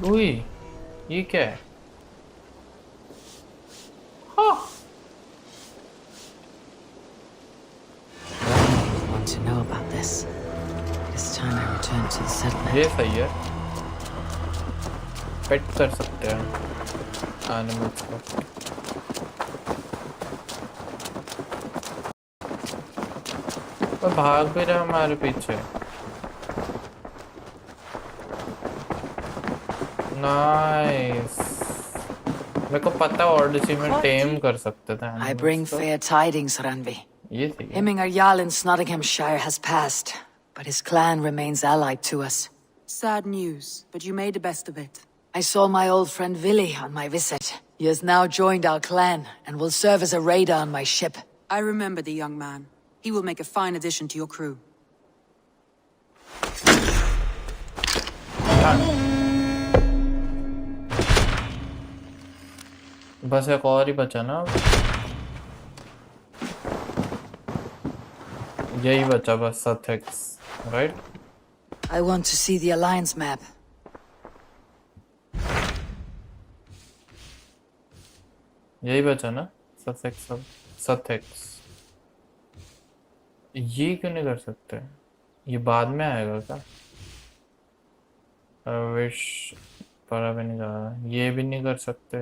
S1: उई, ये क्या है? हाँ।
S3: I want to know about this. It's time I return to the settlement.
S1: ये सही है। पेट कर सकते हैं एनिमल्स को। और भाग भी रहे हमारे पीछे। नाइस। मेरे को पता ओडिसी में टेम कर सकते थे।
S3: I bring fair tidings, Ranvi.
S1: ये सही है।
S3: Hemmingar Jarl in Nottinghamshire has passed, but his clan remains allied to us.
S15: Sad news, but you made the best of it.
S3: I saw my old friend Willi on my visit. He has now joined our clan and will serve as a raider on my ship.
S15: I remember the young man. He will make a fine addition to your crew.
S1: बस एक और ही बचा ना। यही बचा बस Sussex, right?
S3: I want to see the Alliance map.
S1: यही बचा ना Sussex। ये क्यों नहीं कर सकते? ये बाद में आएगा क्या? विश पर अभी नहीं जा रहा। ये भी नहीं कर सकते।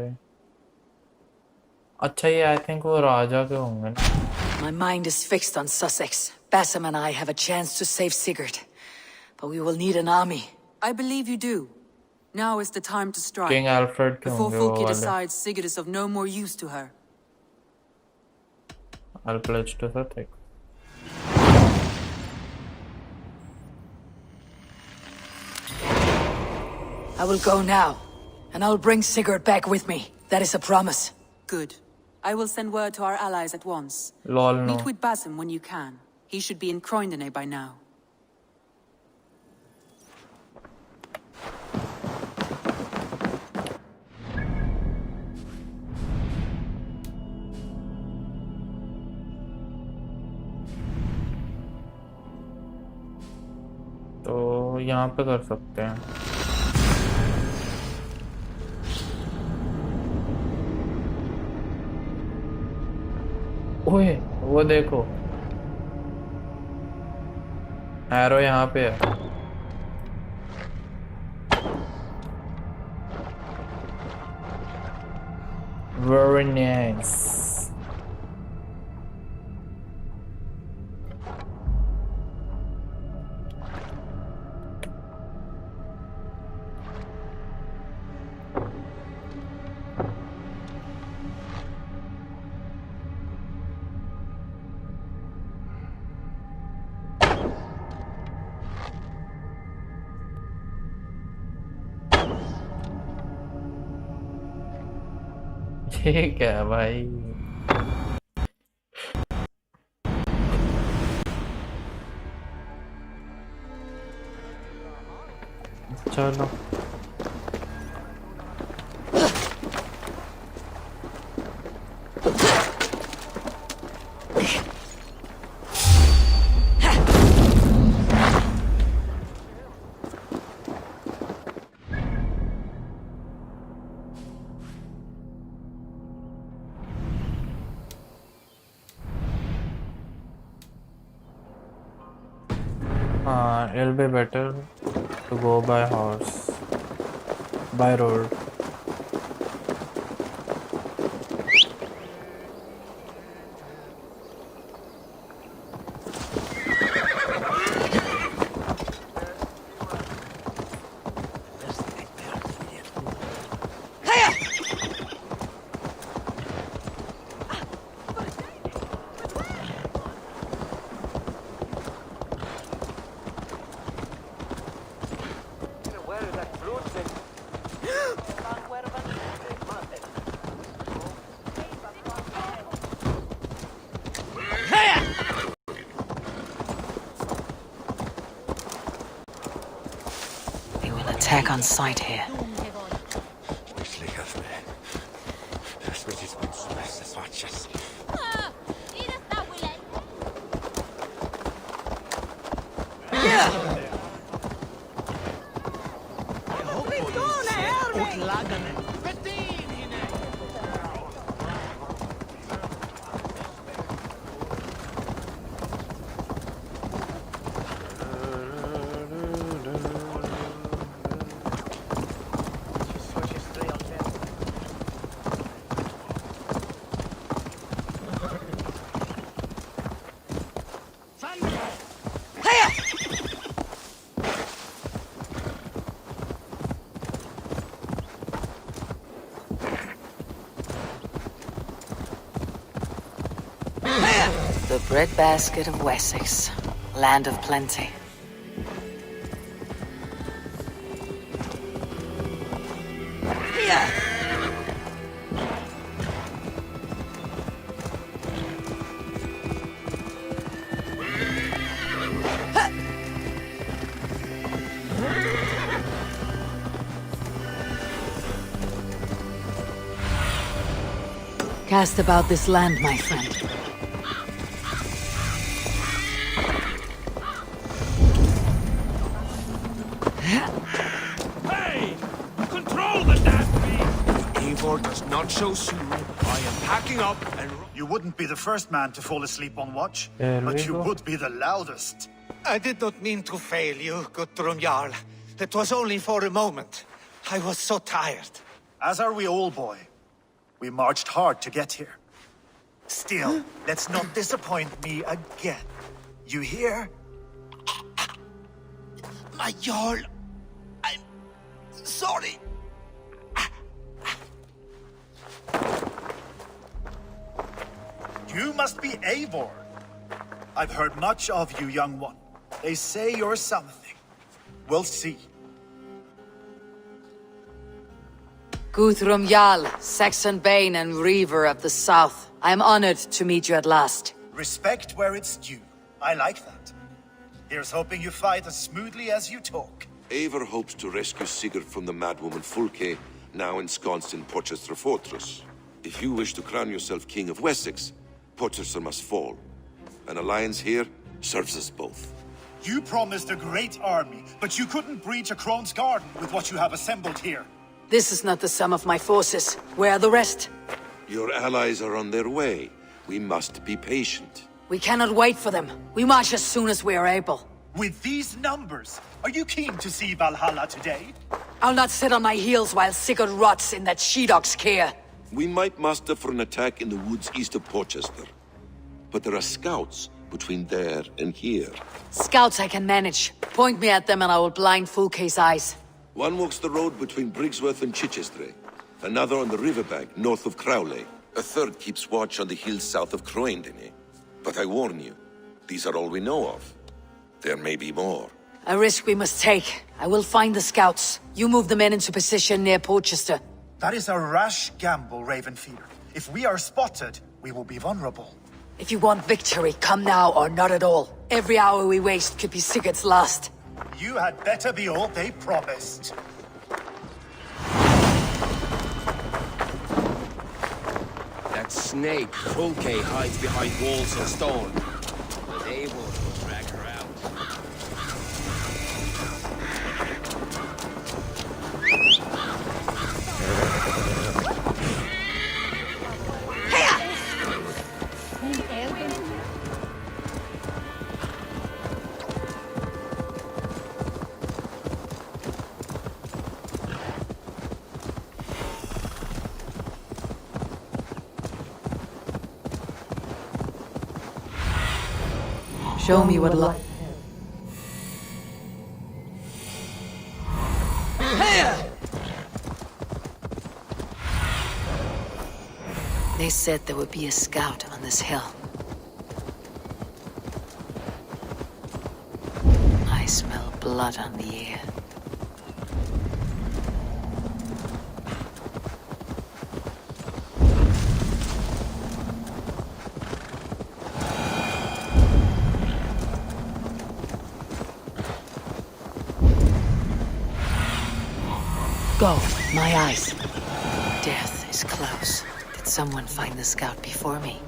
S1: अच्छा ये आई थिंक वो राजा के होंगे ना।
S3: My mind is fixed on Sussex. Bassam and I have a chance to save Sigurd, but we will need an army.
S15: I believe you do. Now is the time to strike.
S1: King Alfred के
S15: before
S1: होंगे वो
S15: Fulki
S1: वाले।
S15: decides Sigurd is of no more use to her.
S1: I'll pledge to Sussex।
S3: I will go now, and I'll bring Sigurd back with me. That is a promise.
S15: Good. I will send word to our allies at once.
S1: Lol no।
S15: Meet with Basim when you can. He should be in Croydon by now.
S1: तो यहाँ पे कर सकते हैं। ओए वो देखो arrow यहाँ पे है। Very nice। ठीक है भाई। चलो it'll be better to go by horse, by road.
S3: Attack on sight here. The breadbasket of Wessex, land of plenty. Cast about this land, my friend.
S10: Hey! Control the damn beast! Eivor does not show soon. I am packing up and...
S13: You wouldn't be the first man to fall asleep on watch, but you would be the loudest.
S14: I did not mean to fail you, Guthrum Jarl. It was only for a moment. I was so tired.
S13: As are we all, boy. We marched hard to get here. Still, let's not disappoint me again. You hear?
S14: My Jarl, I'm sorry.
S13: You must be Eivor. I've heard much of you, young one. They say you're something. We'll see.
S3: Guthrum Jarl, Saxon Bane and Reaver of the South. I am honored to meet you at last.
S13: Respect where it's due. I like that. Here's hoping you fight as smoothly as you talk.
S16: Eivor hopes to rescue Sigurd from the madwoman Fulke, now ensconced in Porchester Fortress. If you wish to crown yourself King of Wessex, Porchester must fall. An alliance here serves us both.
S13: You promised a great army, but you couldn't breach a Crone's garden with what you have assembled here.
S3: This is not the sum of my forces. Where are the rest?
S16: Your allies are on their way. We must be patient.
S3: We cannot wait for them. We march as soon as we are able.
S13: With these numbers, are you keen to see Valhalla today?
S3: I'll not sit on my heels while Sigurd rots in that she-dog's care.
S16: We might muster for an attack in the woods east of Porchester. But there are scouts between there and here.
S3: Scouts I can manage. Point me at them and I will blind Fulke's eyes.
S16: One walks the road between Briggsworth and Chichester. Another on the riverbank north of Crowley. A third keeps watch on the hills south of Croendene. But I warn you, these are all we know of. There may be more.
S3: A risk we must take. I will find the scouts. You move the men into position near Porchester.
S13: That is a rash gamble, Ravenfeeder. If we are spotted, we will be vulnerable.
S3: If you want victory, come now or not at all. Every hour we waste could be Sigurd's last.
S13: You had better be all they promised.
S6: That snake, Fulke, hides behind walls of stone. But Eivor will drag her out.
S3: Show me what luck. They said there would be a scout on this hill. I smell blood on the air. Go, my eyes. Death is close. Did someone find the scout before me?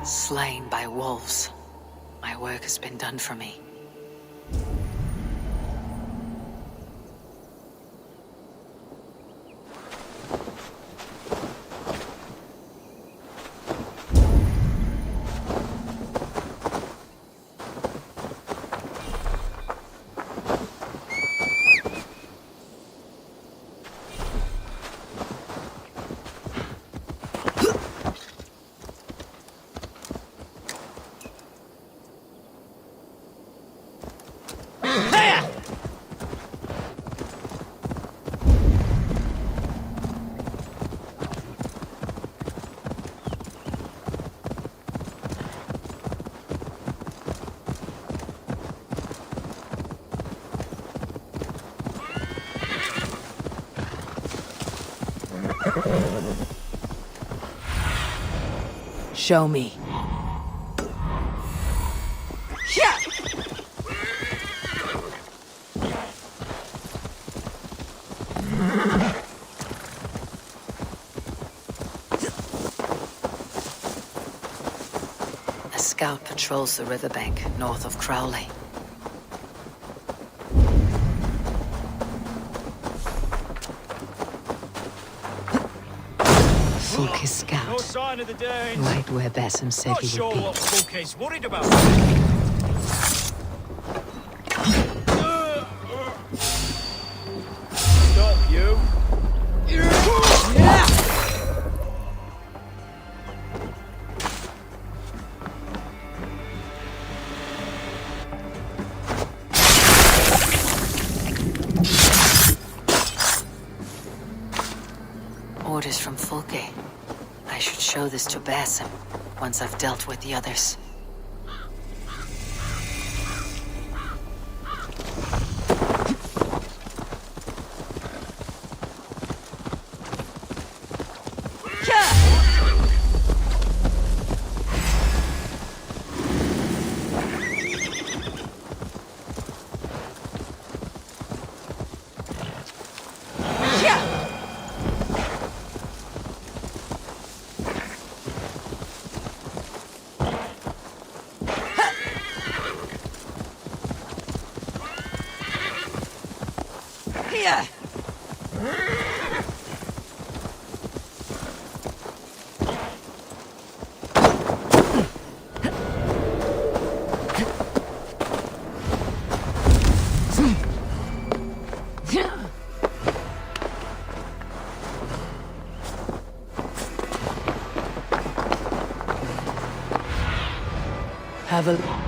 S3: Slain by wolves. My work has been done for me. Show me. A scout patrols the riverbank north of Crowley. Fulke's scout.
S17: No sign of the Danes.
S3: Right where Bassam said
S17: Not
S3: he
S17: sure
S3: would be.
S17: what Fulke's worried about. Stop you.
S3: Orders from Fulke. I should show this to Bassam once I've dealt with the others. Have a...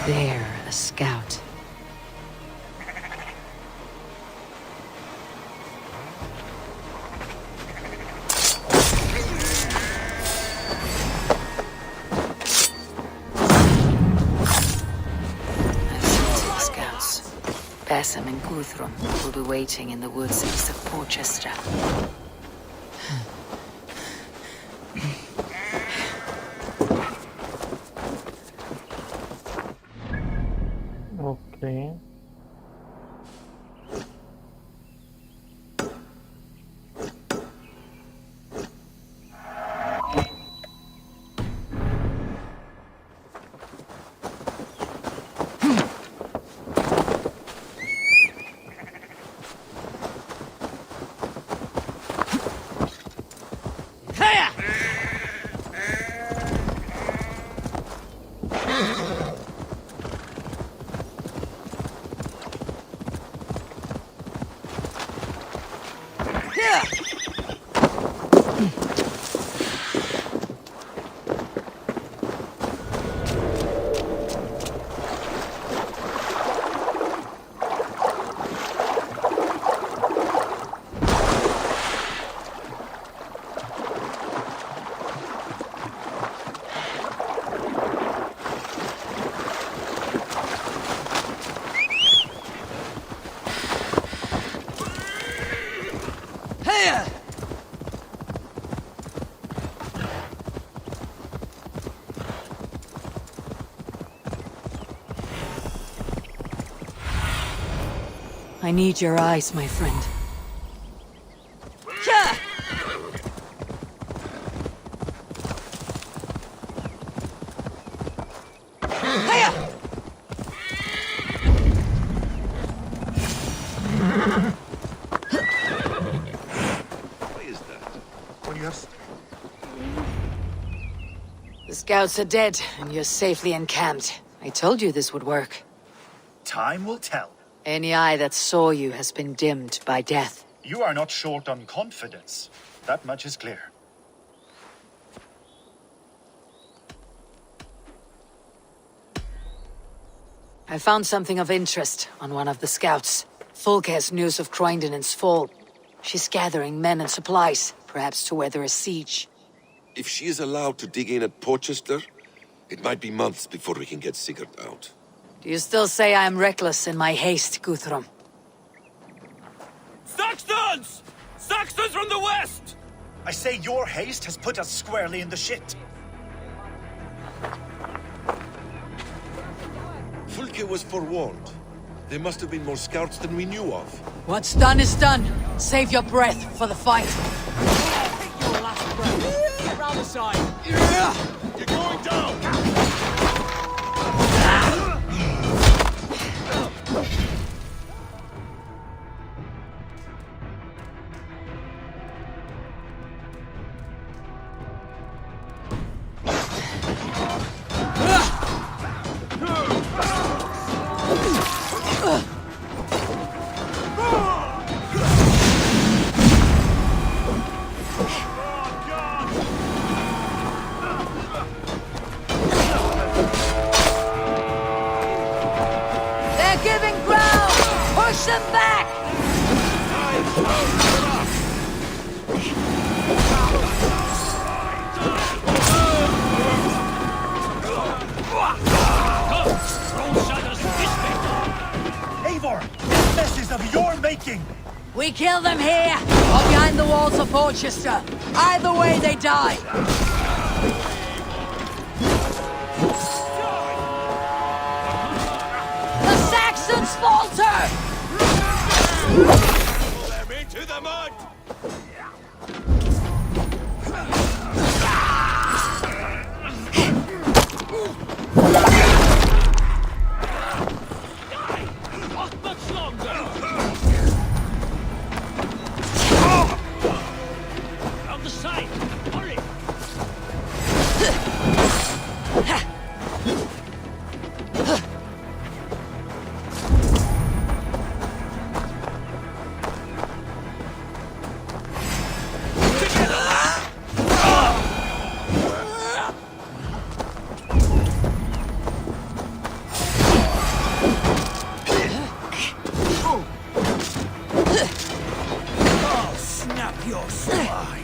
S3: There, a scout. Scouts. Bassam and Guthrum will be waiting in the woods east of Porchester.
S1: Okay.
S3: I need your eyes, my friend. The scouts are dead, and you're safely encamped. I told you this would work.
S13: Time will tell.
S3: Any eye that saw you has been dimmed by death.
S13: You are not short on confidence. That much is clear.
S3: I found something of interest on one of the scouts. Fulke has news of Croydon's fall. She's gathering men and supplies, perhaps to weather a siege.
S16: If she is allowed to dig in at Porchester, it might be months before we can get Sigurd out.
S3: Do you still say I am reckless in my haste, Guthrum?
S17: Saxons! Saxons from the west!
S13: I say your haste has put us squarely in the shit.
S16: Fulke was forewarned. There must have been more scouts than we knew of.
S3: What's done is done. Save your breath for the fight.
S17: Your last breath. Get round the side.
S16: You're going down!
S3: They're giving ground! Push them back!
S13: Eivor, this mess is of your making!
S3: We kill them here, or behind the walls of Porchester. Either way, they die. The Saxons falter!
S17: Pull them into the mud! Not much longer! Round the side! Hurry!
S14: I'll snap your spine.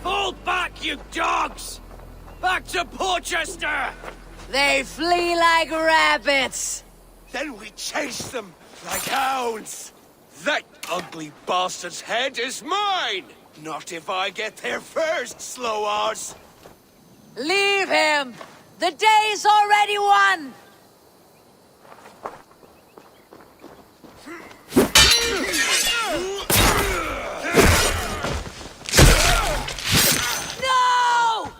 S17: Fall back, you dogs! Back to Porchester!
S3: They flee like rabbits.
S14: Then we chase them like hounds. That ugly bastard's head is mine! Not if I get there first, slow-ass!
S3: Leave him! The day's already won! No!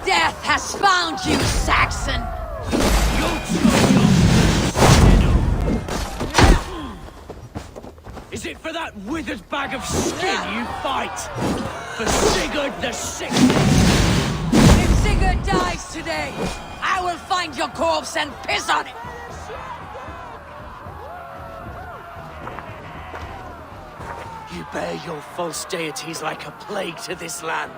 S3: Death has found you, Saxon!
S17: Is it for that withered bag of skin you fight? For Sigurd the Sick?
S3: If Sigurd dies today, I will find your corpse and piss on it!
S17: You bear your false deities like a plague to this land.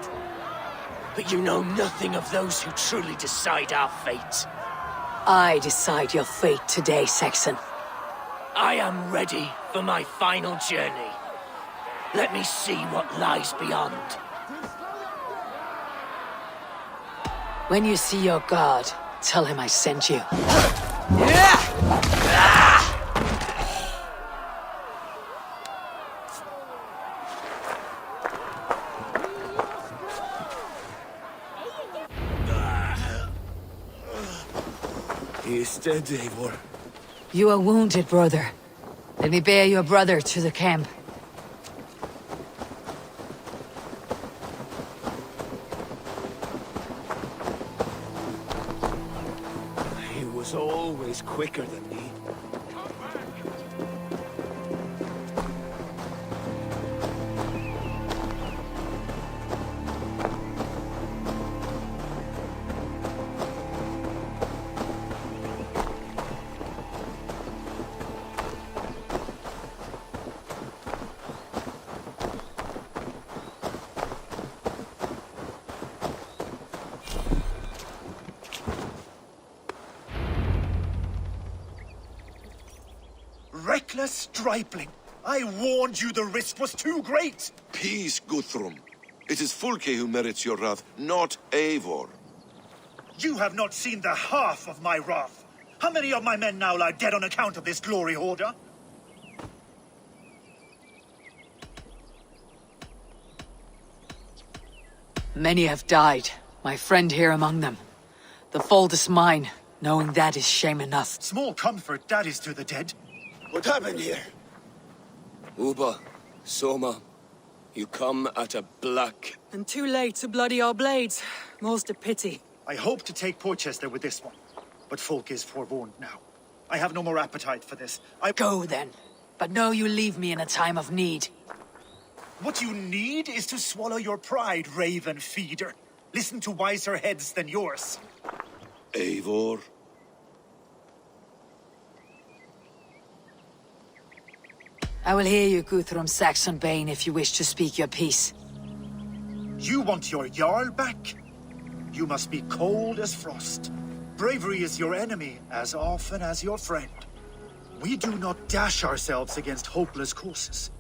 S17: But you know nothing of those who truly decide our fate.
S3: I decide your fate today, Saxon.
S17: I am ready for my final journey. Let me see what lies beyond.
S3: When you see your god, tell him I sent you.
S10: He is dead, Eivor.
S3: You are wounded, brother. Let me bear your brother to the camp.
S10: He was always quicker than me.
S13: Reckless stripling! I warned you the risk was too great!
S16: Peace, Guthrum. It is Fulke who merits your wrath, not Eivor.
S13: You have not seen the half of my wrath. How many of my men now lie dead on account of this glory hoarder?
S3: Many have died, my friend here among them. The fault is mine, knowing that is shame enough.
S13: Small comfort that is to the dead.
S10: What happened here? Uba, Soma, you come at a black...
S15: And too late to bloody our blades. Most a pity.
S13: I hope to take Porchester with this one, but folk is forewarned now. I have no more appetite for this.
S3: Go then, but know you leave me in a time of need.
S13: What you need is to swallow your pride, raven feeder. Listen to wiser heads than yours.
S16: Eivor?
S3: I will hear you, Guthrum Saxon Bane, if you wish to speak your piece.
S13: You want your Jarl back? You must be cold as frost. Bravery is your enemy as often as your friend. We do not dash ourselves against hopeless courses.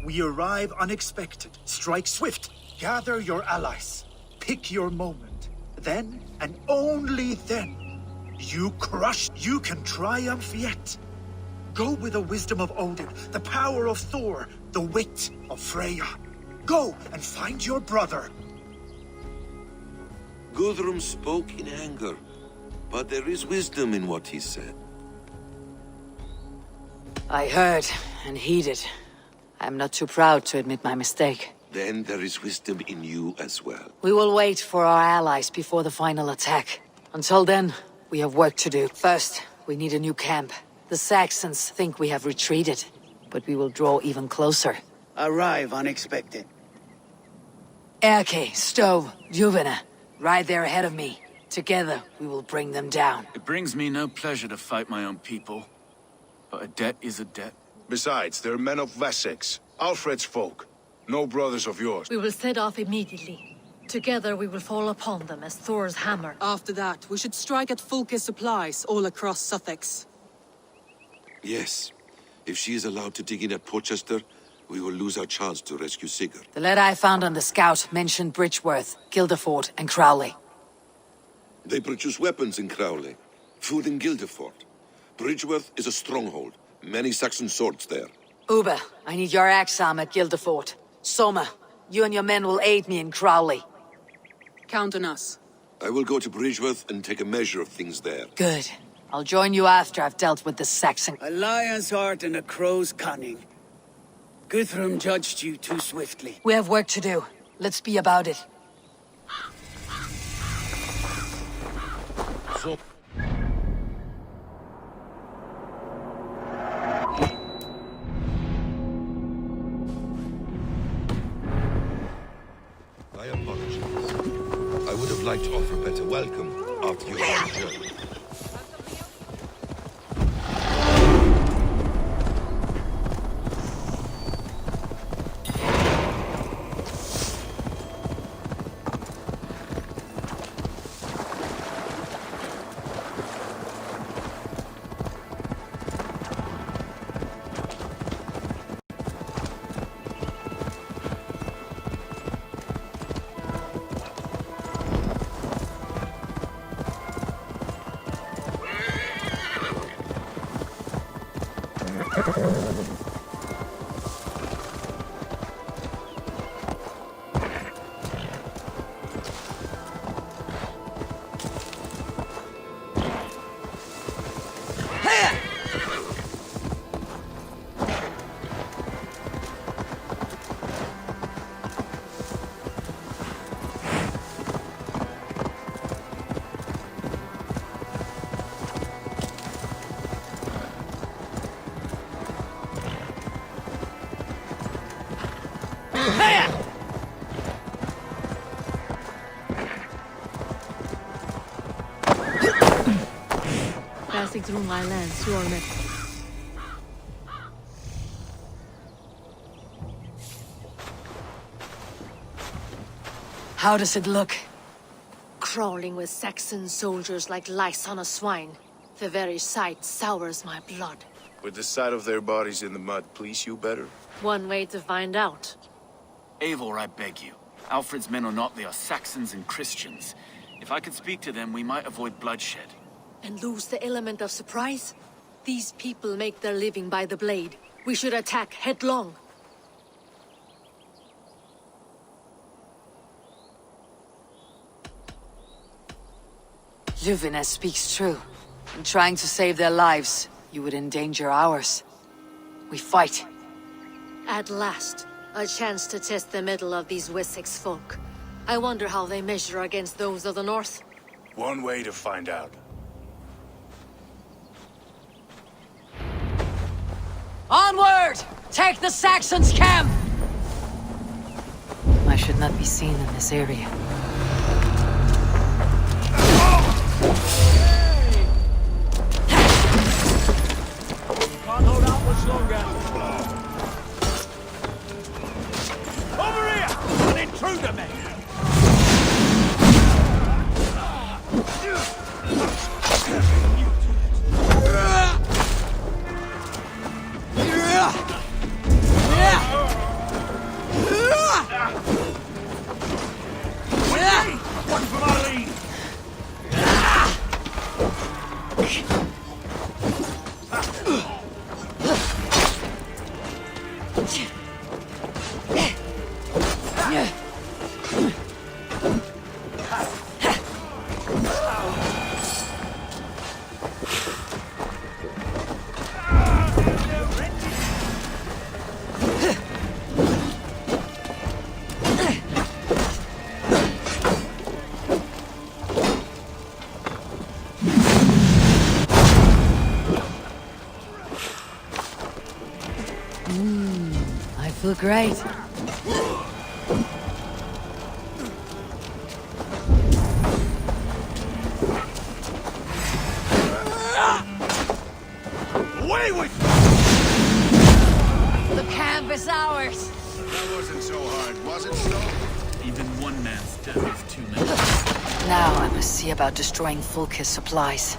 S13: We arrive unexpected, strike swift, gather your allies, pick your moment. Then, and only then, you crush, you can triumph yet. Go with the wisdom of Odin, the power of Thor, the wit of Freya. Go and find your brother.
S16: Guthrum spoke in anger, but there is wisdom in what he said.
S3: I heard and heeded. I'm not too proud to admit my mistake.
S16: Then there is wisdom in you as well.
S3: We will wait for our allies before the final attack. Until then, we have work to do. First, we need a new camp. The Saxons think we have retreated, but we will draw even closer.
S18: Arrive unexpected.
S3: Erke, Stove, Juvena, ride there ahead of me. Together, we will bring them down.
S19: It brings me no pleasure to fight my own people, but a debt is a debt.
S2: Besides, they're men of Wessex, Alfred's folk. No brothers of yours.
S20: We will set off immediately. Together we will fall upon them as Thor's hammer.
S15: After that, we should strike at Fulke's supplies all across Sussex.
S16: Yes. If she is allowed to dig in at Porchester, we will lose our chance to rescue Sigurd.
S3: The letter I found on the scout mentioned Bridgeworth, Guildeford, and Crowley.
S16: They produce weapons in Crowley, food in Guildeford. Bridgeworth is a stronghold. Many Saxon swords there.
S3: Uber, I need your axe arm at Guildeford. Soma, you and your men will aid me in Crowley.
S15: Count on us.
S16: I will go to Bridgeworth and take a measure of things there.
S3: Good. I'll join you after I've dealt with the Saxon.
S18: A lion's heart and a crow's cunning. Guthrum judged you too swiftly.
S3: We have work to do. Let's be about it.
S16: So... My apologies. I would have liked to offer better welcome after your long journey.
S20: Passing through my lands, you are met.
S3: How does it look?
S20: Crawling with Saxon soldiers like lice on a swine. The very sight sours my blood.
S21: Would the sight of their bodies in the mud please you better?
S20: One way to find out.
S19: Eivor, I beg you. Alfred's men are not, they are Saxons and Christians. If I could speak to them, we might avoid bloodshed.
S20: And lose the element of surprise? These people make their living by the blade. We should attack headlong.
S3: Luvines speaks true. In trying to save their lives, you would endanger ours. We fight.
S20: At last, a chance to test the mettle of these Wessex folk. I wonder how they measure against those of the north.
S21: One way to find out.
S3: Onward! Take the Saxons' camp! I should not be seen in this area.
S14: Can't hold out much longer. Over here! An intruder, man! One from Arlene!
S3: I feel great.
S14: Away with
S3: The camp is ours!
S2: That wasn't so hard, was it, Snow?
S19: Even one man's death is too many.
S3: Now I must see about destroying Fulk's supplies.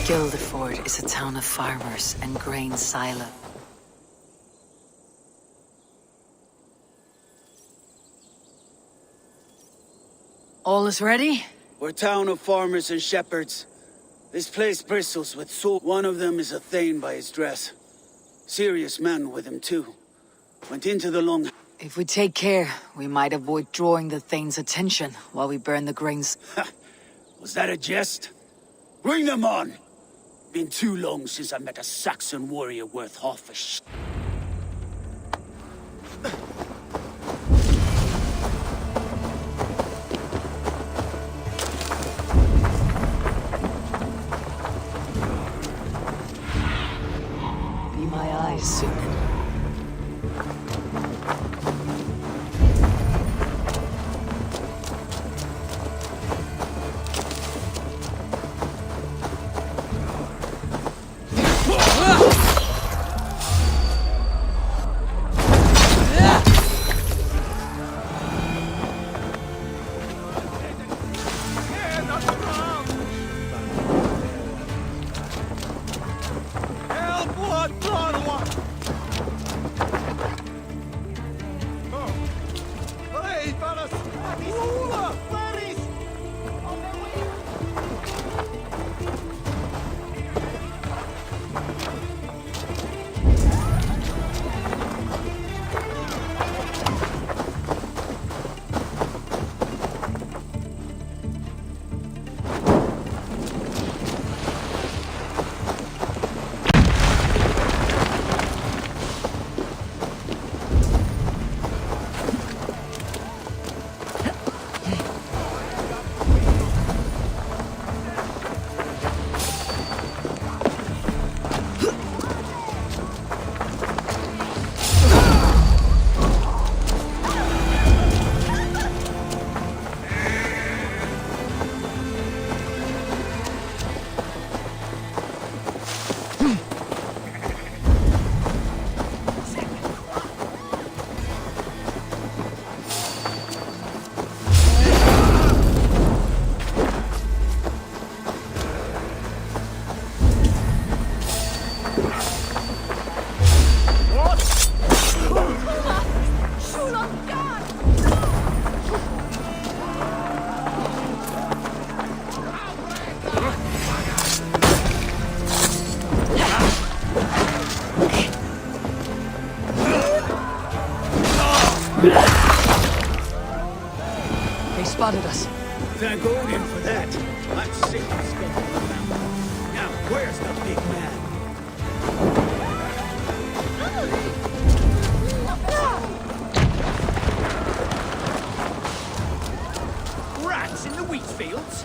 S3: Guildeford is a town of farmers and grain silo. All is ready?
S18: We're a town of farmers and shepherds. This place bristles with salt. One of them is a Thane by his dress. Serious man with him too. Went into the long...
S3: If we take care, we might avoid drawing the Thane's attention while we burn the grains.
S18: Was that a jest? Bring them on! Been too long since I met a Saxon warrior worth half a
S3: Be my eyes soon. They spotted us.
S18: Thank Odin for that. I'm sick of scuffling around. Now, where's the big man?
S17: Rats in the wheat fields?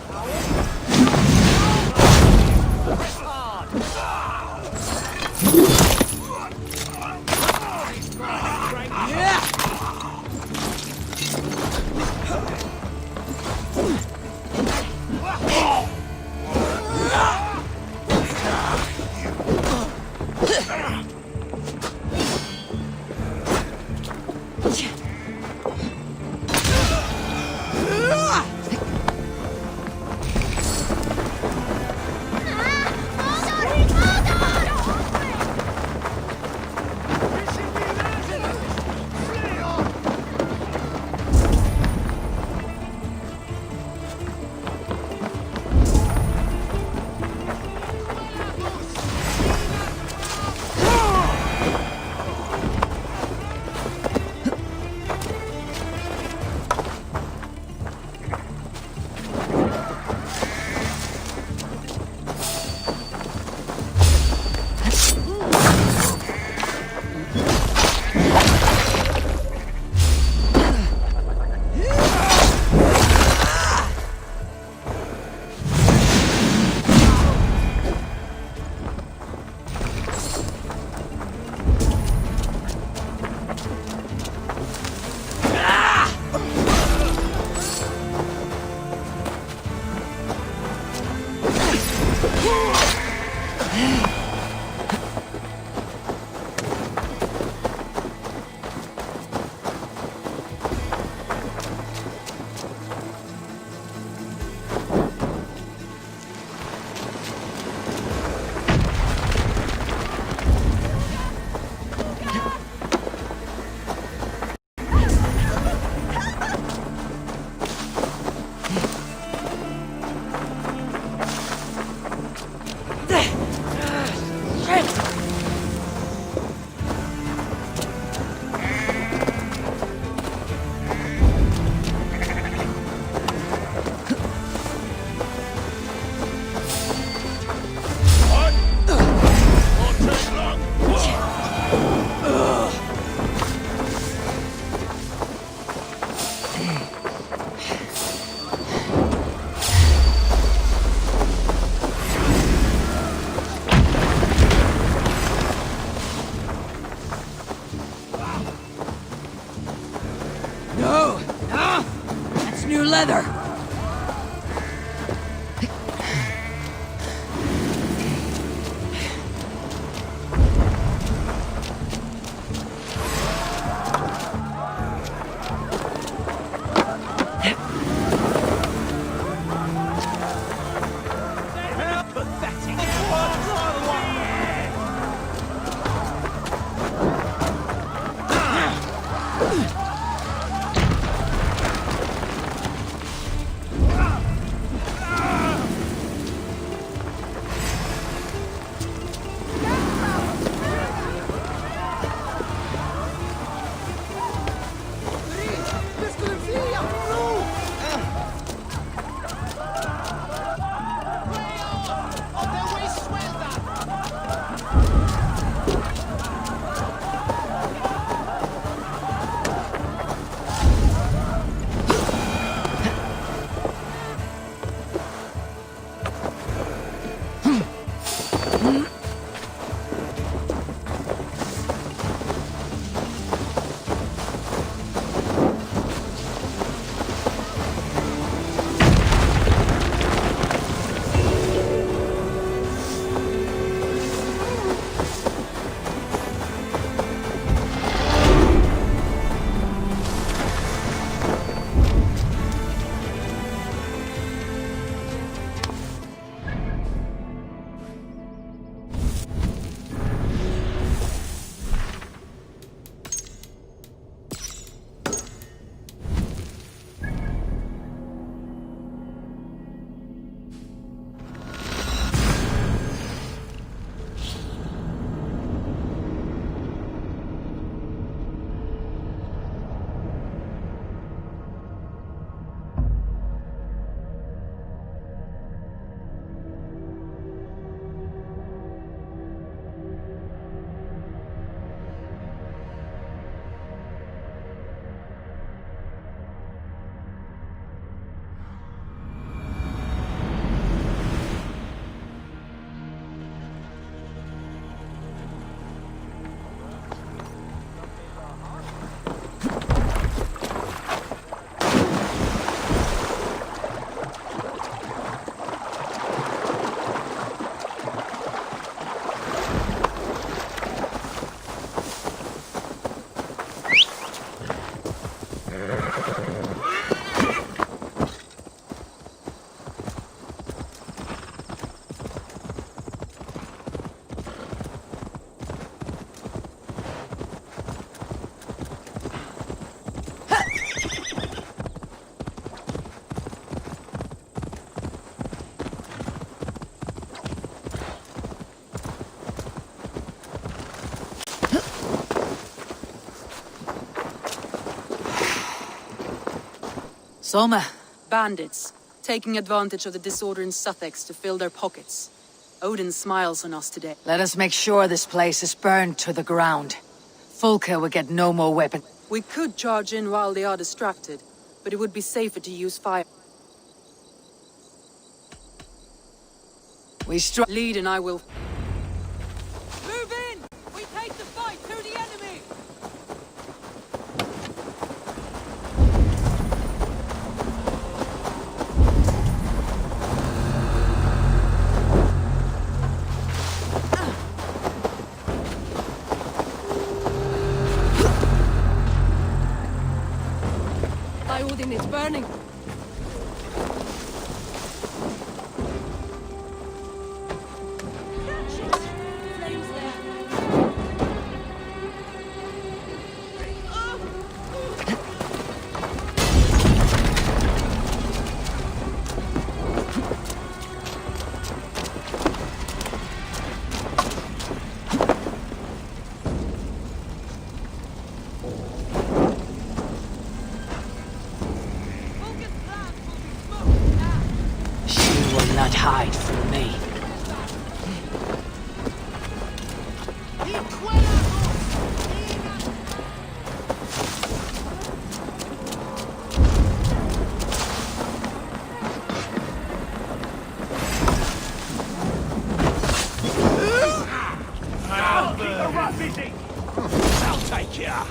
S15: Oh, that's new leather.
S3: Soma.
S15: Bandits, taking advantage of the disorder in Sussex to fill their pockets. Odin smiles on us today.
S3: Let us make sure this place is burned to the ground. Fulka will get no more weapon.
S15: We could charge in while they are distracted, but it would be safer to use fire. Lead and I will...
S5: Move in! We take the fight to the enemy!
S8: By Odin, it's burning.
S3: Not hide from me.
S14: I'll take ya!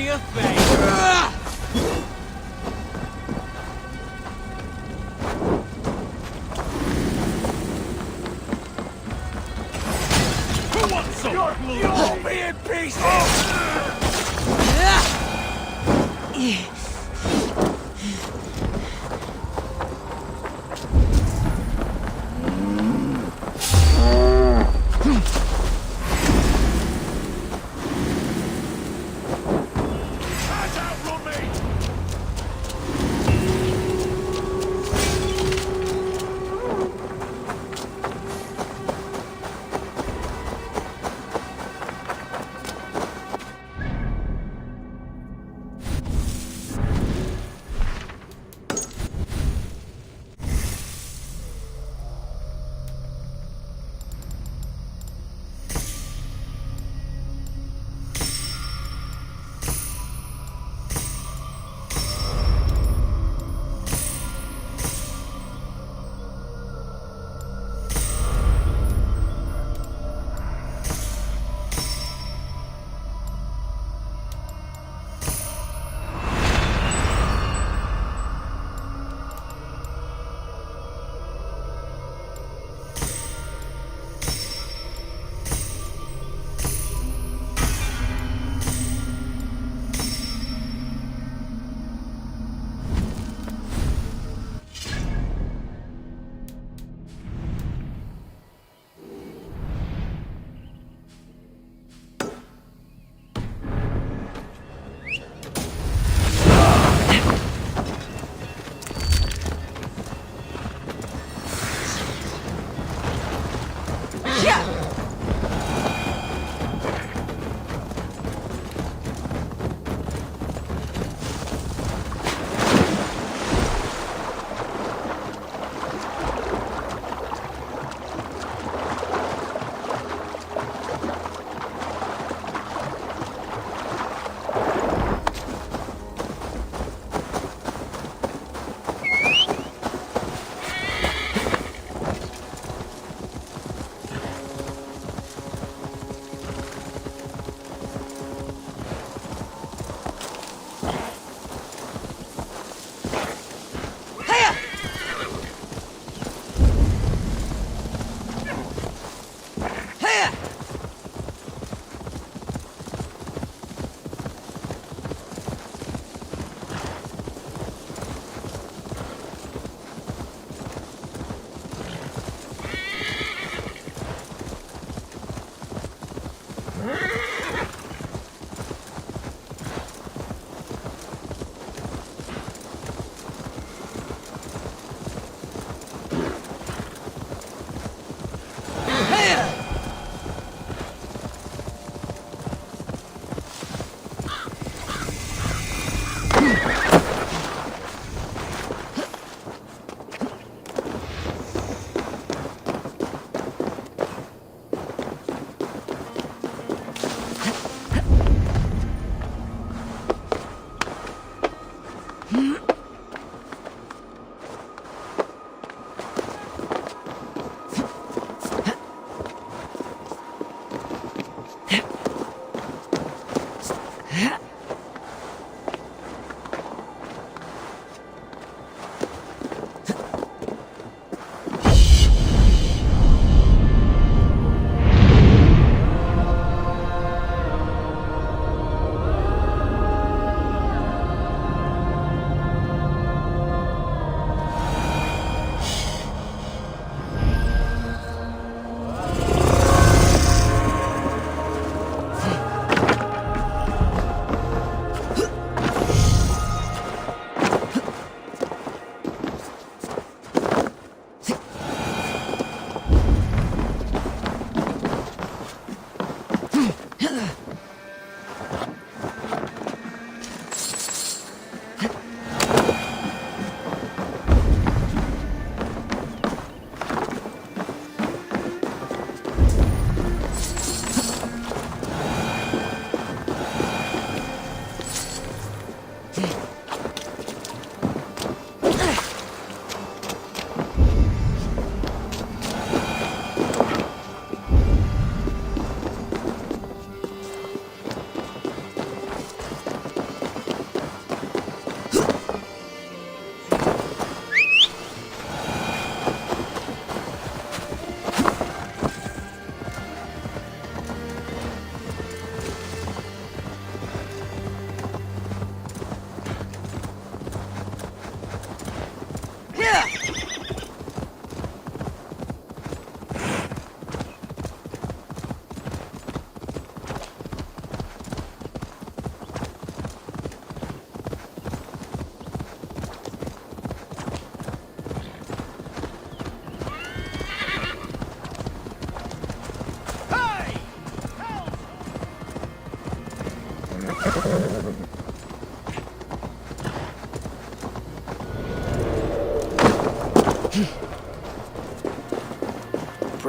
S5: your face!
S14: Who wants some? You'll be in pieces!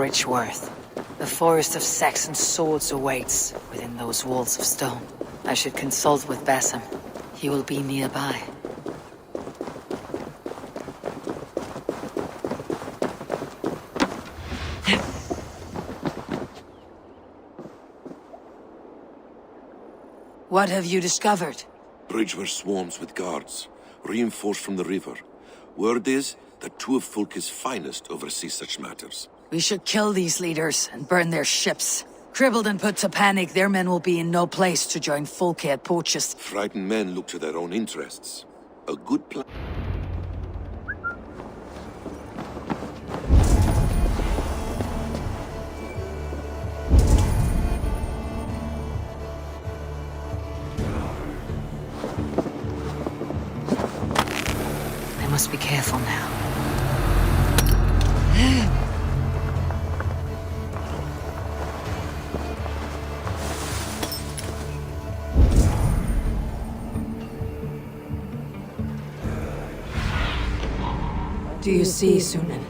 S3: Bridgeworth. The forest of Saxon swords awaits within those walls of stone. I should consult with Bassam. He will be nearby. What have you discovered?
S16: Bridgeworth swarms with guards, reinforced from the river. Word is that two of Fulke's finest oversee such matters.
S3: We should kill these leaders and burn their ships. Crippled and put to panic, their men will be in no place to join Fulke at Porches.
S16: Frightened men look to their own interests. A good plan.
S3: I must be careful now. Do you see, Sunan?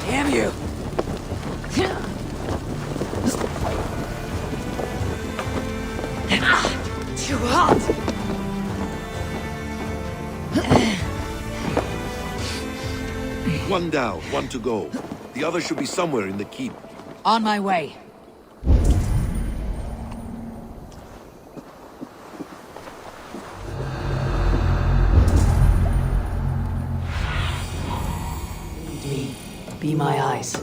S3: Damn you! Too hot!
S16: One down, one to go. The other should be somewhere in the keep.
S3: On my way. Be my eyes.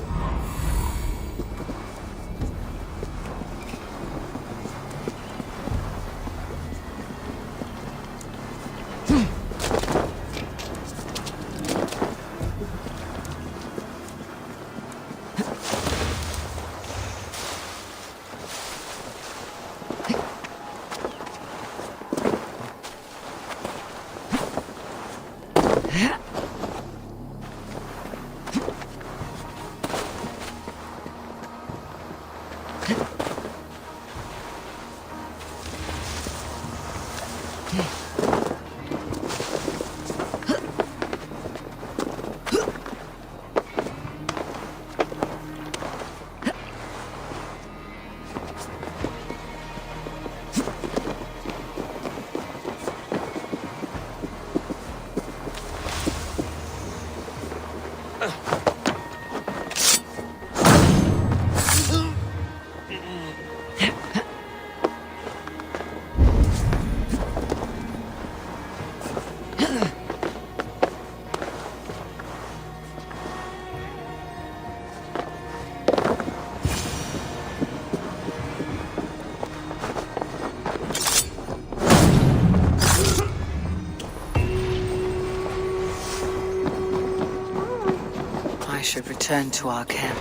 S3: should return to our camp.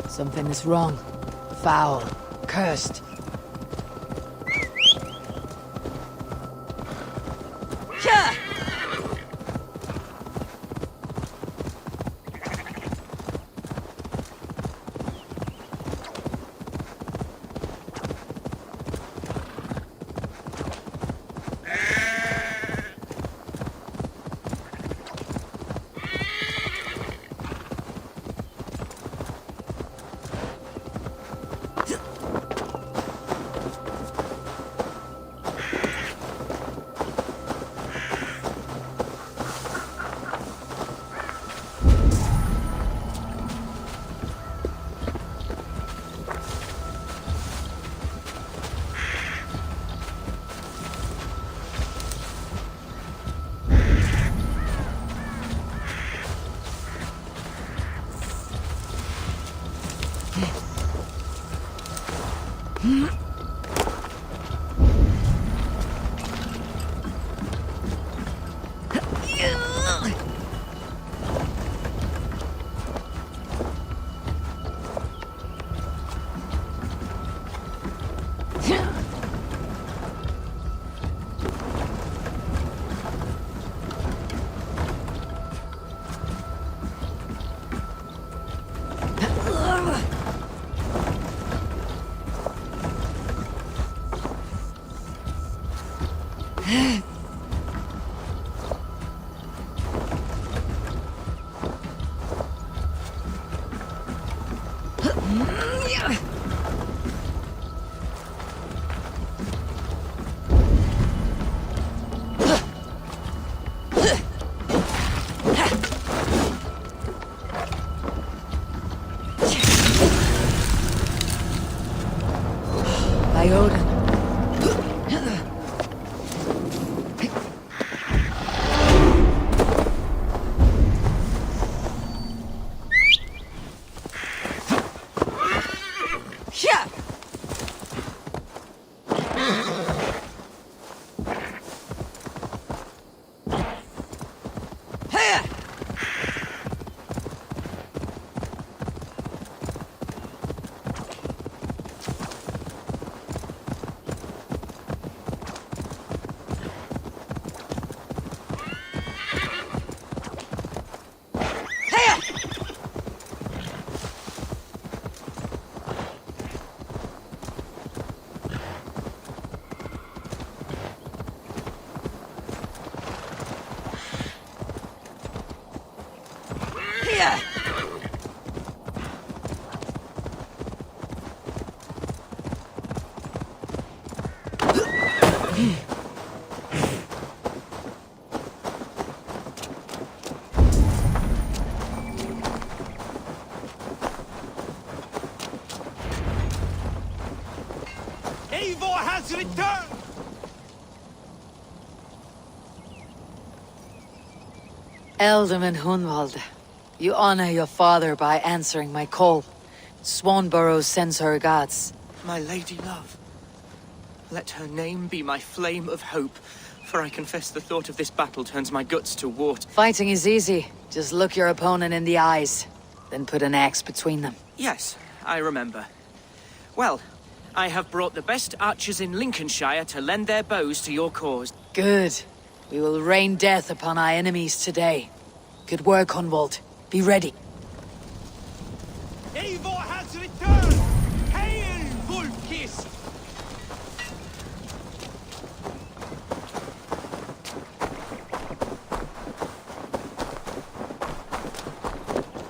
S3: Something is wrong. Foul. Cursed. By Odin.
S14: Eivor has returned!
S3: Ealdorman Hunwald, you honor your father by answering my call. Swanborough sends her regards.
S9: My lady love. Let her name be my flame of hope, for I confess the thought of this battle turns my guts to water.
S3: Fighting is easy. Just look your opponent in the eyes, then put an axe between them.
S9: Yes, I remember. Well, I have brought the best archers in Lincolnshire to lend their bows to your cause.
S3: Good. We will rain death upon our enemies today. Good work, Hunwald. Be ready.
S14: Eivor has returned! Hail, Wolfkiss!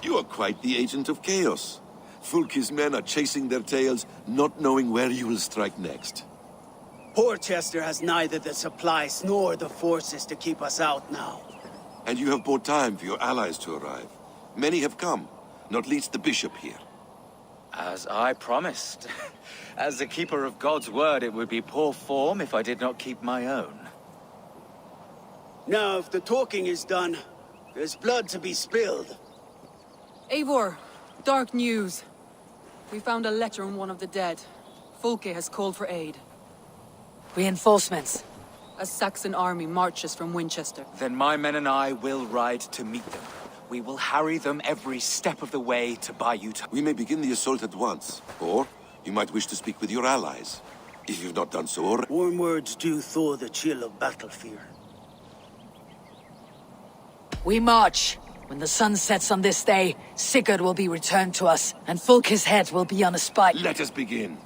S16: You are quite the agent of chaos. Fulki's men are chasing their tails, not knowing where you will strike next.
S18: Porchester has neither the supplies nor the forces to keep us out now.
S16: And you have bought time for your allies to arrive. Many have come, not least the bishop here.
S19: As I promised. As the keeper of God's word, it would be poor form if I did not keep my own.
S18: Now, if the talking is done, there's blood to be spilled.
S15: Eivor, dark news. We found a letter on one of the dead. Fulke has called for aid.
S3: Reinforcements.
S15: A Saxon army marches from Winchester.
S19: Then my men and I will ride to meet them. We will harry them every step of the way to buy you time.
S16: We may begin the assault at once, or you might wish to speak with your allies. If you've not done so already.
S18: Warm words do thaw the chill of battle fear.
S3: We march. When the sun sets on this day, Sigurd will be returned to us, and Fulke's head will be on a spike.
S16: Let us begin.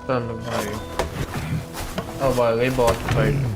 S1: चलो भाई अब आ गई boss fight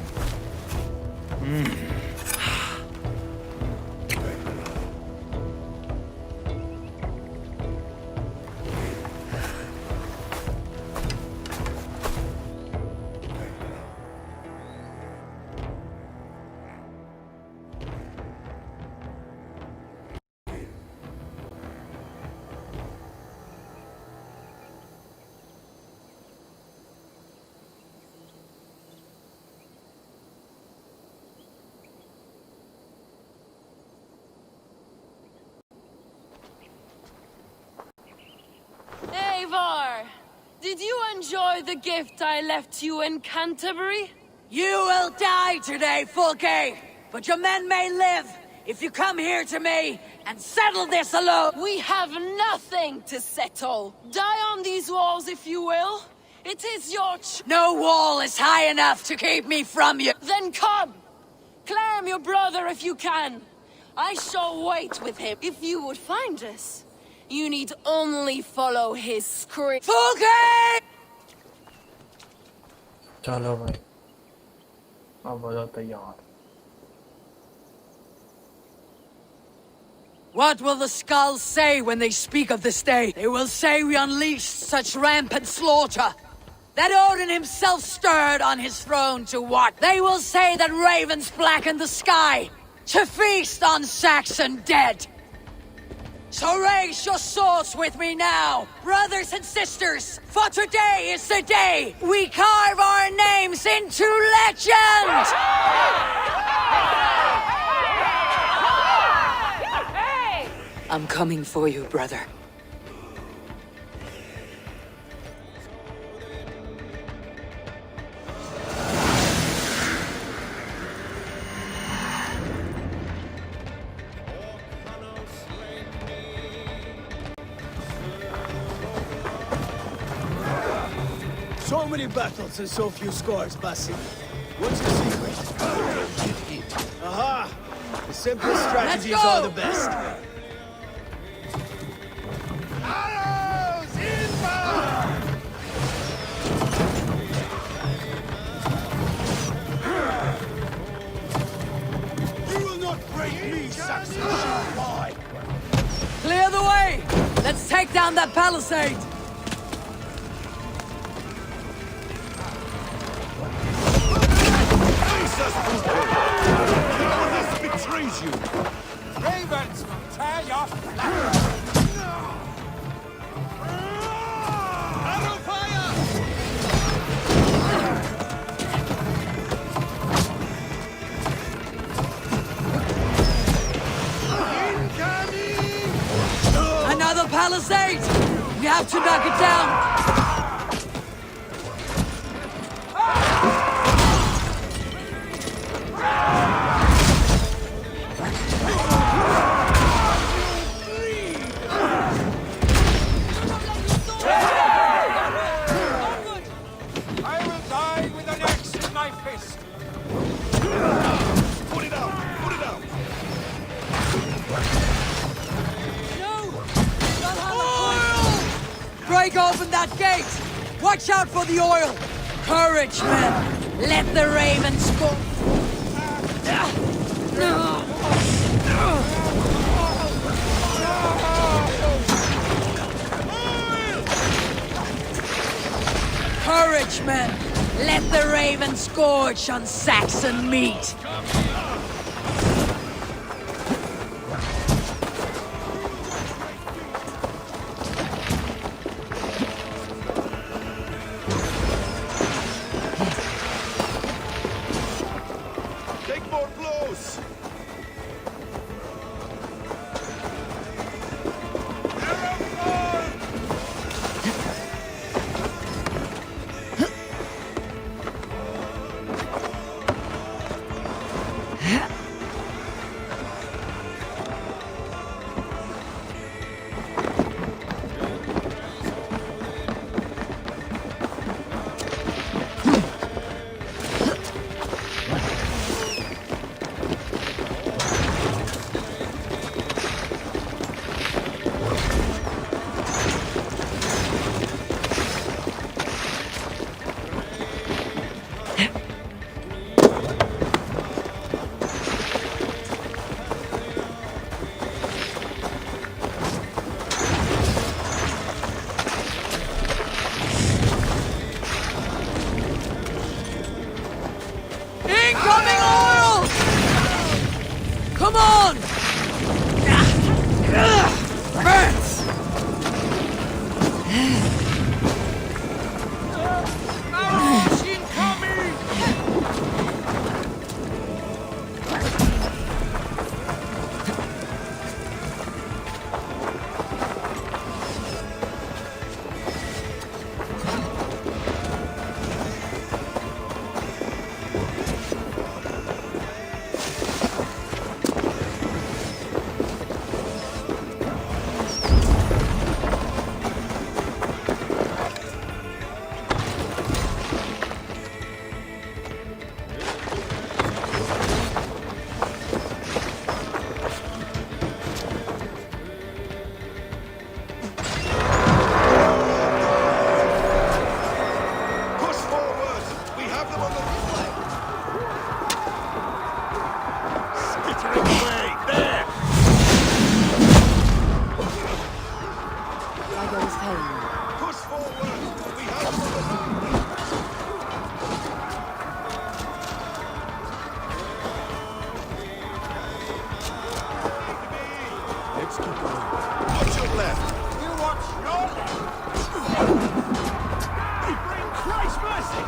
S8: Eivor! Did you enjoy the gift I left you in Canterbury?
S3: You will die today, Fulke! But your men may live if you come here to me and settle this alone!
S8: We have nothing to settle. Die on these walls if you will. It is your
S3: No wall is high enough to keep me from you!
S8: Then come! Claim your brother if you can. I shall wait with him. If you would find us, you need only follow his scream.
S3: Fulke!
S1: चलो भाई अब हो जाओ तैयार
S3: What will the skulls say when they speak of this day? They will say we unleashed such rampant slaughter, that Odin himself stirred on his throne to what? They will say that ravens blackened the sky to feast on Saxon dead. So raise your swords with me now, brothers and sisters, for today is the day we carve our names into legend! I'm coming for you, brother.
S18: So many battles and so few scores, Basim. What's the secret? Aha! The simplest strategies are the best.
S14: Arrows inbound!
S18: You will not break me, Saxon boy!
S3: Clear the way! Let's take down that palisade!
S14: This betrays you! Ravens will tear your flesh! Arrow fire!
S15: palisade! We have to knock it down!
S14: I will die with an axe in my fist.
S10: Put it out! Put it out!
S15: Valhalla! Break open that gate! Watch out for the oil! Courage, men! Let the ravens go! Courage, men! Let the ravens scorch on Saxon meat!
S10: Take more blows!
S15: Incoming oil! Come on! Burns!
S14: Arrows incoming!
S10: Push forward! We have them on the flank! Skittering away! There! Push forward! We have them on the Let's keep going. Watch your left!
S14: You watch your left! We bring Christ's mercy!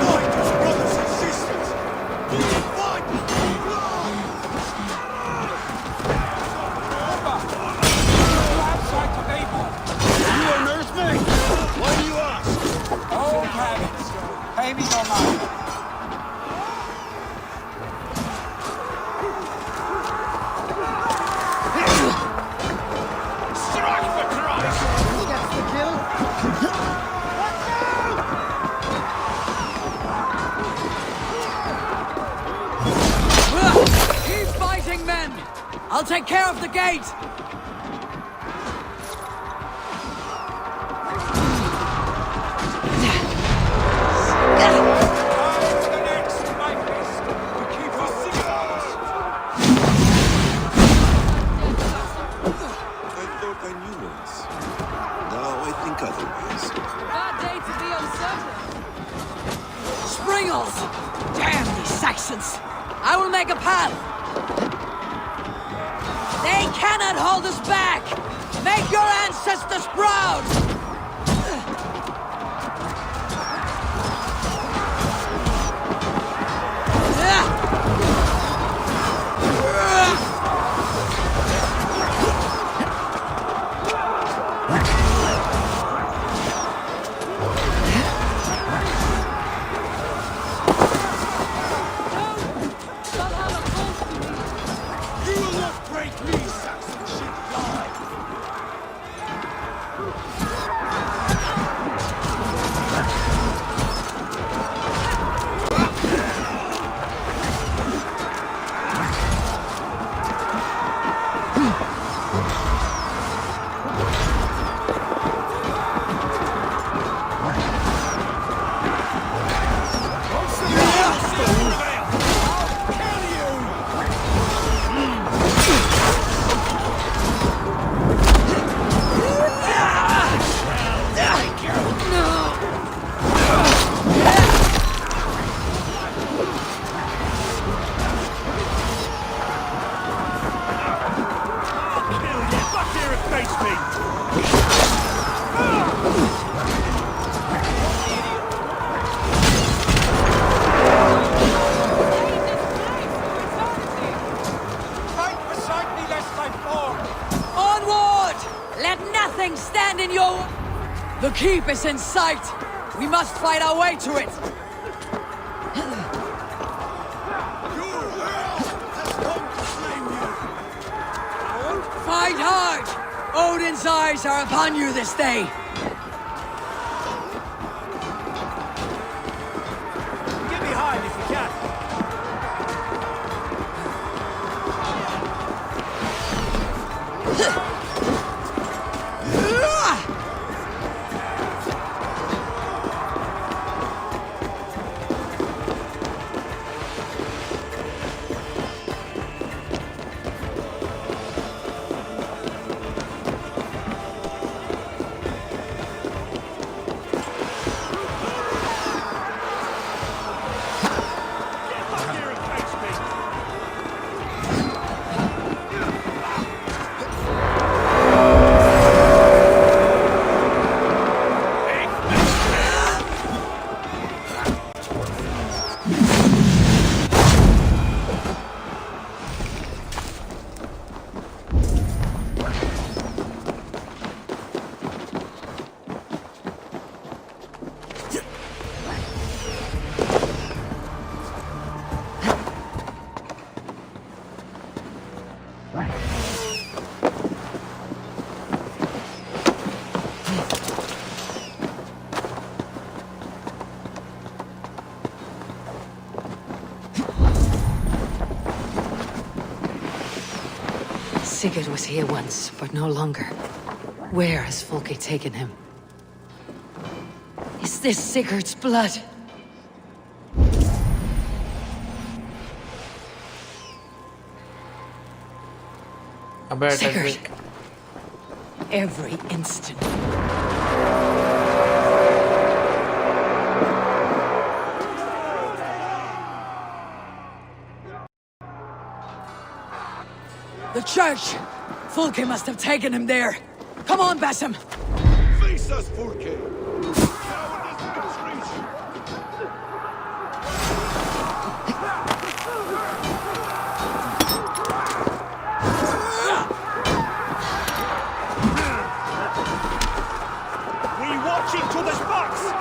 S10: Fighters, brothers and sisters! Fight!
S14: Outside the neighbor!
S10: You a nursemaid? Why do you ask?
S14: Old habits. Pay me no mind. Strike for Christ! Gets the kill.
S15: Keep fighting, men! I'll take care of the gate!
S16: I thought I knew once. Now I think otherwise.
S15: Bad day to be uncertain. Springles! Damn these Saxons! I will make a path! They cannot hold us back! Make your ancestors proud! The keep is in sight! We must fight our way to it! Fight hard! Odin's eyes are upon you this day!
S10: Get behind if you can.
S3: Sigurd was here once, but no longer. Where has Folke taken him? Is this Sigurd's blood? Sigurd. Every instant.
S15: The church! Folke must have taken him there. Come on, Basim!
S21: Face us, Folke!
S10: We watch into the box!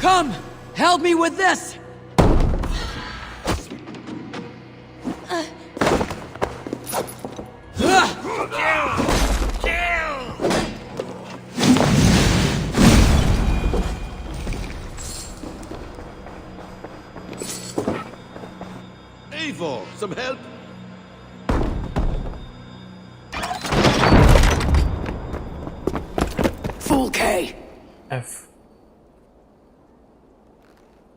S15: Come! Help me with this!
S21: Eivor, some help?
S15: Folke!
S1: F.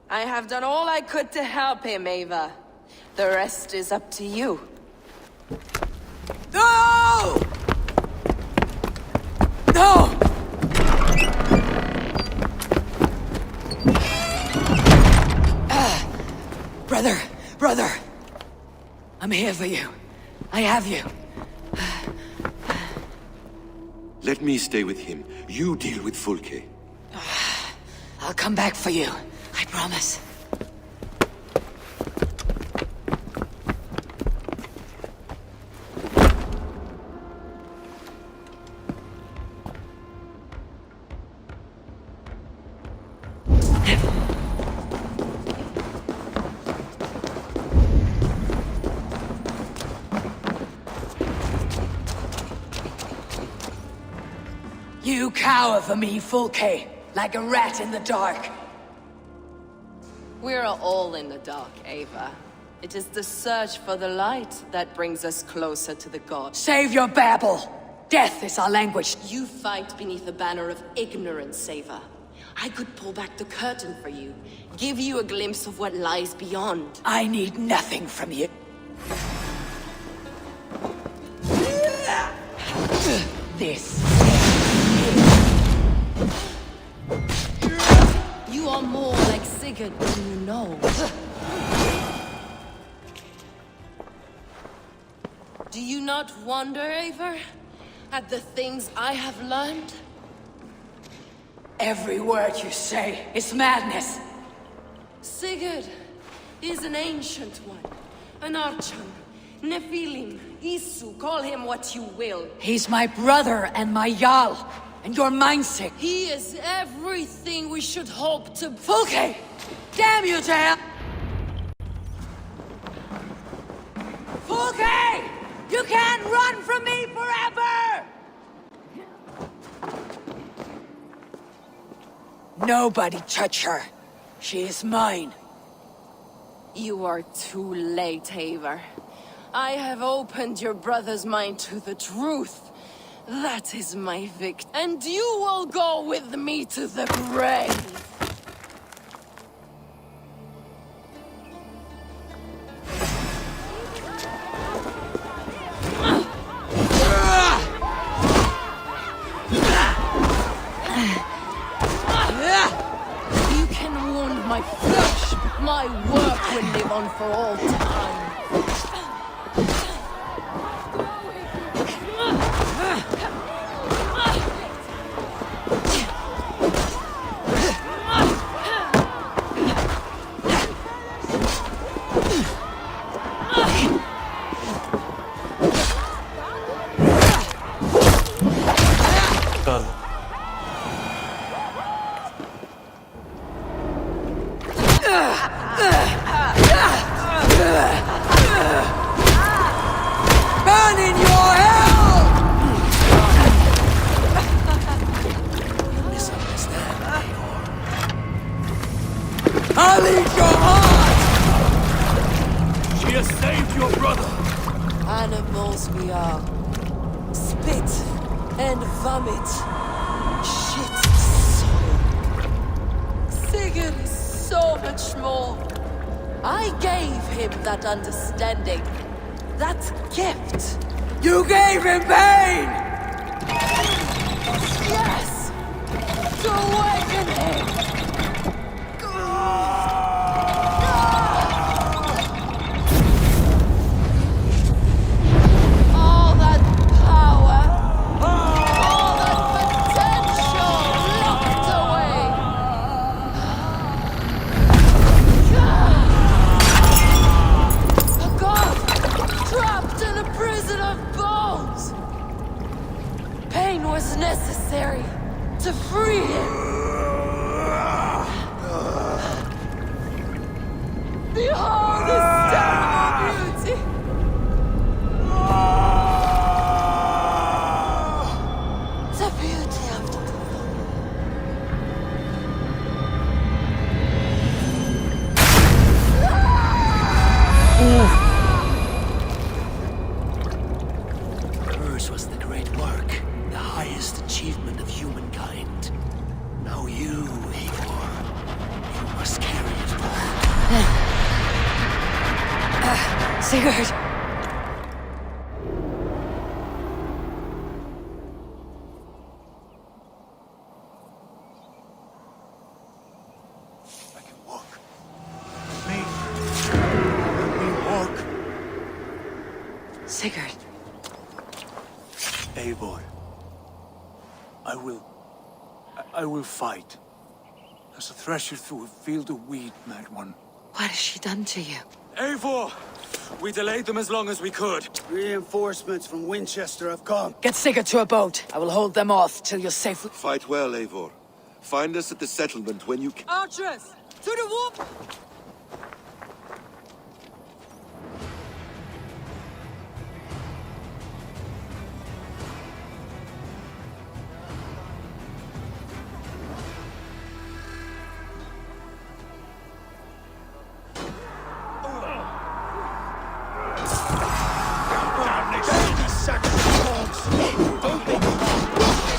S12: I have done all I could to help him, Ava. The rest is up to you.
S15: No! No! Brother! I'm here for you. I have you.
S16: Let me stay with him. You deal with Folke.
S3: I'll come back for you. I promise.
S15: You cower for me, Folke, like a rat in the dark.
S12: We're all in the dark, Ava. It is the search for the light that brings us closer to the gods.
S15: Save your babble! Death is our language.
S12: You fight beneath the banner of ignorance, Ava. I could pull back the curtain for you, give you a glimpse of what lies beyond.
S15: I need nothing from you. This.
S12: You are more like Sigurd than you know. Do you not wonder, Eivor, at the things I have learned?
S3: Every word you say is madness.
S12: Sigurd is an ancient one. An Archon. Nephilim. Isu. Call him what you will.
S3: He's my brother and my Jarl. And you're mindsick.
S12: He is everything we should hope to...
S3: Fulke! Damn you, Jaya! Fulke! You can't run from me forever! Nobody touch her. She is mine.
S12: You are too late, Eivor. I have opened your brother's mind to the truth. That is my victory. And you will go with me to the grave. You can wound my flesh, but my work will live on for all time.
S3: Burn in your hell! I'll eat your heart!
S17: She has saved your brother!
S12: Animals we are. Spit and vomit. Shit soul. Sigurd is so much more. I gave him that understanding. That gift.
S3: You gave him pain!
S12: Yes! To awaken him! All that power, all that potential locked away! A god trapped in a prison of bones! Pain was necessary to free him! Behold his terrible beauty! The beauty of the
S10: Hers was the great work, the highest achievement of humankind. Now you, Eivor, you must carry it forward.
S3: Sigurd!
S10: I can walk. Let me walk.
S3: Sigurd.
S10: Eivor, I will fight. As a thresher through a field of wheat, mad one.
S3: What has she done to you?
S19: Eivor! We delayed them as long as we could.
S18: Reinforcements from Winchester have come.
S3: Get Sigurd to a boat. I will hold them off till you're safely...
S16: Fight well, Eivor. Find us at the settlement when you can.
S5: Archers! To the wall!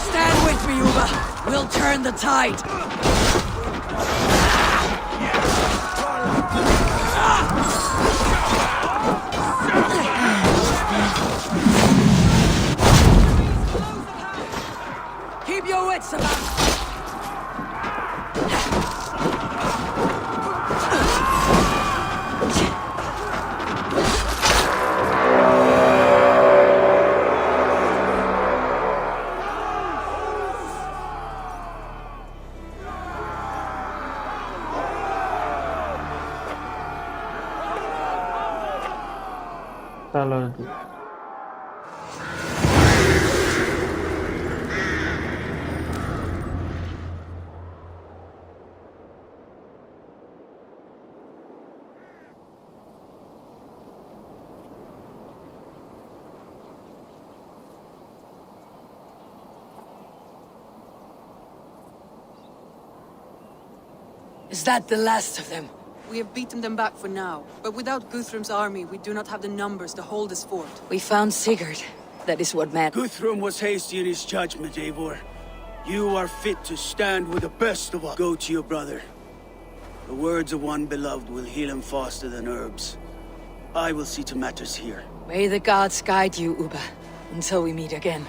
S3: Stand with me, Uba. We'll turn the tide. Keep your wits about.
S1: डालो।
S3: Is that the last of them?
S15: We have beaten them back for now, but without Guthrum's army, we do not have the numbers to hold this fort.
S3: We found Sigurd. That is what matters.
S18: Guthrum was hasty in his judgment, Eivor. You are fit to stand with the best of us. Go to your brother. The words of one beloved will heal him faster than herbs. I will see to matters here.
S3: May the gods guide you, Uba, until we meet again.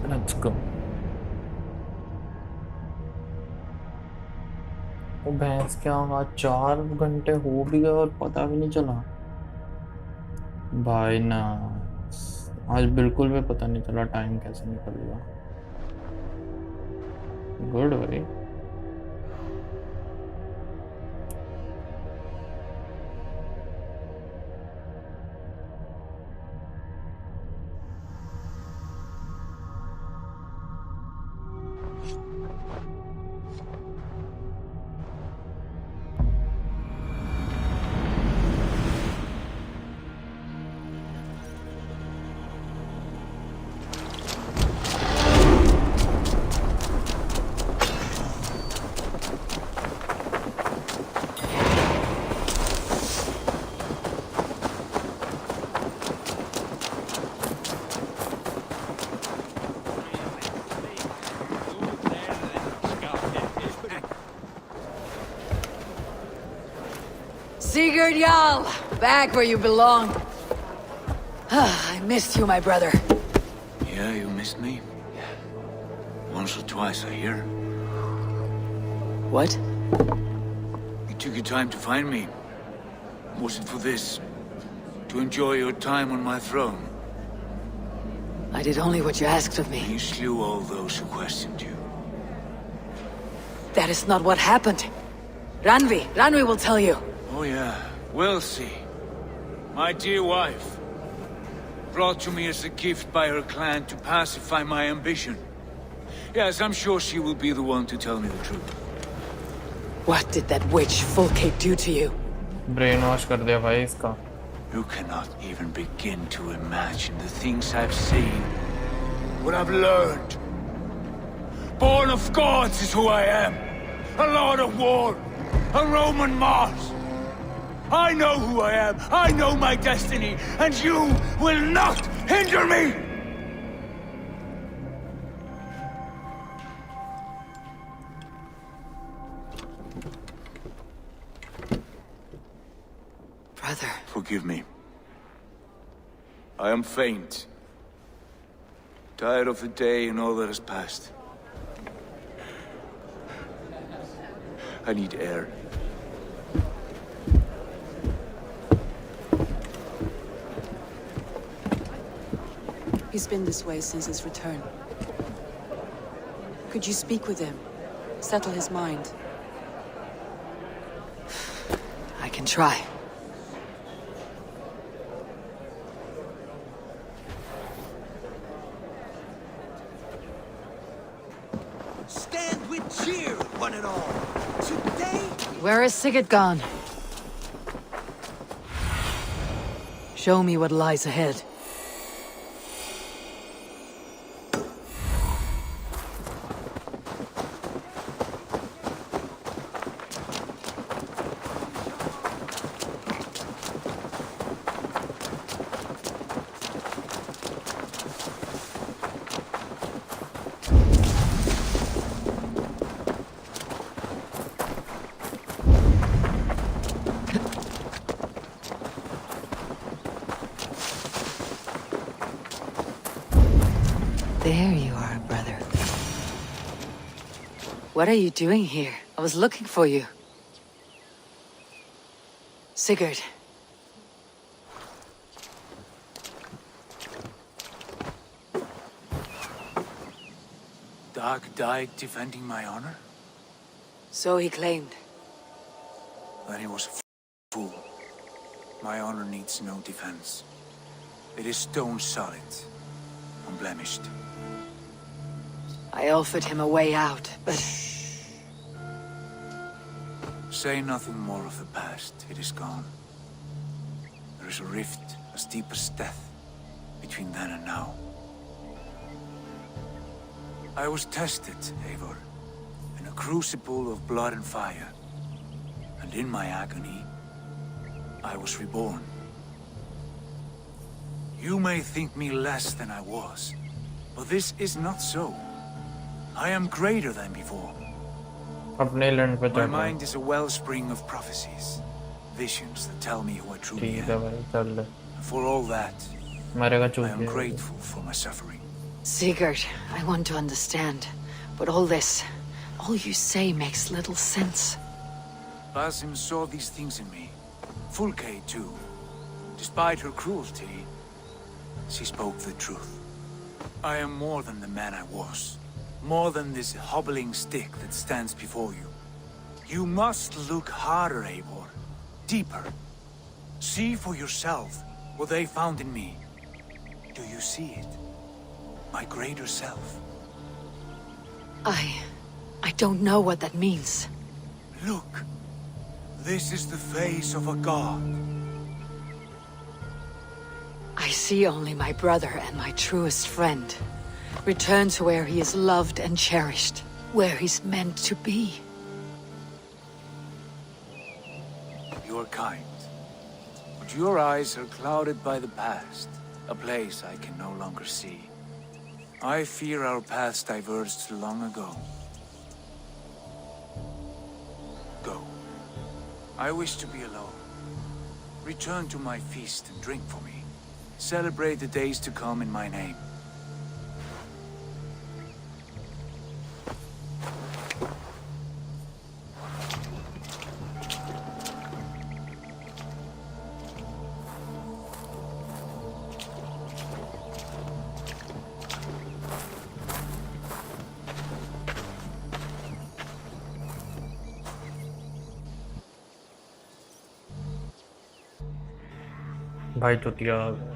S3: Let's go. वो भैंस क्या होगा, 4 घंटे हो भी गए और पता भी नहीं चला भाई ना। आज बिल्कुल भी पता नहीं चला टाइम कैसे निकल गया। गुड भाई। Sigurd Jarl, back where you belong. I missed you, my brother.
S7: Yeah, you missed me? Once or twice, I hear.
S3: What?
S7: You took your time to find me. Was it for this? To enjoy your time on my throne?
S3: I did only what you asked of me.
S7: You slew all those who questioned you.
S3: That is not what happened. Ranvi will tell you.
S7: Oh yeah, we'll see. My dear wife, brought to me as a gift by her clan to pacify my ambition. Yes, I'm sure she will be the one to tell me the truth.
S3: What did that witch Fulke do to you?
S1: Brainwash कर दिया भाई इसका.
S7: You cannot even begin to imagine the things I've seen, what I've learned. Born of gods is who I am. A lord of war, a Roman Mars. I know who I am, I know my destiny, and you will not hinder me!
S3: Brother.
S7: Forgive me. I am faint. Tired of the day and all that has passed. I need air.
S15: He's been this way since his return. Could you speak with him? Settle his mind?
S3: I can try.
S9: we'd cheer, one and all. Today...
S3: Where is Sigurd gone? Show me what lies ahead. There you are, brother. What are you doing here? I was looking for you. Sigurd.
S7: Dag died defending my honor?
S3: So he claimed.
S7: Then he was a fool. My honor needs no defense. It is stone solid, unblemished.
S3: I offered him a way out, but...
S7: Say nothing more of the past. It is gone. There is a rift as deep as death between then and now. I was tested, Eivor, in a crucible of blood and fire. And in my agony, I was reborn. You may think me less than I was, but this is not so. I am greater than before. My mind is a wellspring of prophecies, visions that tell me who I truly am. For all that, I am grateful for my suffering.
S3: Sigurd, I want to understand, but all you say makes little sense.
S7: Basim saw these things in me. Fulke, too. Despite her cruelty, she spoke the truth. I am more than the man I was. More than this hobbling stick that stands before you. You must look harder, Eivor. Deeper. See for yourself what they found in me. Do you see it? My greater self.
S3: I don't know what that means.
S7: Look. This is the face of a god.
S3: I see only my brother and my truest friend. Return to where he is loved and cherished. Where he's meant to be.
S7: You are kind. But your eyes are clouded by the past. A place I can no longer see. I fear our paths diverged long ago. Go. I wish to be alone. Return to my feast and drink for me. Celebrate the days to come in my name.
S1: भाई चुतिया आ गया।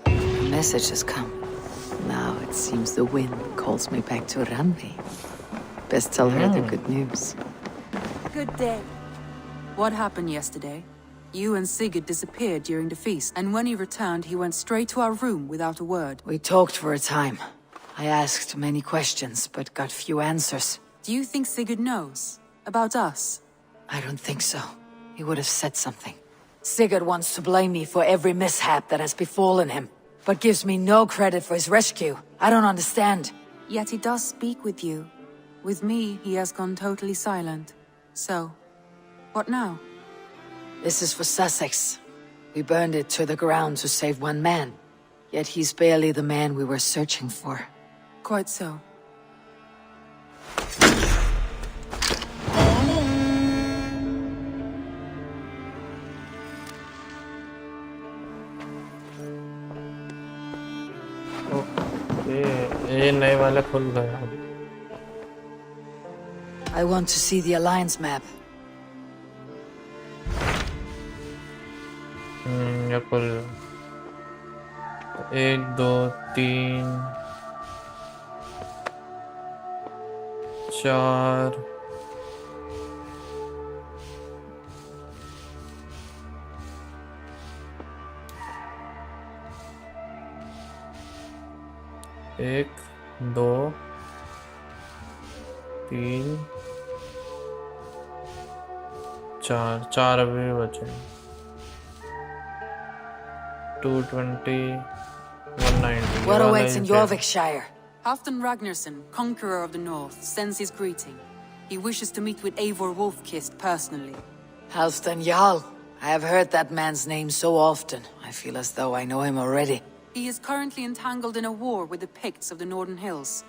S3: The message has come. Now it seems the wind calls me back to Randvi. Best tell her the good news.
S15: Good day. What happened yesterday? You and Sigurd disappeared during the feast, and when he returned, he went straight to our room without a word.
S3: We talked for a time. I asked many questions, but got few answers.
S15: Do you think Sigurd knows? About us?
S3: I don't think so. He would have said something. Sigurd wants to blame me for every mishap that has befallen him, but gives me no credit for his rescue. I don't understand.
S15: Yet he does speak with you. With me, he has gone totally silent. So, what now?
S3: This is for Sussex. We burned it to the ground to save one man. Yet he's barely the man we were searching for.
S15: Quite so.
S1: ये नए वाले खुल गए अब।
S3: I want to see the Alliance map.
S1: ये खुल 1 2 3 4 1 2 3 4 अभी बचे 220 190
S3: What awaits in Jorvikshire?
S15: Halfdan Ragnarsson, conqueror of the north, sends his greeting. He wishes to meet with Eivor Wolfkist personally.
S3: Halfdan Jarl. I have heard that man's name so often. I feel as though I know him already.
S15: He is currently entangled in a war with the Picts of the Northern Hills.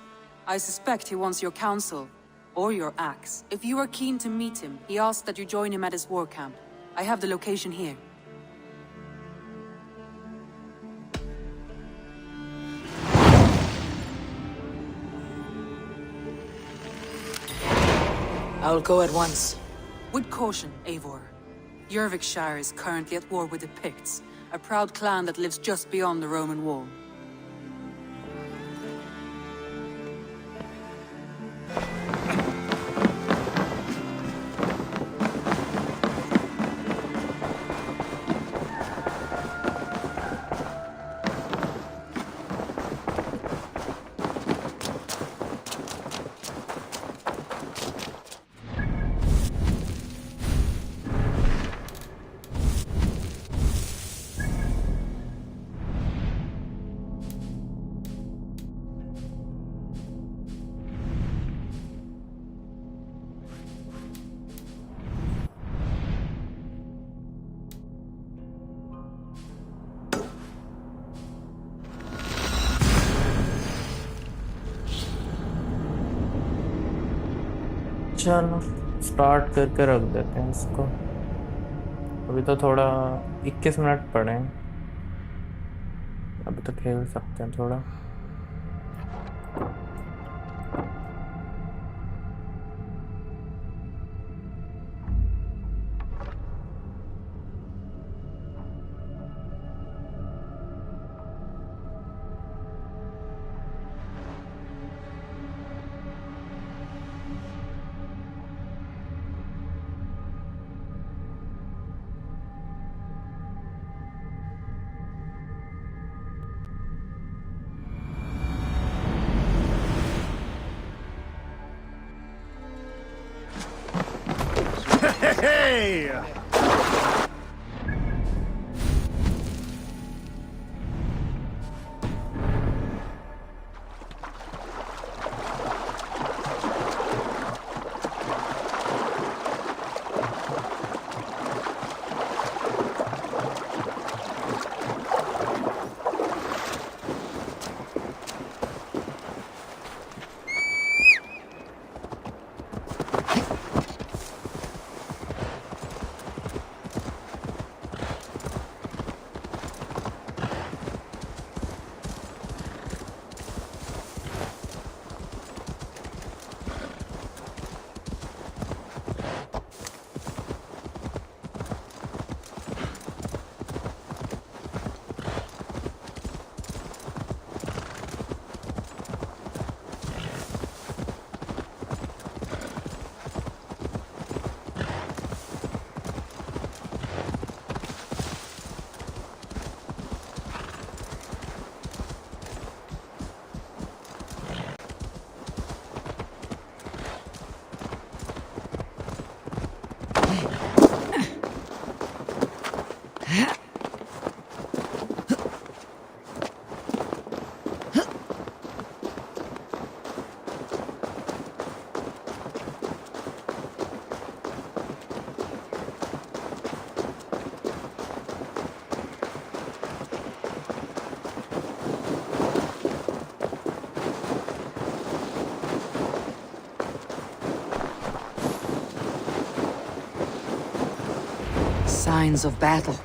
S15: I suspect he wants your counsel, or your axe. If you are keen to meet him, he asks that you join him at his war camp. I have the location here.
S3: I'll go at once.
S15: With caution, Eivor. Jorvikshire is currently at war with the Picts, a proud clan that lives just beyond the Roman wall.
S1: चलो start करके रख देते हैं इसको। अभी तो थोड़ा 21 minute पड़े हैं, अभी तो खेल सकते हैं थोड़ा।
S2: Hey!
S3: Signs of battle.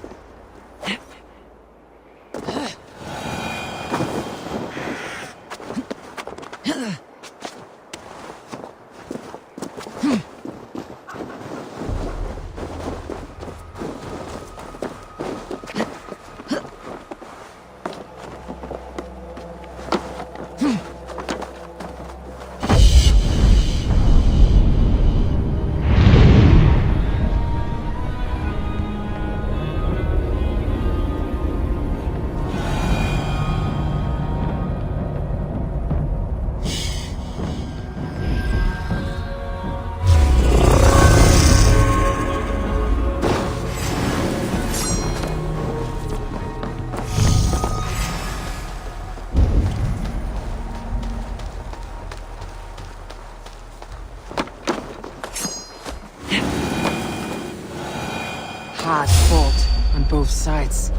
S3: both sides.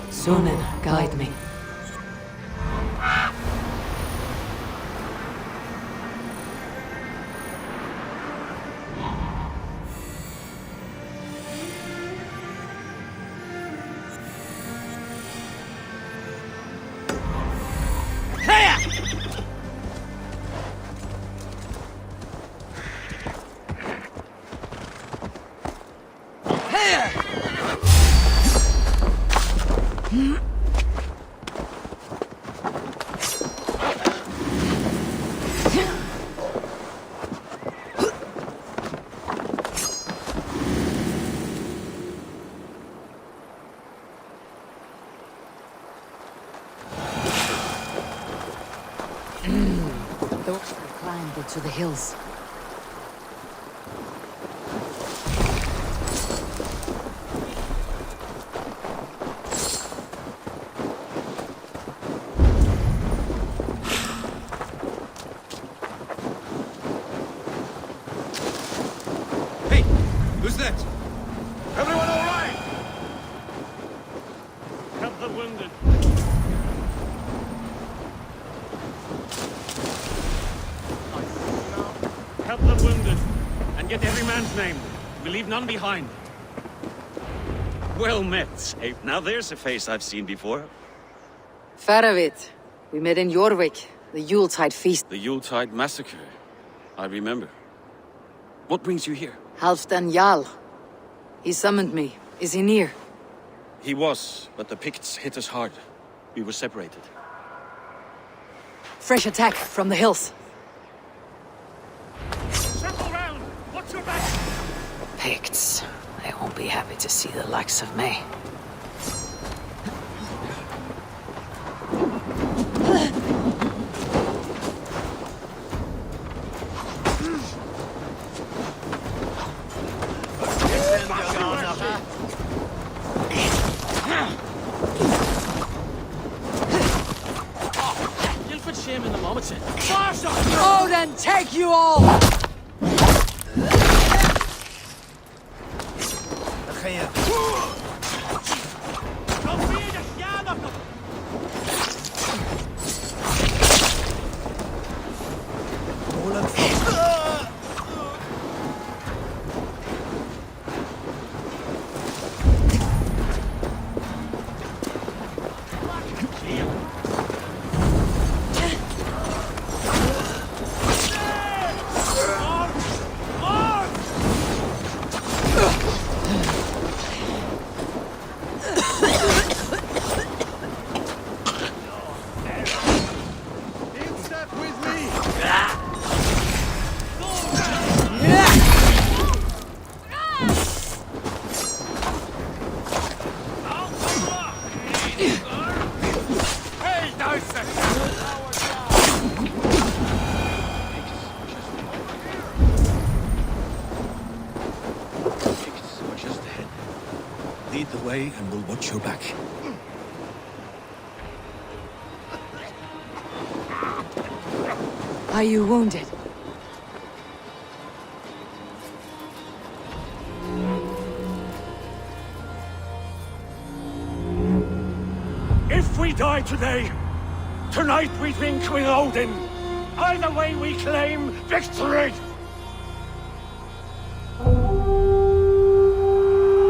S3: Sunan, guide me. Those who climbed into the hills.
S14: Hey, who's that? Everyone all right?
S11: Help the wounded. Help the wounded, and get every man's name. We leave none behind.
S22: Well met, Ape. Now there's a face I've seen before.
S3: Faravit. We met in Jorvik, the Yuletide feast.
S22: The Yuletide massacre. I remember. What brings you here?
S3: Halfdan Jarl. He summoned me. Is he near?
S22: He was, but the Picts hit us hard. We were separated.
S3: Fresh attack from the hills.
S11: Circle round! Watch your back!
S3: Picts. They won't be happy to see the likes of me.
S11: You'll put shame in the moment.
S3: Oh, then take you all!
S10: Lead the way and we'll watch your back.
S3: Are you wounded?
S14: If we die today, tonight we drink with Odin. Either way we claim victory!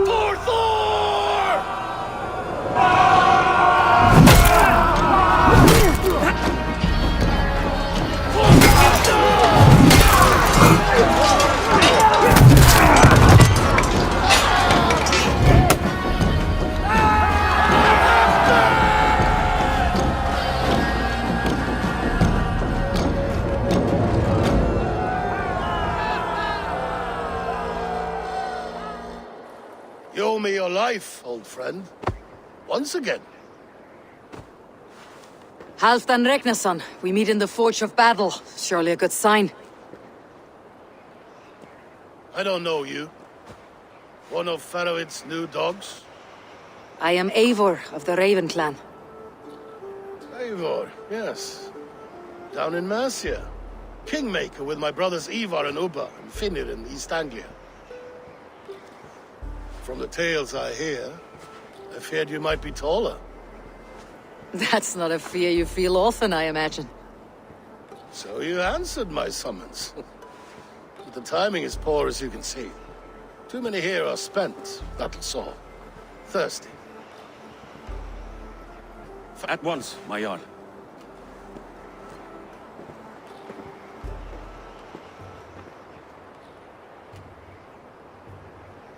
S14: For Thor!
S10: You owe me your life, old friend. Once again.
S3: Halfdan Ragnarsson, we meet in the Forge of Battle. Surely a good sign.
S21: I don't know you. One of Faroid's new dogs?
S3: I am Eivor of the Raven clan.
S21: Eivor, yes. Down in Mercia. Kingmaker with my brothers Ivar and Ubba and Finnir in East Anglia. From the tales I hear, I feared you might be taller.
S3: That's not a fear you feel often, I imagine.
S21: So you answered my summons. But the timing is poor, as you can see. Too many here are spent, battle-sore, thirsty.
S22: At once, my Jarl.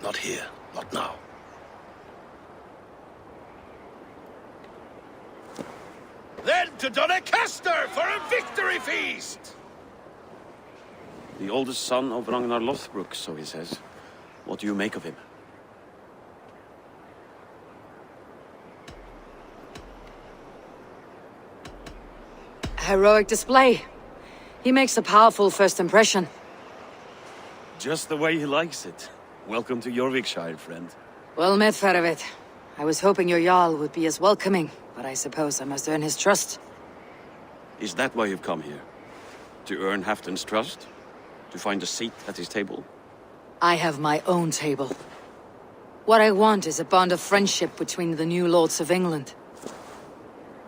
S21: Not here, not now. Then to Doncaster for a victory feast!
S22: The oldest son of Ragnar Lothbrok, so he says. What do you make of him?
S3: Heroic display. He makes a powerful first impression.
S22: Just the way he likes it. Welcome to Jorvikshire, friend.
S3: Well met, Faravid. I was hoping your Jarl would be as welcoming, but I suppose I must earn his trust.
S22: Is that why you've come here? To earn Halfdan's trust? To find a seat at his table?
S3: I have my own table. What I want is a bond of friendship between the new lords of England.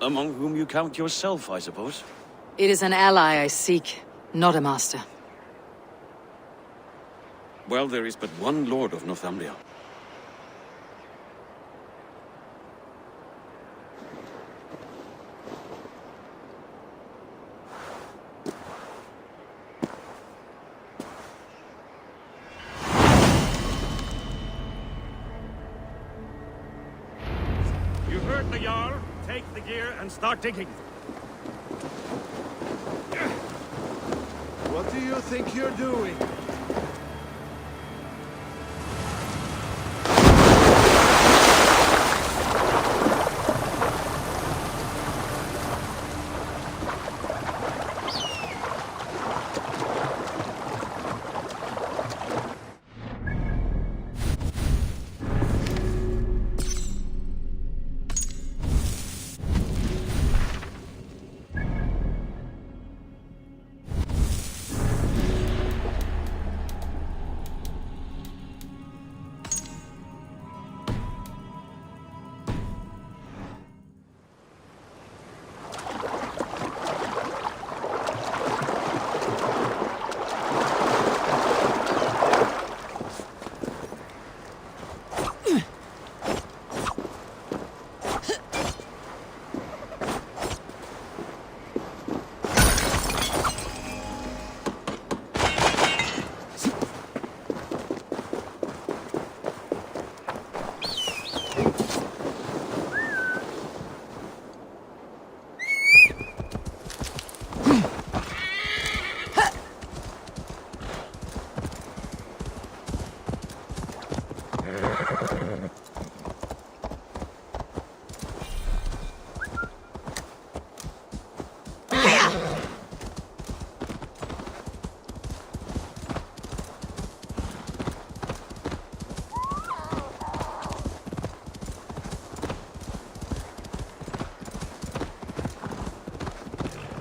S22: Among whom you count yourself, I suppose?
S3: It is an ally I seek, not a master.
S22: Well, there is but one lord of Northumbria.
S11: You heard the Jarl. Take the gear and start digging.
S21: What do you think you're doing?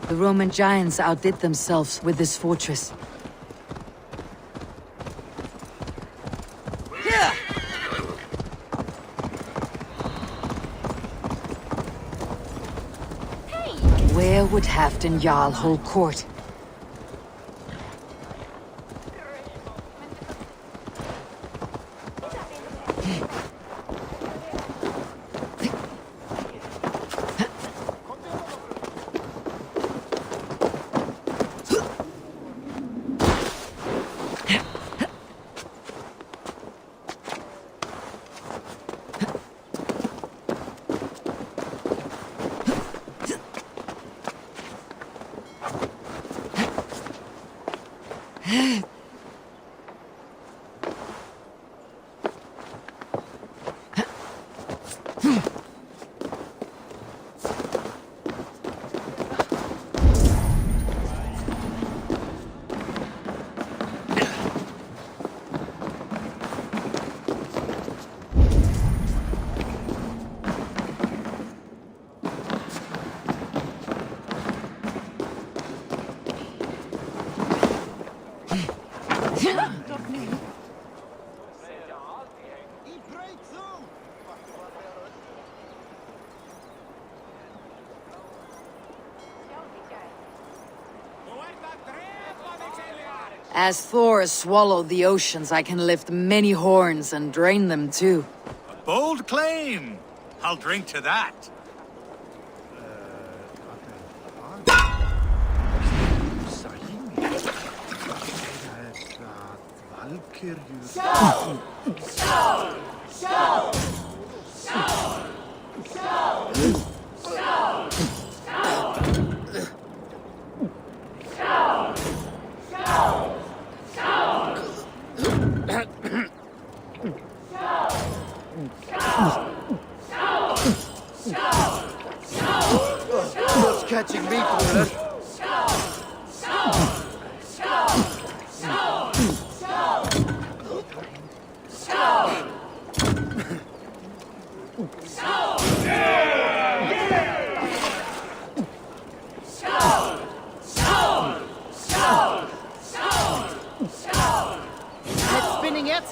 S3: The Roman giants outdid themselves with this fortress. Where would Halfdan Jarl hold court? As Thor has swallowed the oceans, I can lift many horns and drain them too.
S13: Bold claim! I'll drink to that.
S9: What's catching me, Cooler?
S5: Head spinning yet?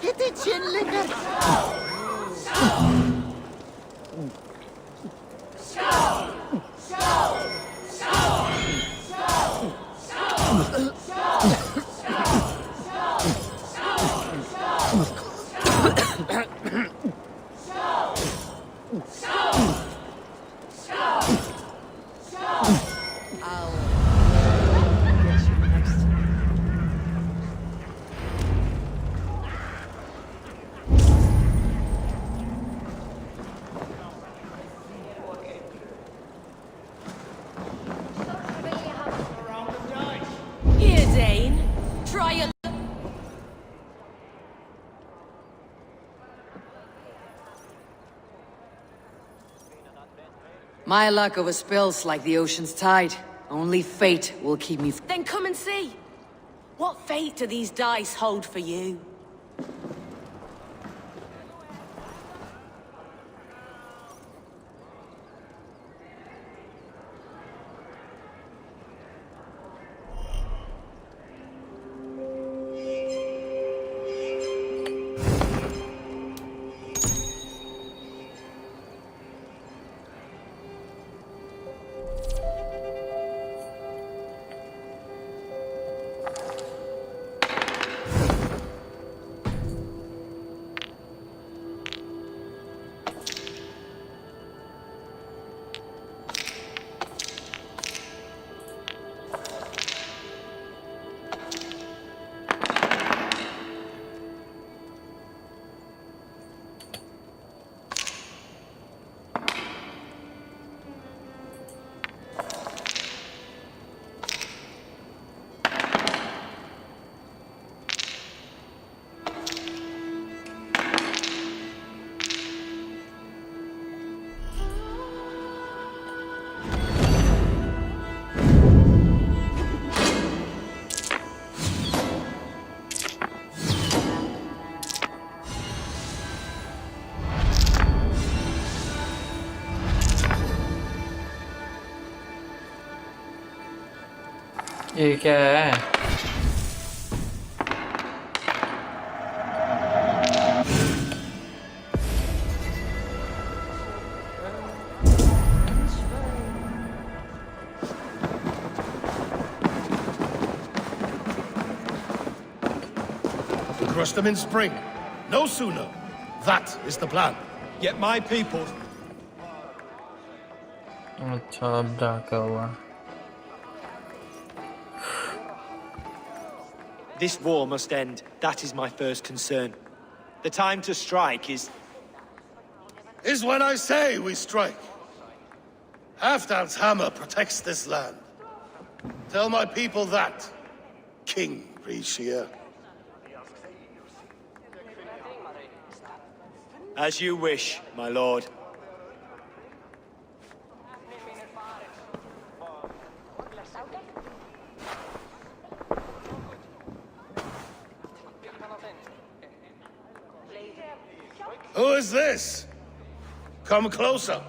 S5: Get the chin liquor!
S12: Here, Dane. Try a...
S3: My luck over spills like the ocean's tide. Only fate will keep me.
S12: Then come and see. What fate do these dice hold for you?
S1: ये क्या है?
S21: Crush them in spring. No sooner. That is the plan.
S14: Get my people.
S1: अच्छा अब डाका हुआ.
S4: This war must end. That is my first concern. The time to strike is...
S21: Is when I say we strike. Halfdan's hammer protects this land. Tell my people that, King Rishia.
S4: As you wish, my lord.
S21: is this? Come closer.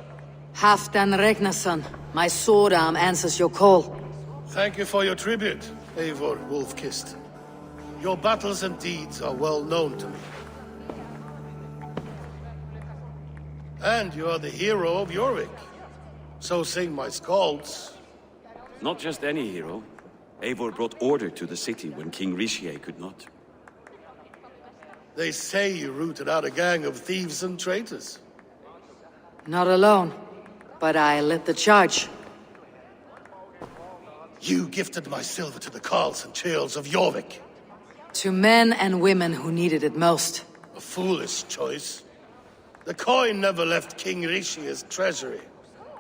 S3: Halfdan Ragnarsson, my sword arm answers your call.
S21: Thank you for your tribute, Eivor Wolf-Kissed. Your battles and deeds are well known to me. And you are the hero of Jorvik. So sing my skalds.
S22: Not just any hero. Eivor brought order to the city when King Rishi could not.
S21: They say you rooted out a gang of thieves and traitors.
S3: Not alone, but I led the charge.
S21: You gifted my silver to the carls and churls of Jorvik.
S3: To men and women who needed it most.
S21: A foolish choice. The coin never left King Rishi's treasury.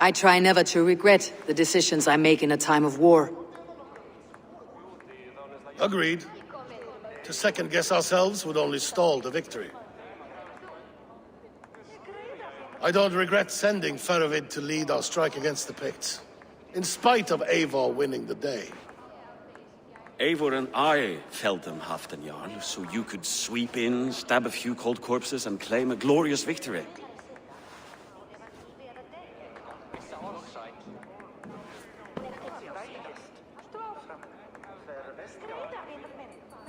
S3: I try never to regret the decisions I make in a time of war.
S21: Agreed. To second-guess ourselves would only stall the victory. I don't regret sending Faravid to lead our strike against the Picts, in spite of Eivor winning the day.
S22: Eivor and I felled them, Halfdan Jarl, so you could sweep in, stab a few cold corpses, and claim a glorious victory.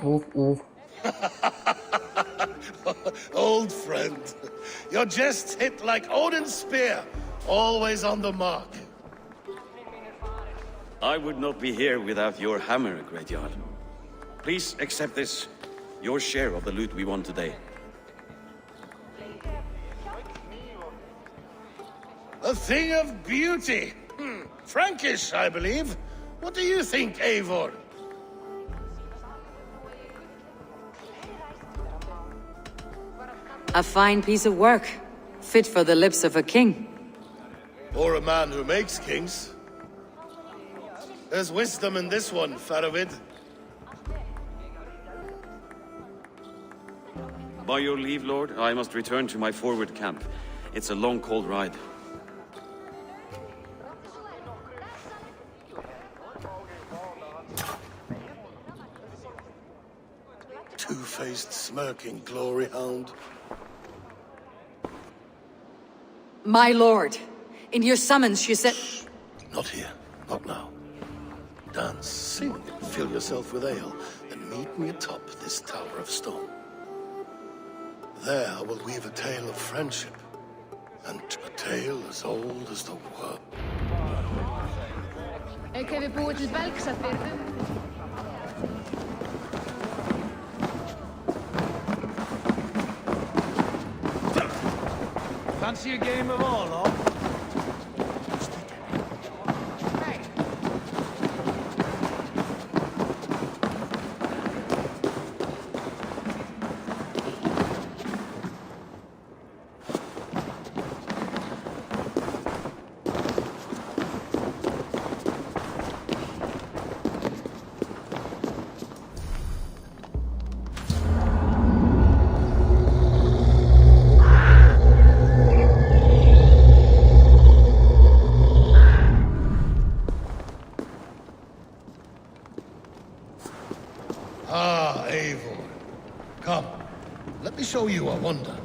S1: Oof, oof.
S21: Old friend, your jests hit like Odin's spear, always on the mark.
S22: I would not be here without your hammer, Great Jarl. Please accept this, your share of the loot we won today.
S21: A thing of beauty. Frankish, I believe. What do you think, Eivor?
S3: A fine piece of work, fit for the lips of a king.
S21: Or a man who makes kings. There's wisdom in this one, Faravid.
S22: By your leave, Lord, I must return to my forward camp. It's a long, cold ride.
S21: Two-faced, smirking glory hound.
S3: My lord, in your summons you said...
S21: Not here. Not now. Dance, sing, and fill yourself with ale, and meet me atop this tower of stone. There I will weave a tale of friendship, and a tale as old as the world.
S8: Ik heb búið til belgsafirðu.
S14: Fancy a game of all,
S21: Ah, Eivor. Come, let me show you a wonder.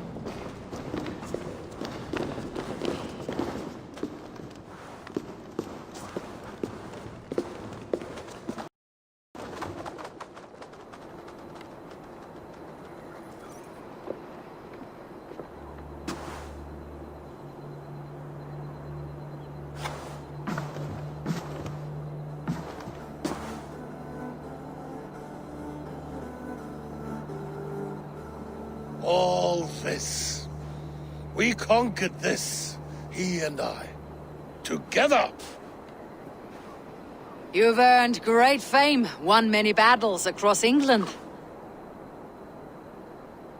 S21: All this. We conquered this, he and I. Together!
S3: You've earned great fame, won many battles across England.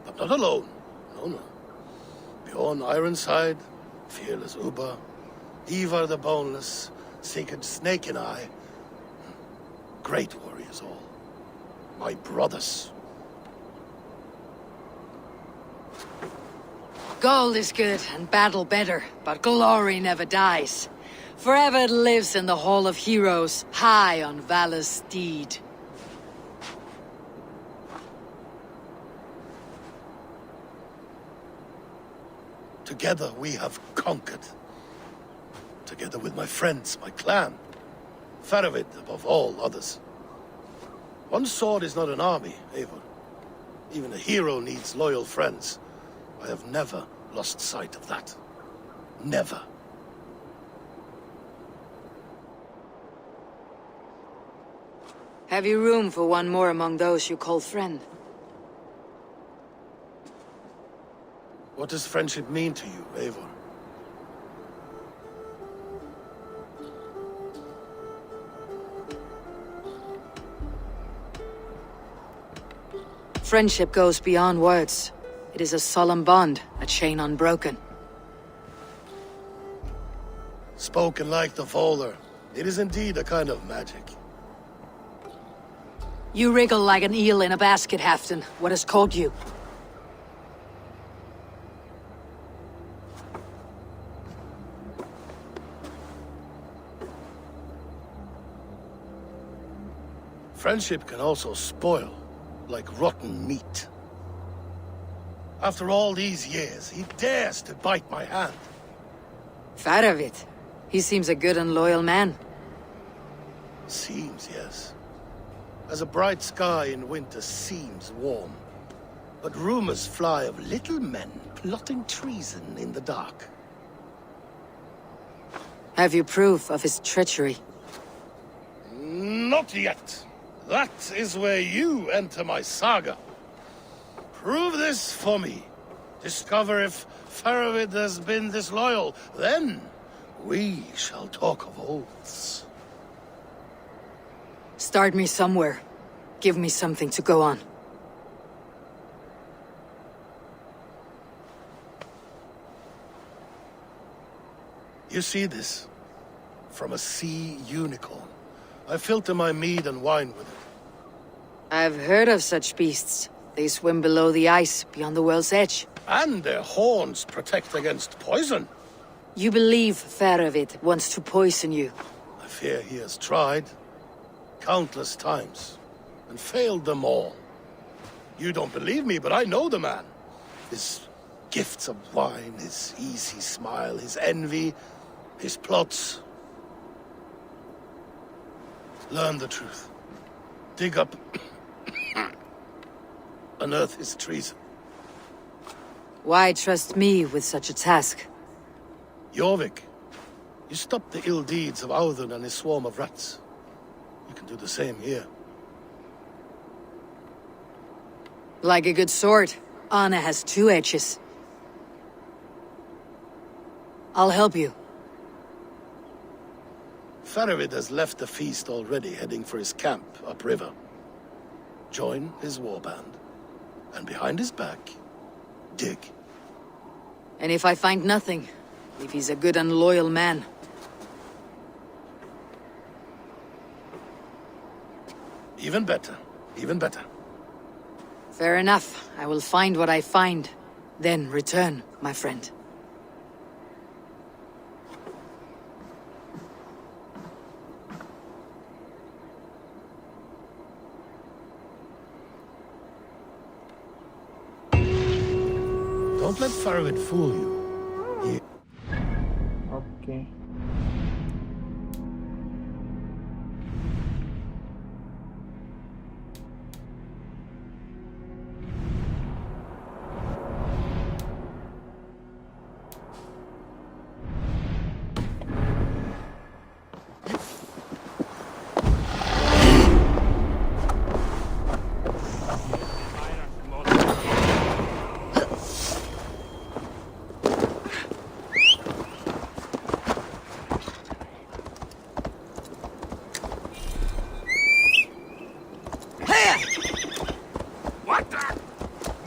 S21: But not alone. No, no. Bjorn Ironside, fearless Uber, Ivar the Boneless, Sigurd Snake and I. Great warriors all. My brothers.
S3: Gold is good and battle better, but glory never dies. Forever it lives in the Hall of Heroes, high on Valor's steed.
S21: Together we have conquered. Together with my friends, my clan. Faravid above all others. One sword is not an army, Eivor. Even a hero needs loyal friends. I have never lost sight of that. Never.
S3: Have you room for one more among those you call friend?
S21: What does friendship mean to you, Eivor?
S3: Friendship goes beyond words. It is a solemn bond, a chain unbroken.
S21: Spoken like the Volar, it is indeed a kind of magic.
S3: You wriggle like an eel in a basket, Halfdan. What has caught you?
S21: Friendship can also spoil, like rotten meat. After all these years, he dares to bite my hand.
S3: Faravid. He seems a good and loyal man.
S21: Seems, yes. As a bright sky in winter seems warm. But rumors fly of little men plotting treason in the dark.
S3: Have you proof of his treachery?
S21: Not yet. That is where you enter my saga. Prove this for me. Discover if Faravid has been disloyal. Then we shall talk of oaths.
S3: Start me somewhere. Give me something to go on.
S21: You see this? From a sea unicorn. I filter my mead and wine with it.
S3: I've heard of such beasts. They swim below the ice, beyond the world's edge.
S21: And their horns protect against poison.
S3: You believe Faravid wants to poison you?
S21: I fear he has tried. Countless times. And failed them all. You don't believe me, but I know the man. His gifts of wine, his easy smile, his envy, his plots. Learn the truth. Dig up... unearth his treason.
S3: Why trust me with such a task?
S21: Jorvik, you stopped the ill deeds of Audun and his swarm of rats. You can do the same here.
S3: Like a good sword, honor has two edges. I'll help you.
S21: Faravid has left the feast already, heading for his camp upriver. Join his warband, and behind his back, dig.
S3: And if I find nothing, if he's a good and loyal man,
S21: even better, even better.
S3: fair enough. I will find what I find, then return, my friend.
S21: Don't let Faravid fool you.
S1: Okay.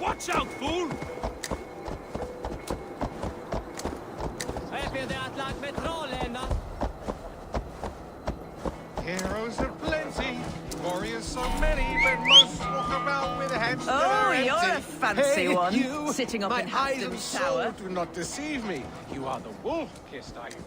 S11: Watch out, fool!
S6: Heroes are plenty, warriors so many, but most walk about with hands that
S20: Oh,
S6: are
S20: you're
S6: empty.
S20: a fancy
S6: Hey,
S20: one,
S6: you,
S20: sitting up
S6: my
S20: in
S6: eyes and
S20: Halfdan's
S6: soul
S20: tower.
S6: do not deceive me. You are the wolf-kissed, are you?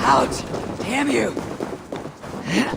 S9: Ouch! Damn you! Here!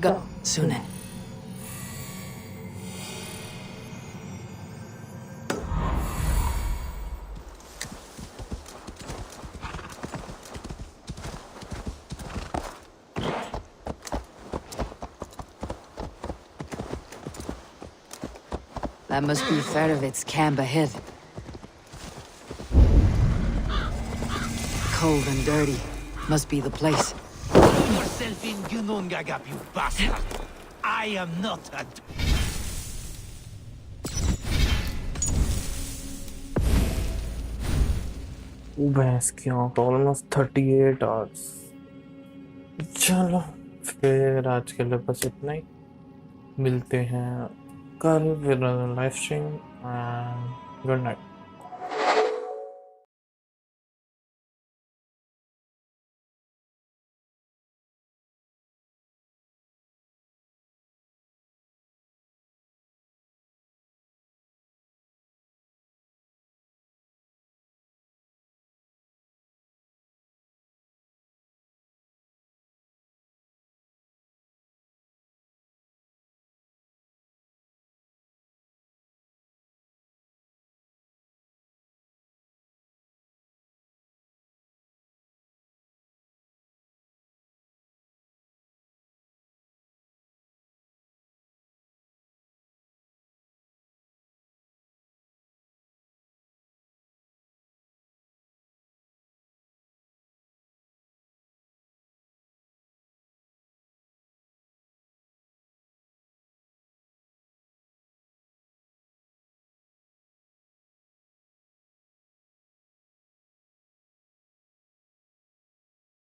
S3: Go, Sunan. That must be Ferovit's camp ahead. Cold and dirty. Must be the place.
S17: Yourself in Gunungagap, you bastard! I am not a...
S1: भैंस की आंख almost 38 hours. चलो फिर आज के लिए बस इतना ही। मिलते हैं कल फिर लाइव स्ट्रीम। Good night.